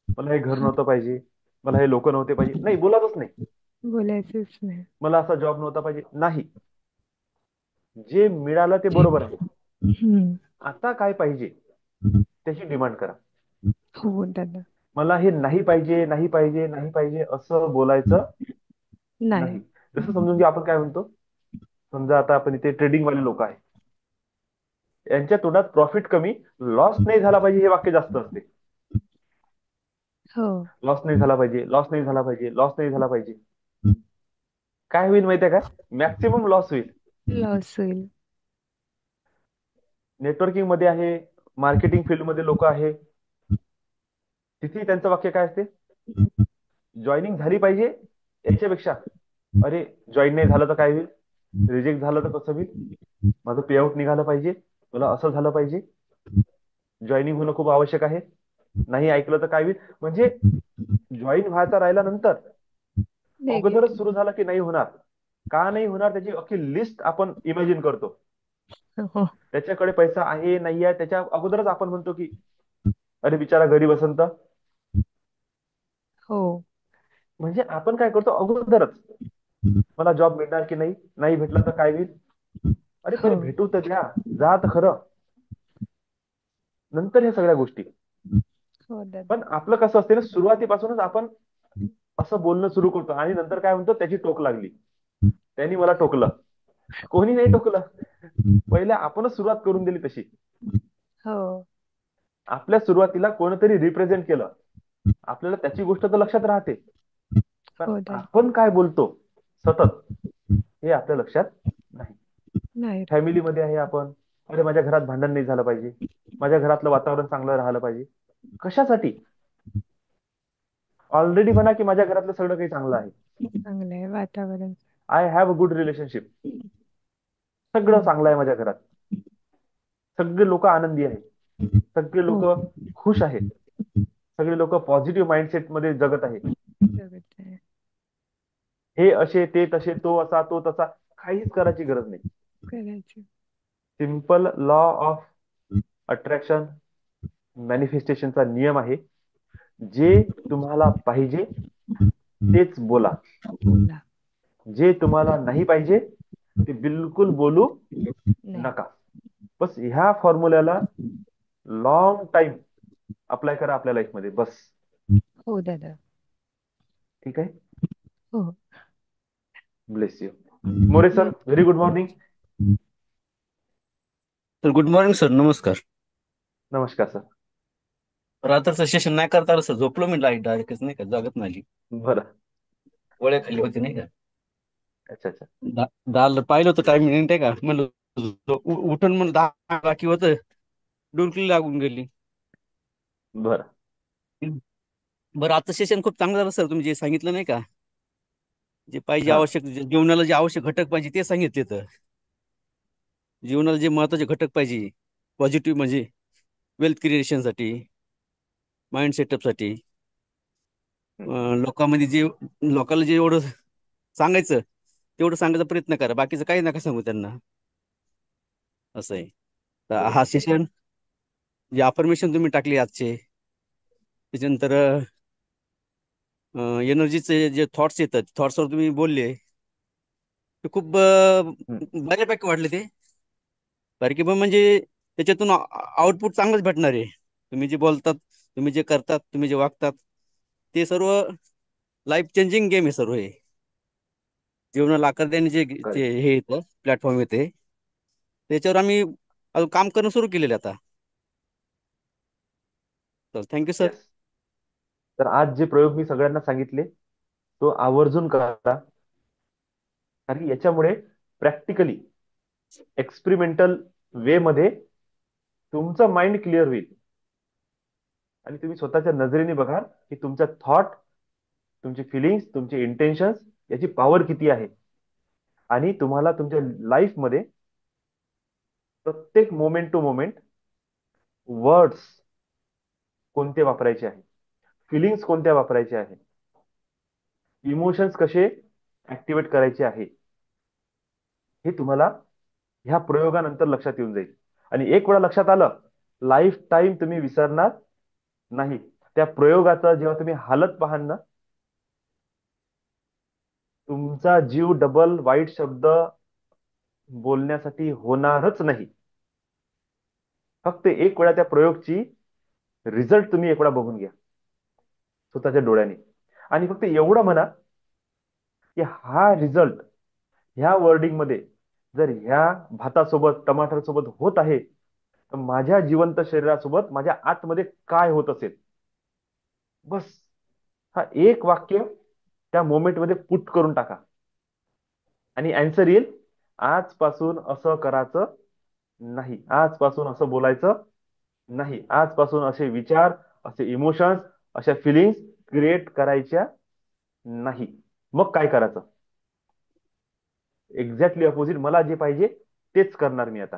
मला हे घर नव्हतं पाहिजे, मला हे लोक नव्हते पाहिजे, नाही बोलायचंच नाही. बोलायचंच नाही. मला असा जॉब नव्हता पाहिजे, नाही. जे मिळालं ते बरोबर आहे. हम्म. आता काय पाहिजे त्याची डिमांड करा. हो दादा. मला हे नाही पाहिजे, नाही पाहिजे, नाही पाहिजे असं बोलायचं नाही. नाही. जसं समजून घ्या, आपण काय म्हणतो, समजा आता आपण इथे ट्रेडिंग वाले लोक आहे, यांच्या तोंडात प्रॉफिट कमी, लॉस नाही झाला पाहिजे हे वाक्य जास्त असते. हो. लॉस नाही झाला पाहिजे, लॉस नाही झाला पाहिजे, लॉस नाही झाला पाहिजे. काय होईल माहितीये काय, मॅक्सिमम लॉस होईल. लॉस होईल. नेटवर्किंग मध्ये आहे, मार्केटिंग फील्ड मध्ये लोक आहे, तिथे त्यांचं वाक्य काय असते, जॉईनिंग झाली पाहिजे याच्यापेक्षा, अरे जॉईन नाही झालं तर काय होईल, रिजेक्ट झालं तर कसं होईल, माझं पेआउट निघालं पाहिजे, मला असं झालं पाहिजे, जॉईनिंग होणं खूप आवश्यक आहे, नाही ऐकलं तर काय होईल. म्हणजे जॉईन व्हायचा राहिला नंतर, अगोदरच नेगेटिव्ह. सुरू झाला की नाही होणार, का नाही होणार त्याची अख्खी लिस्ट आपण इमॅजिन करतो. हो. त्याच्याकडे पैसा आहे नाही आहे त्याच्या अगोदरच आपण म्हणतो की अरे बिचारा गरीब असन तर. हो. म्हणजे आपण काय करतो अगोदरच, मला जॉब मिळणार की नाही, नाही भेटला तर काय होईल, अरे हो. पहिले भेटू तर द्या, जा तर खरं, नंतर ह्या सगळ्या गोष्टी. हो दादा. पण आपलं कसं असते ना, सुरुवातीपासूनच आपण असं बोलणं सुरू करतो आणि नंतर काय म्हणतो, त्याची टोक लागली, त्यांनी मला टोकलं. कोणी नाही टोकलं, पहिले आपणच सुरुवात करून दिली तशी. हो. आपल्या सुरुवातीला कोणतरी रिप्रेझेंट केलं, आपल्याला त्याची गोष्ट तर लक्षात राहते, पण हो दादा. आपण काय बोलतो सतत हे आपल्या लक्षात नाही. नाही. फॅमिलीमध्ये आहे आपण, अरे माझ्या घरात भांडण नाही झालं पाहिजे, माझ्या घरातलं वातावरण चांगलं राहिलं पाहिजे. कशासाठी, ऑलरेडी म्हणा की माझ्या घरातलं सगळं काही चांगलं आहे, चांगलं आहे वातावरण. I have a good relationship, सगळं हम्म. चांगलं आहे माझ्या घरात, सगळे लोक आनंदी आहेत, सगळे हो. लोक खुश आहेत, सगळे लोक पॉझिटिव्ह माइंडसेट मध्ये जगत आहेत. जगत आहे. हे असे ते तसे, तो असा तो तसा, काहीच करायची गरज नाही. करायचं. सिंपल लॉ ऑफ अट्रॅक्शन मॅनिफेस्टेशनचा नियम आहे, जे तुम्हाला पाहिजे तेच बोला, बोला. जे तुम्हाला नाही पाहिजे ते बिलकुल बोलू नाही. नका. बस ह्या फॉर्म्युल्याला लॉंग टाइम अप्लाय करा आपल्या लाईफ मध्ये, बस. हो दादा. ठीक आहे, हो. Bless you. More sir, very good morning. तर गुड मॉर्निंग सर, नमस्कार. नमस्कार सर. रात्रचं सेशन नाही करता आलं सर, झोपलो मी डायरेक्टच नाही का, जागत नाही, बरं. गोळ्या खाली होती नाही का. अच्छा अच्छा. दाल पाहिलं होतं टाइम मिनिट आहे का, म्हणलं उठून म्हणलं 10 बाकी होतं, डुलकी लागून गेली. बरं बरं, आजचं सेशन खूप चांगलं झालं सर. तुम्ही जे सांगितलं नाही का, जे पाहिजे हा आवश्यक, जीवनाला जे आवश्यक घटक पाहिजे ते सांगितले. तर जीवनाला जे महत्वाचे घटक पाहिजे पॉझिटिव्ह, म्हणजे वेल्थ क्रिएशनसाठी, माइंड सेटअपसाठी, लोकांमध्ये जे, लोकांना जे एवढं सांगायचं तेवढं सांगायचा प्रयत्न करा, बाकीचं काही नका सांगू त्यांना, असं आहे. तर हा सेशन, जे अफर्मेशन तुम्ही टाकले आजचे, त्याच्यानंतर एनर्जीचे जे थॉट्स येतात, थॉट्सवर तुम्ही बोलले, ते खूप बऱ्यापैकी वाटले ते. कारण की म्हणजे त्याच्यातून आउटपुट चांगलंच भेटणार आहे. तुम्ही जे बोलतात, तुम्ही जे करतात, तुम्ही जे वागतात, ते सर्व लाईफ चेंजिंग गेम आहे सर्व. हे जीवनाला आकार देणे जे करेक्ट. हे येतं, प्लॅटफॉर्म येते, त्याच्यावर आम्ही अजून काम करणं सुरू केलेलं आता. तर थँक्यू सर. येस. तर आज जे प्रयोग मी सगळ्यांना सांगितले तो आवर्जून करा, कारण याच्यामुळे प्रॅक्टिकली एक्सपेरिमेंटल वे मध्ये तुमचं माइंड क्लिअर होईल आणि तुम्ही स्वतःच्या नजरेने बघा की तुमचा थॉट, तुमचे फिलिंग्स, तुमचे इंटेन्शन्स याची पॉवर किती आहे. आणि तुम्हाला तुमच्या लाईफ मध्ये प्रत्येक मोमेंट टू मोमेंट वर्ड्स कोणते वापरायचे आहे, फिलिंग्स कोणत्या वापरायचे आहे, इमोशन्स कसे ऍक्टिव्हेट करायचे आहे, हे तुम्हाला ह्या प्रयोगानंतर लक्षात येऊन जाईल. आणि एक वेळा लक्षात आलं, लाईफ टाईम तुम्ही विसरणार नाही. त्या प्रयोगाचा जेव्हा तुम्ही हालत पाहाल ना, तुमचा जीव डबल वाईट शब्द बोलण्यासाठी होणारच नाही. फक्त एक वेळा त्या प्रयोगची रिझल्ट तुम्ही एक वेळा बघून घ्या स्वतःच्या डोळ्याने. आणि फक्त एवढं म्हणा की हा रिझल्ट ह्या वर्डिंग मध्ये जर ह्या भातासोबत टमाटर सोबत होत आहे, तर माझ्या जिवंत शरीरासोबत माझ्या आतमध्ये काय होत असेल. बस हा एक वाक्य त्या मोमेंट मध्ये पुट करून टाका आणि आन्सर येईल, आजपासून असं करायचं नाही, आजपासून असं बोलायचं नाही, आजपासून असे विचार, असे इमोशन्स, अशा फिलिंग्स क्रिएट करायच्या नाही. मग काय करायचं? एक्झॅक्टली अपोजिट, मला जे पाहिजे तेच करणार मी आता.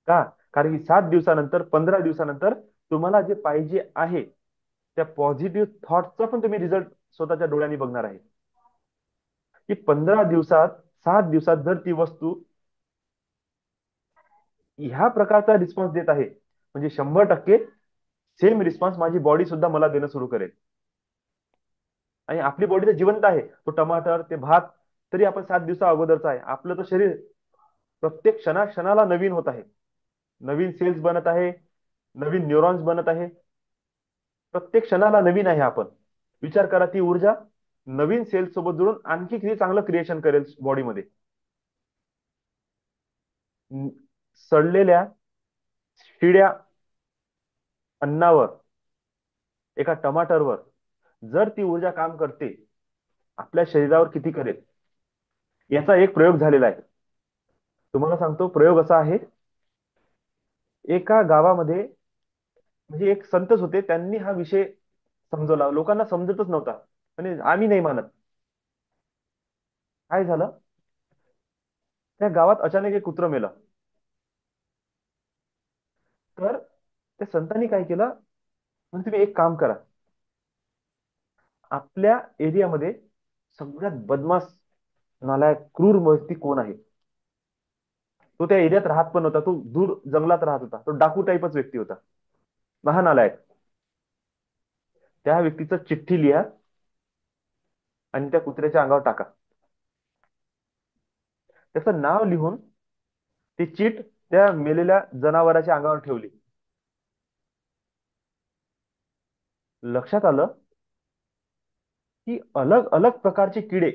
का? कारण की 7 दिवसानंतर, 15 दिवसानंतर तुम्हाला जे पाहिजे आहे त्या पॉझिटिव्ह थॉटचा पण तुम्ही रिझल्ट स्वतःच्या डोळ्यांनी बघणार आहे. की 15 दिवसात, 7 दिवसात जर ती वस्तू ह्या प्रकारचा रिस्पॉन्स देत आहे, म्हणजे 100% सेम रिस्पॉन्स माझी बॉडी सुद्धा मला देणं सुरू करेल. आणि आपली बॉडी तर जिवंत आहे. तो टमाटर, ते भात तरी आपण 7 दिवसा अगोदरचा आहे. आपलं तर शरीर प्रत्येक क्षणाला नवीन होत आहे. नवीन सेल्स बनत आहे, नवीन न्यूरॉन्स बनत आहे. प्रत्येक क्षणाला नवीन आहे आपण. विचार करा, ती ऊर्जा नवीन सेल्स सोबत जुळून आणखी किती चांगलं क्रिएशन करेल बॉडीमध्ये. सडलेल्या शिड्या अन्नावर, एका टमाटरवर जर ती ऊर्जा काम करते, आपल्या शरीरावर किती करेल. याचा एक प्रयोग झालेला आहे. तुम्हाला सांगतो, प्रयोग असा आहे. एका गावामध्ये म्हणजे एक संतच होते, त्यांनी हा विषय समजवला. लोकांना समजतच नव्हता आणि आम्ही नाही मानत. काय झालं, त्या गावात अचानक एक कुत्रं मेलं. तर त्या संतांनी काय केलं, म्हणजे तुम्ही एक काम करा, आपल्या एरियामध्ये सगळ्यात बदमाश, नालायक, क्रूर व्यक्ती कोण आहे. तो त्या एरियात राहत पण होता, तो दूर जंगलात राहत होता, तो डाकू टाईपच व्यक्ती होता, महानालायक. त्या व्यक्तीचं चिठ्ठी लिहा आणि त्या कुत्र्याच्या अंगावर टाका. त्याचं नाव लिहून ती चिट त्या मेलेल्या जनावराच्या अंगावर ठेवली. लक्षात आलं की अलग अलग प्रकारचे किडे,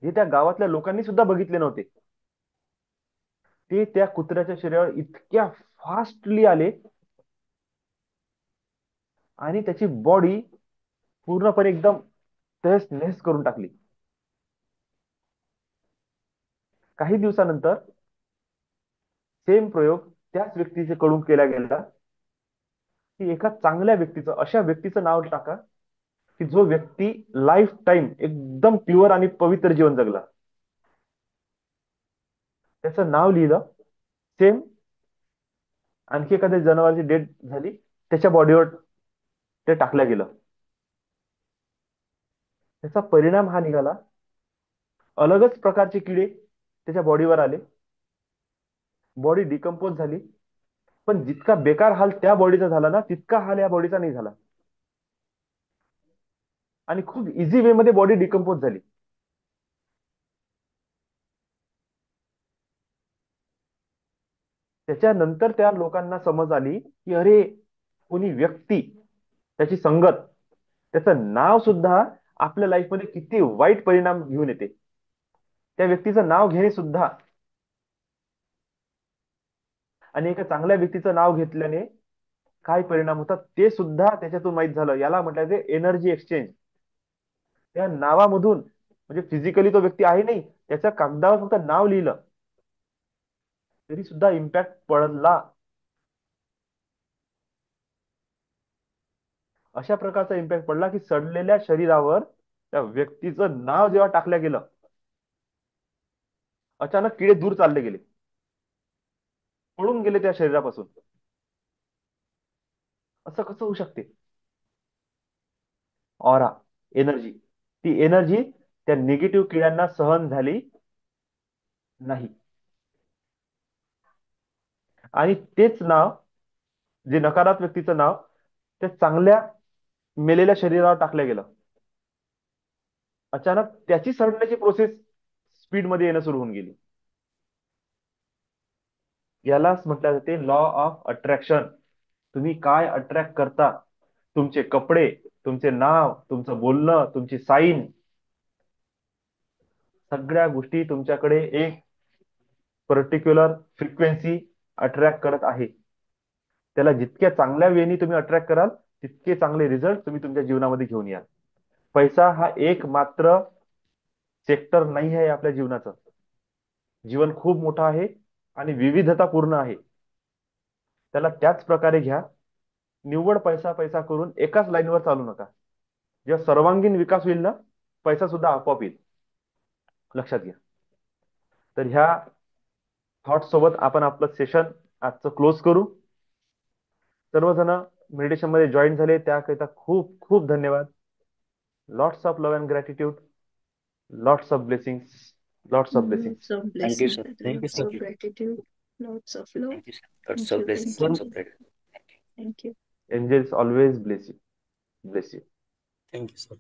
जे त्या गावातल्या लोकांनी सुद्धा बघितले नव्हते, ते त्या कुत्र्याच्या शरीरावर इतक्या फास्टली आले आणि त्याची बॉडी पूर्णपणे एकदम तहस नहस करून टाकली. काही दिवसानंतर सेम प्रयोग त्याच व्यक्तीकडून केला गेला, की एका चांगल्या व्यक्तीचं, अशा व्यक्तीचं नाव टाका की जो व्यक्ती लाईफ टाईम एकदम प्युअर आणि पवित्र जीवन जगला. त्याचं नाव लिहिलं. सेम आणखी एखाद्या जनावरांची डेथ झाली, त्याच्या बॉडीवर ते टाकलं गेलं. त्याचा परिणाम हा निघाला, अलगच प्रकारचे किडे त्याच्या बॉडीवर आले, बॉडी डिकम्पोज झाली. पण जितका बेकार हाल त्या बॉडीचा झाला ना, तितका हाल या बॉडीचा नाही झाला. आणि खूप इझी वे मध्ये बॉडी डिकम्पोज झाली. त्याच्यानंतर त्या लोकांना समज आली की अरे, कोणी व्यक्ती, त्याची संगत, त्याचं नाव सुद्धा आपल्या लाईफमध्ये किती वाईट परिणाम घेऊन येते. त्या व्यक्तीचं नाव घेणे सुद्धा, आणि एका चांगल्या व्यक्तीचं नाव घेतल्याने काय परिणाम होतात ते सुद्धा त्याच्यातून माहित झालं. याला म्हटलं ते एनर्जी एक्सचेंज. त्या नावामधून, म्हणजे फिजिकली तो व्यक्ती आहे नाही, त्याच्या कागदावर फक्त नाव लिहिलं, तरी सुद्धा इम्पॅक्ट पडला. अशा प्रकारचा इम्पॅक्ट पडला की सडलेल्या शरीरावर त्या व्यक्तीचं नाव जेव्हा टाकलं गेलं, अचानक किडे दूर चालले गेले, पळून गेले त्या शरीरापासून. असं कसं होऊ शकते? ऑरा, एनर्जी, ती एनर्जी त्या निगेटिव्ह किड्यांना सहन झाली नाही. आणि तेच नाव, जे नकारात्मक व्यक्तीचं नाव, त्या चांगल्या मेलेल्या शरीरावर टाकलं गेलं. अचानक त्याची सडण्याची प्रोसेस स्पीड मध्ये येणं सुरू होऊन गेली. यालाच म्हटलं जाते लॉ ऑफ अट्रॅक्शन. तुम्ही काय अट्रॅक्ट करता, तुमचे कपडे, तुमचे नाव, तुमचं बोलणं, तुमची साईन, सगळ्या गोष्टी तुमच्याकडे एक पर्टिक्युलर फ्रिक्वेन्सी अट्रॅक्ट करत आहे. त्याला जितक्या चांगल्या वेळी तुम्ही अट्रॅक्ट कराल, तितके चांगले रिझल्ट तुम्ही तुमच्या जीवनामध्ये घेऊन याल. पैसा हा एक मात्र सेक्टर नाही आहे आपल्या जीवनाचं. जीवन खूप मोठं आहे आणि विविधतापूर्ण आहे. त्याला त्याच प्रकारे घ्या. निव्वळ पैसा पैसा करून एकाच लाईनवर चालू नका. जेव्हा सर्वांगीण विकास होईल ना, पैसा सुद्धा आपोआप येईल. लक्षात घ्या. तर ह्या थॉट सोबत आपण आपलं सेशन आजचं क्लोज करू. सर्वजण मेडिटेशन मध्ये जॉईन झाले त्याकरिता खूप खूप धन्यवाद. Lots of love and gratitude. Lots of blessings. Lots of blessings. Lots of thank you blessings, sir. Dada. Thank you Lots sir. of gratitude. Lots of love. Thank you sir. Lots Thank of you. Blessing. Thank lots you. Of great. Thank you. Angels always bless you. Bless you. Thank you sir.